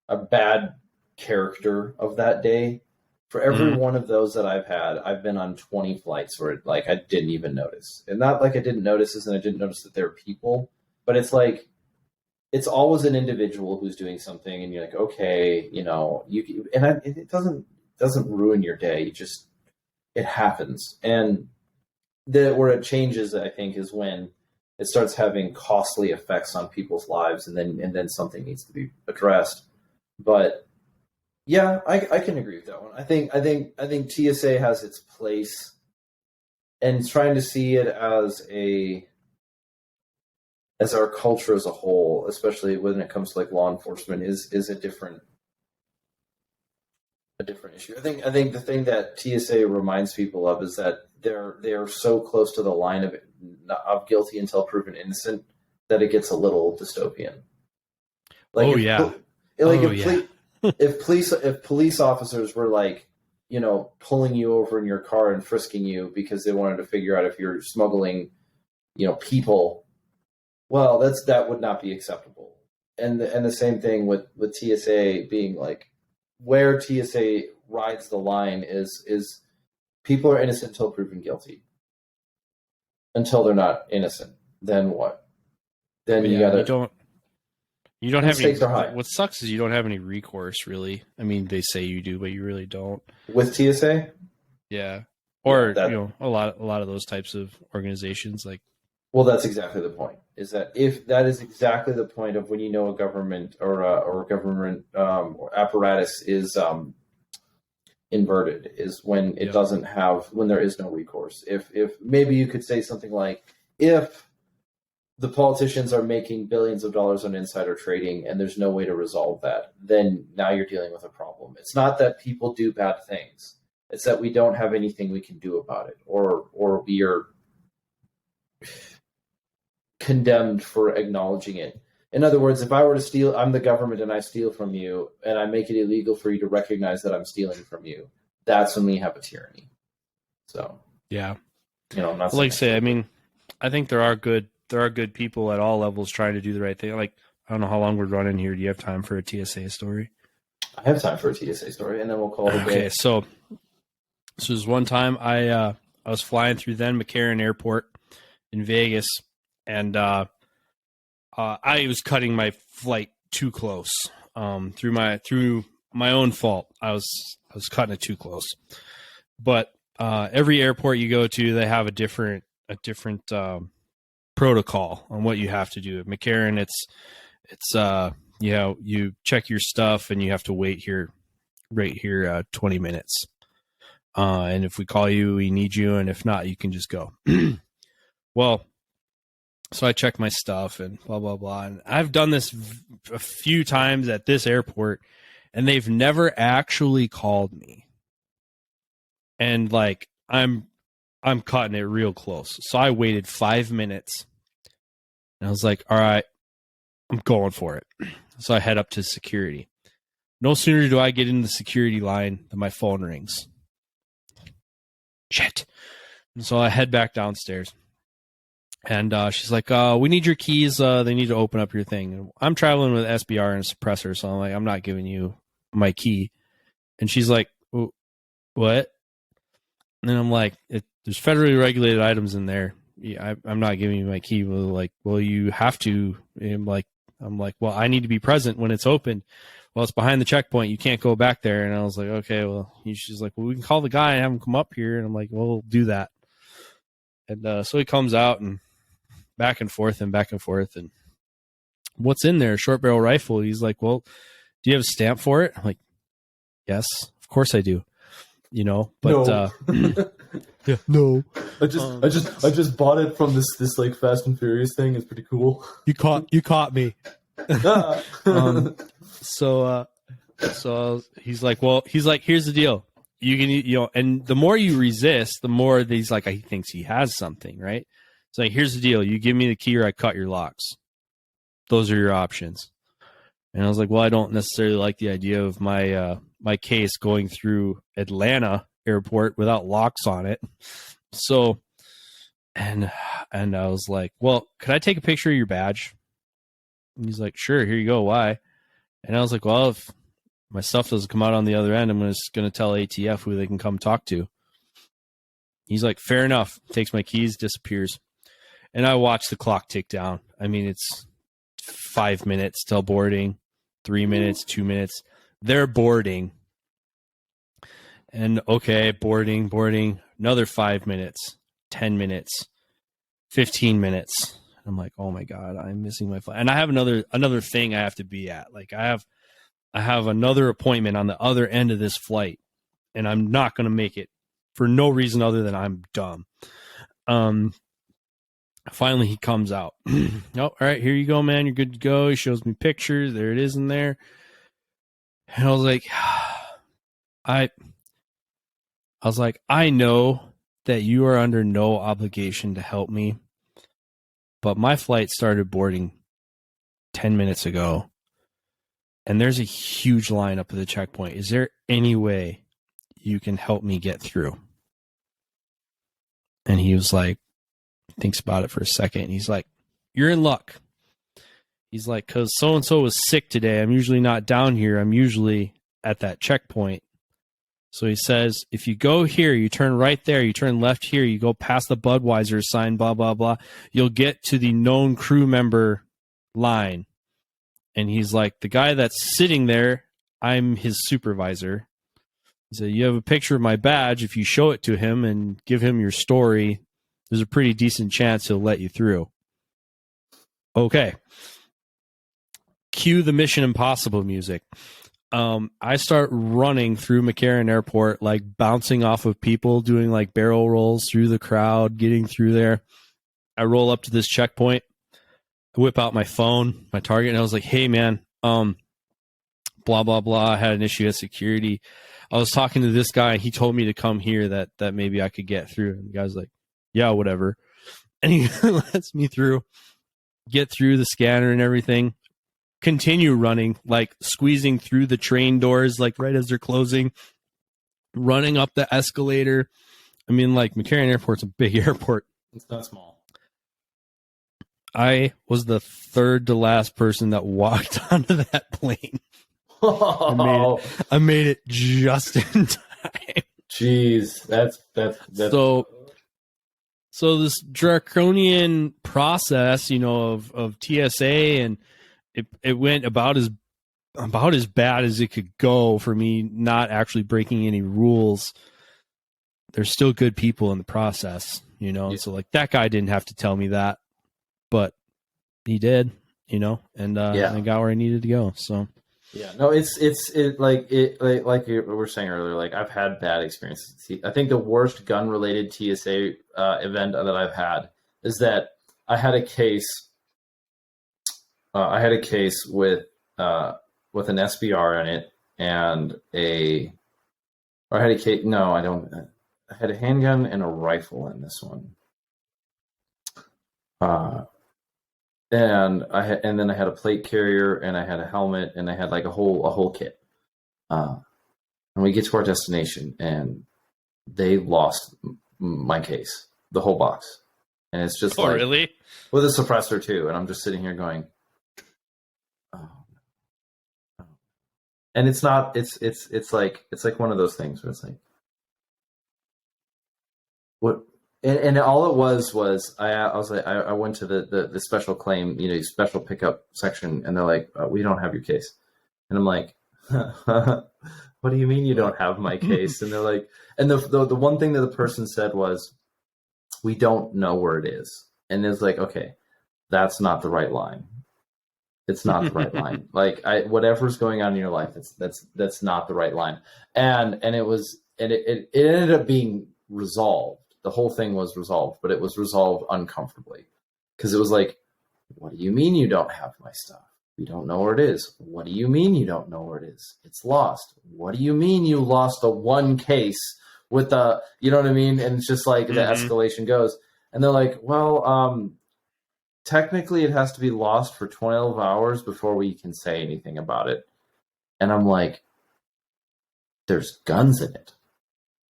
a bad character of that day. For every one of those that I've had, I've been on 20 flights where like I didn't even notice. And not like I didn't notice this and I didn't notice that there are people, but it's like it's always an individual who's doing something and you're like, okay, it doesn't ruin your day. It happens. And where it changes, I think, is when it starts having costly effects on people's lives, and then something needs to be addressed. But yeah, I can agree with that one. I think TSA has its place, and trying to see it as our culture as a whole, especially when it comes to like law enforcement, is a different issue. I think the thing that TSA reminds people of is that they are so close to the line of guilty until proven innocent that it gets a little dystopian. Like if police officers were like, pulling you over in your car and frisking you because they wanted to figure out if you're smuggling, people, well, that would not be acceptable. And the same thing with TSA being like, where TSA rides the line is people are innocent until proven guilty. Until they're not innocent, then what? Then you don't have any. What sucks is you don't have any recourse, really. I mean, they say you do, but you really don't. With TSA? Yeah. Or a lot of those types of organizations, like. Well, that's exactly the point. Is that exactly the point of when a government or government apparatus is inverted, is when it doesn't have, when there is no recourse. If maybe you could say something like, if the politicians are making billions of dollars on insider trading and there's no way to resolve that, then now you're dealing with a problem. It's not that people do bad things. It's that we don't have anything we can do about it, or we are condemned for acknowledging it. In other words, if I were to steal, I'm the government and I steal from you and I make it illegal for you to recognize that I'm stealing from you, that's when we have a tyranny. So, yeah. I'm not like I say, I mean, I think there are good people at all levels trying to do the right thing. Like, I don't know how long we're running here. Do you have time for a TSA story? I have time for a TSA story, and then we'll call it a day. Okay, so there's one time I was flying through then McCarran Airport in Vegas, and I was cutting my flight too close through my own fault. I was cutting it too close. But every airport you go to, they have a different protocol on what you have to do. At McCarran, it's you check your stuff and you have to wait right here 20 minutes. And if we call you, we need you, and if not, you can just go. Well, so I check my stuff and blah, blah, blah. And I've done this a few times at this airport, and they've never actually called me. And like, I'm cutting it real close. So I waited 5 minutes, and I was like, all right, I'm going for it. So I head up to security. No sooner do I get in the security line than my phone rings. Shit. And so I head back downstairs. And she's like, we need your keys. They need to open up your thing. And I'm traveling with SBR and suppressor, so I'm like, I'm not giving you my key. And she's like, what? And then I'm like, there's federally regulated items in there. Yeah, I'm not giving you my key. Well, you have to. And I'm like, well, I need to be present when it's open. Well, it's behind the checkpoint. You can't go back there. And I was like, okay, well, she's like, well, we can call the guy and have him come up here. And I'm like, well, we'll do that. And so he comes out and back and forth. And what's in there? A short barrel rifle. He's like, well, do you have a stamp for it? I'm like, yes, of course I do. But no. yeah, no. I just bought it from this like Fast and Furious thing. It's pretty cool. You caught me. So he's like, here's the deal. You can, and the more you resist, the more he's like, he thinks he has something, right? It's like, here's the deal. You give me the key or I cut your locks. those are your options. And I was like, well, I don't necessarily like the idea of my my case going through Atlanta airport without locks on it. So, and I was like, well, could I take a picture of your badge? And he's like, sure, here you go. Why? And I was like, well, if my stuff doesn't come out on the other end, I'm just going to tell ATF who they can come talk to. He's like, fair enough. Takes my keys, disappears. And I watch the clock tick down. I mean, it's 5 minutes till boarding, 3 minutes, 2 minutes. They're boarding. And okay, boarding, another 5 minutes, 10 minutes, 15 minutes. I'm like, oh my God, I'm missing my flight. And I have another thing I have to be at. Like I have another appointment on the other end of this flight, and I'm not going to make it for no reason other than I'm dumb. Finally he comes out. Oh, all right, here you go, man. You're good to go. He shows me pictures. There it is in there. And I was like, I know that you are under no obligation to help me, but my flight started boarding 10 minutes ago, and there's a huge lineup at the checkpoint. Is there any way you can help me get through? And he was like, thinks about it for a second. And he's like, you're in luck. He's like, because so-and-so was sick today. I'm usually not down here. I'm usually at that checkpoint. So he says, if you go here, you turn right there, you turn left here, you go past the Budweiser sign, blah, blah, blah. You'll get to the known crew member line. And he's like, the guy that's sitting there, I'm his supervisor. He said, you have a picture of my badge. If you show it to him and give him your story, there's a pretty decent chance he'll let you through. Okay. Cue the Mission Impossible music. I start running through McCarran Airport, like bouncing off of people, doing like barrel rolls through the crowd, getting through there. I roll up to this checkpoint. I whip out my phone, my target, and I was like, hey, man, blah, blah, blah. I had an issue at security. I was talking to this guy. He told me to come here that maybe I could get through. And the guy's like, yeah, whatever. And he lets me through, get through the scanner and everything. Continue running, like squeezing through the train doors, like right as they're closing, running up the escalator. I mean, like McCarran Airport's a big airport. It's not small. I was the third to last person that walked onto that plane. I made it just in time. Jeez, that's so this draconian process, of TSA, and it went about as bad as it could go for me, not actually breaking any rules. There's still good people in the process, Yeah. So like that guy didn't have to tell me that, but he did, and I got where I needed to go. So yeah, no, it's like you were saying earlier, like I've had bad experiences. I think the worst gun related TSA event that I've had is that I had a case. I had a case with an SBR in it and I had a case. No, I don't. I had a handgun and a rifle in this one. And then I had a plate carrier and I had a helmet and I had like a whole kit. And we get to our destination and they lost my case, the whole box, and it's just really with a suppressor too. And I'm just sitting here going, oh. And it's not. It's like one of those things where it's like, what? And all it was I was like, I went to the special claim, special pickup section, and they're like, we don't have your case, and I'm like, what do you mean you don't have my case? And they're like, and the one thing that the person said was, we don't know where it is, and it's like, okay, that's not the right line. It's not the right line. Like whatever's going on in your life, that's not the right line. And it ended up being resolved. The whole thing was resolved, but it was resolved uncomfortably because it was like, what do you mean you don't have my stuff? You don't know where it is. What do you mean you don't know where it is? It's lost. What do you mean you lost the one case with the, you know what I mean? And it's just like the escalation goes. And they're like, well, technically it has to be lost for 12 hours before we can say anything about it. And I'm like, there's guns in it.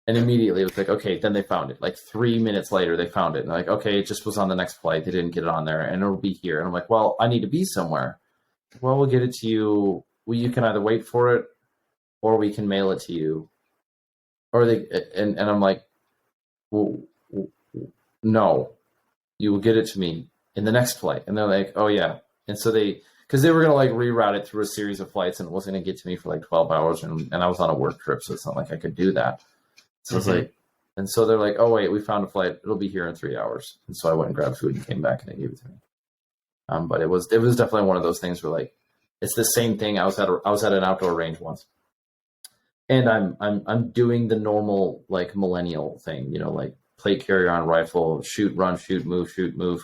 And immediately it was like, okay, then they found it. Like 3 minutes later, they found it. And like, okay, it just was on the next flight. They didn't get it on there, and it'll be here. And I'm like, well, I need to be somewhere. Well, we'll get it to you. Well, you can either wait for it, or we can mail it to you. Or they and I'm like, well, no, you will get it to me in the next flight. And they're like, oh yeah. And so because they were gonna like reroute it through a series of flights, and it wasn't gonna get to me for like 12 hours, and I was on a work trip, so it's not like I could do that. So it's like, and so they're like, oh wait, we found a flight. It'll be here in 3 hours. And so I went and grabbed food and came back, and they gave it to me. But it was definitely one of those things where like, it's the same thing. I was at an outdoor range once, and I'm doing the normal like millennial thing, like plate carrier on rifle, shoot, run, shoot, move,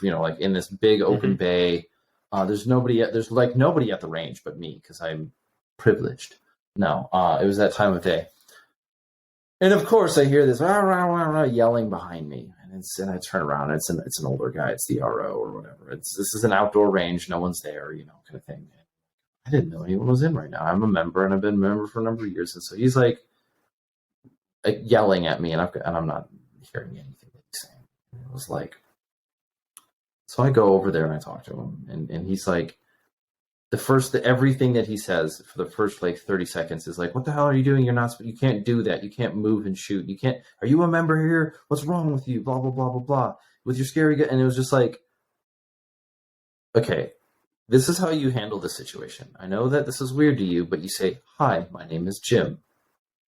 like in this big open bay. There's nobody at the range but me, because I'm privileged. No, it was that time of day. And of course, I hear this rah, rah, rah, rah, yelling behind me, and I turn around. And it's an older guy. It's the RO or whatever. This is an outdoor range. No one's there, kind of thing. I didn't know anyone was in right now. I'm a member, and I've been a member for a number of years. And so he's like yelling at me, and I'm not hearing anything that he's saying. It was like, so I go over there and I talk to him, and he's like, everything that he says for the first like 30 seconds is like, what the hell are you doing? You can't do that. You can't move and shoot. Are you a member here? What's wrong with you? Blah, blah, blah, blah, blah. With your scary guy. And it was just like, okay, this is how you handle the situation. I know that this is weird to you, but you say, hi, my name is Jim.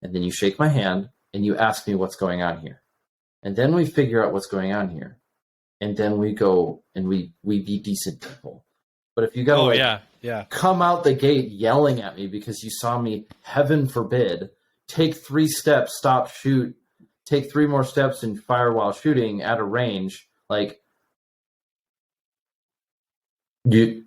And then you shake my hand and you ask me what's going on here. And then we figure out what's going on here. And then we go and we be decent people. But if you gotta come out the gate yelling at me because you saw me, heaven forbid, take 3 steps, stop, shoot, take 3 more steps and fire while shooting at a range, like, you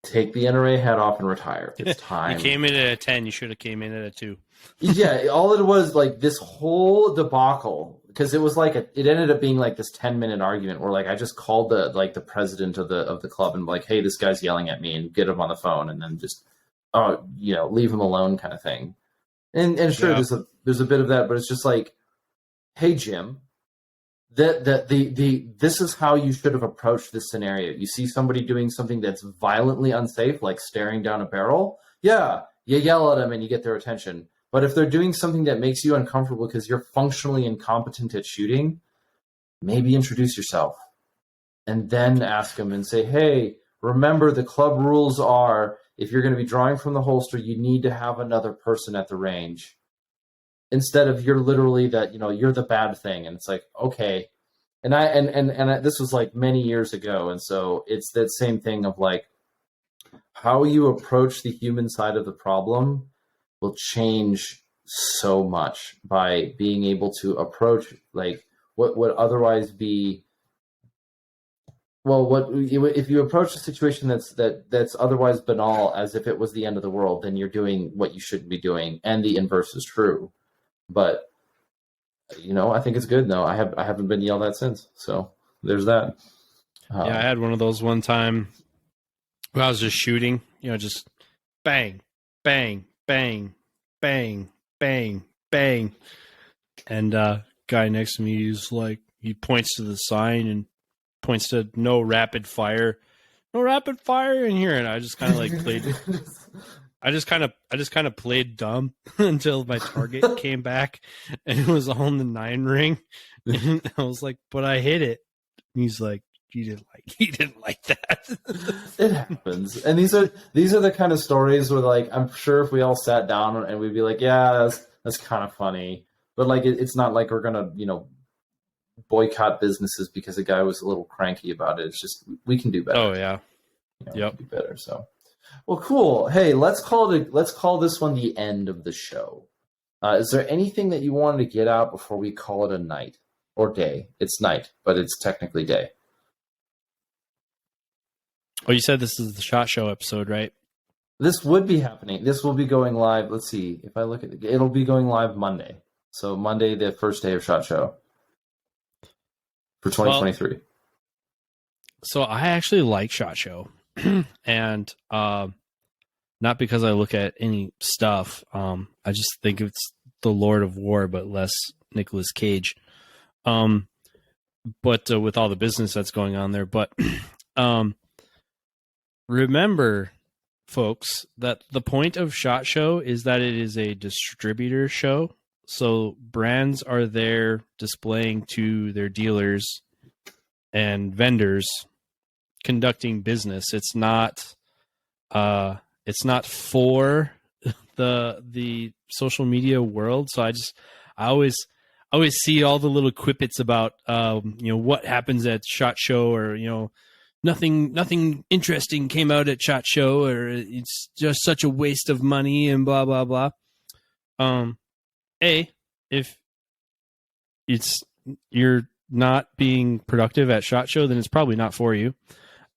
take the NRA hat off and retire. It's time. You came in at a 10. You should have came in at a 2. Yeah, all it was like this whole debacle, because it was like it ended up being like this 10-minute argument where like I just called the president of the club and like, hey, this guy's yelling at me, and get him on the phone, and then just leave him alone kind of thing. And sure, yeah, there's a bit of that, but it's just like, hey, Jim, this is how you should have approached this scenario. You see somebody doing something that's violently unsafe, like staring down a barrel. Yeah, you yell at them and you get their attention. But if they're doing something that makes you uncomfortable because you're functionally incompetent at shooting, maybe introduce yourself and then ask them and say, hey, remember the club rules are, if you're going to be drawing from the holster, you need to have another person at the range. Instead of you're literally that, you're the bad thing. And it's like, okay. And this was like many years ago. And so it's that same thing of like, how you approach the human side of the problem will change so much by being able to approach like what would otherwise be, if you approach a situation that's otherwise banal as if it was the end of the world, then you're doing what you shouldn't be doing, and the inverse is true. But I think it's good. No, I haven't been yelled at since. So there's that. Yeah, I had one of those one time when I was just shooting. Just bang, bang, bang, bang, bang, bang, and guy next to me is like, he points to the sign and points to no rapid fire in here, and I just kind of like played. I just kind of played dumb until my target came back and it was on the 9 ring, and I was like, "But I hit it." And he's like, "You didn't like that." It happens, and these are the kind of stories where like I'm sure if we all sat down and we'd be like, "Yeah, that's kind of funny," but like it's not like we're gonna boycott businesses because a guy was a little cranky about it. It's just we can do better. Oh yeah, yep, do better. So. Well, cool. Hey, let's call this one the end of the show. Is there anything that you wanted to get out before we call it a night or day? It's night, but it's technically day. Oh, you said this is the SHOT Show episode, right? This would be happening. This will be going live. Let's see. If I look at it'll be going live Monday. So Monday, the first day of SHOT Show for 2023. So I actually like SHOT Show, and not because I look at any stuff. I just think it's the Lord of War, but less Nicolas Cage. But with all the business that's going on there. But remember, folks, that the point of SHOT Show is that it is a distributor show. So brands are there displaying to their dealers and vendors conducting business. It's not for the social media world. So I always see all the little quippets about what happens at SHOT Show, or nothing interesting came out at SHOT Show, or it's just such a waste of money and blah blah blah. If you're not being productive at SHOT Show, then it's probably not for you.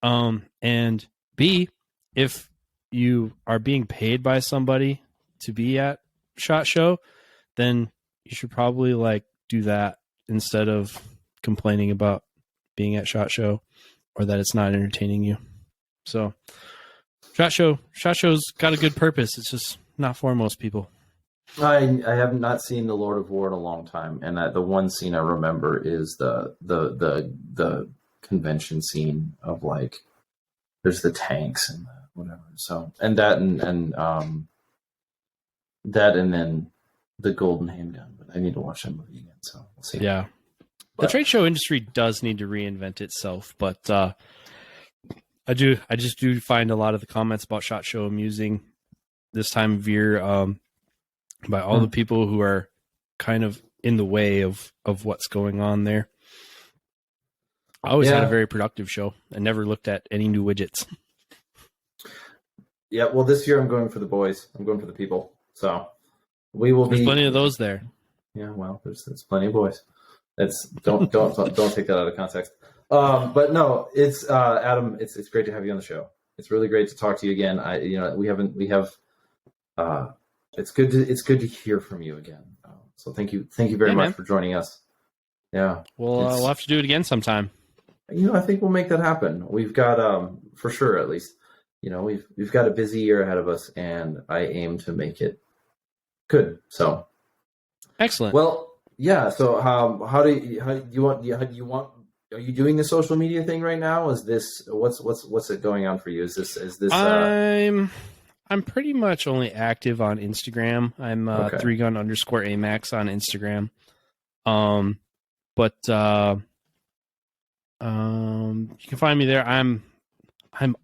And B, if you are being paid by somebody to be at SHOT Show, then you should probably do that instead of complaining about being at SHOT Show or that it's not entertaining you. So SHOT Show's got a good purpose. It's just not for most people. I have not seen The Lord of War in a long time, and the one scene I remember is the convention scene of there's the tanks and whatever. So that and then the golden handgun. But I need to watch that movie again, so we'll see. Yeah, the trade show industry does need to reinvent itself, but I just do find a lot of the comments about SHOT Show amusing this time of year. By all the people who are kind of in the way of what's going on there. I always had a very productive show and never looked at any new widgets. Yeah, well, this year I'm going for the boys. I'm going for the people. So there's plenty of those there. Yeah, well, there's plenty of boys. Don't take that out of context. But no, it's Adam. It's great to have you on the show. It's really great to talk to you again. It's good to hear from you again. So thank you very much for joining us. Yeah. Well, we'll have to do it again sometime. I think we'll make that happen. We've got for sure, at least, we've got a busy year ahead of us, and I aim to make it good. So excellent. Well, yeah. So are you doing the social media thing right now? Is this what's it going on for you? Is this I'm pretty much only active on Instagram. I'm 3gun_AMAX on Instagram. But you can find me there. I'm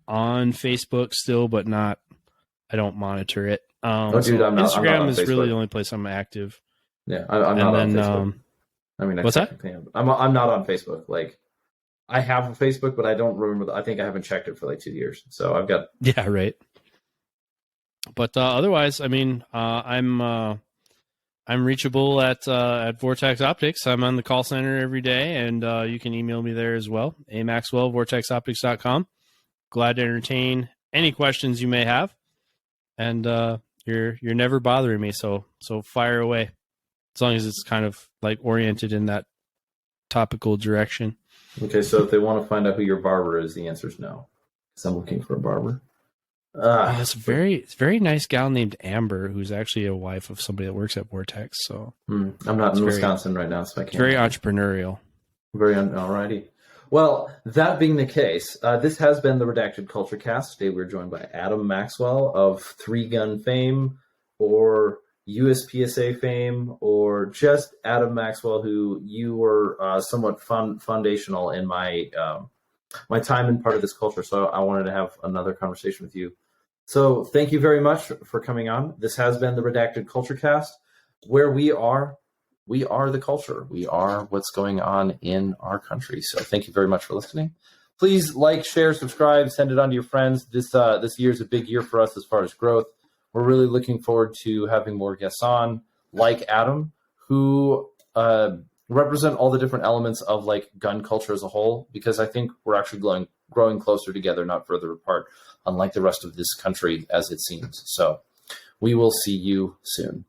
on Facebook still, but not. I don't monitor it. Instagram is really the only place I'm active. Yeah, I'm not on Facebook. What's that? I'm not on Facebook. I have a Facebook, but I don't remember. I think I haven't checked it for 2 years. So I've got. Yeah, right. But otherwise, I'm reachable at Vortex Optics. I'm on the call center every day, and you can email me there as well. Maxwell, vortexoptics.com. Glad to entertain any questions you may have, and you're never bothering me. So fire away, as long as it's kind of oriented in that topical direction. Okay, so if they want to find out who your barber is, the answer is no, because I'm looking for a barber. It's a very nice gal named Amber, who's actually a wife of somebody that works at Vortex. So I'm not in Wisconsin right now, so I can't. Very entrepreneurial. Alrighty. Well, that being the case, this has been the Redacted Culture Cast. Today we're joined by Adam Maxwell of 3-Gun fame, or USPSA fame, or just Adam Maxwell, who you were somewhat foundational in my time and part of this culture. So I wanted to have another conversation with you. So thank you very much for coming on. This has been the Redacted Culture Cast, where we are the culture. We are what's going on in our country. So thank you very much for listening. Please like, share, subscribe, send it on to your friends. This year is a big year for us as far as growth. We're really looking forward to having more guests on, like Adam, who represent all the different elements of gun culture as a whole, because I think we're actually growing closer together, not further apart, unlike the rest of this country as it seems. So we will see you soon.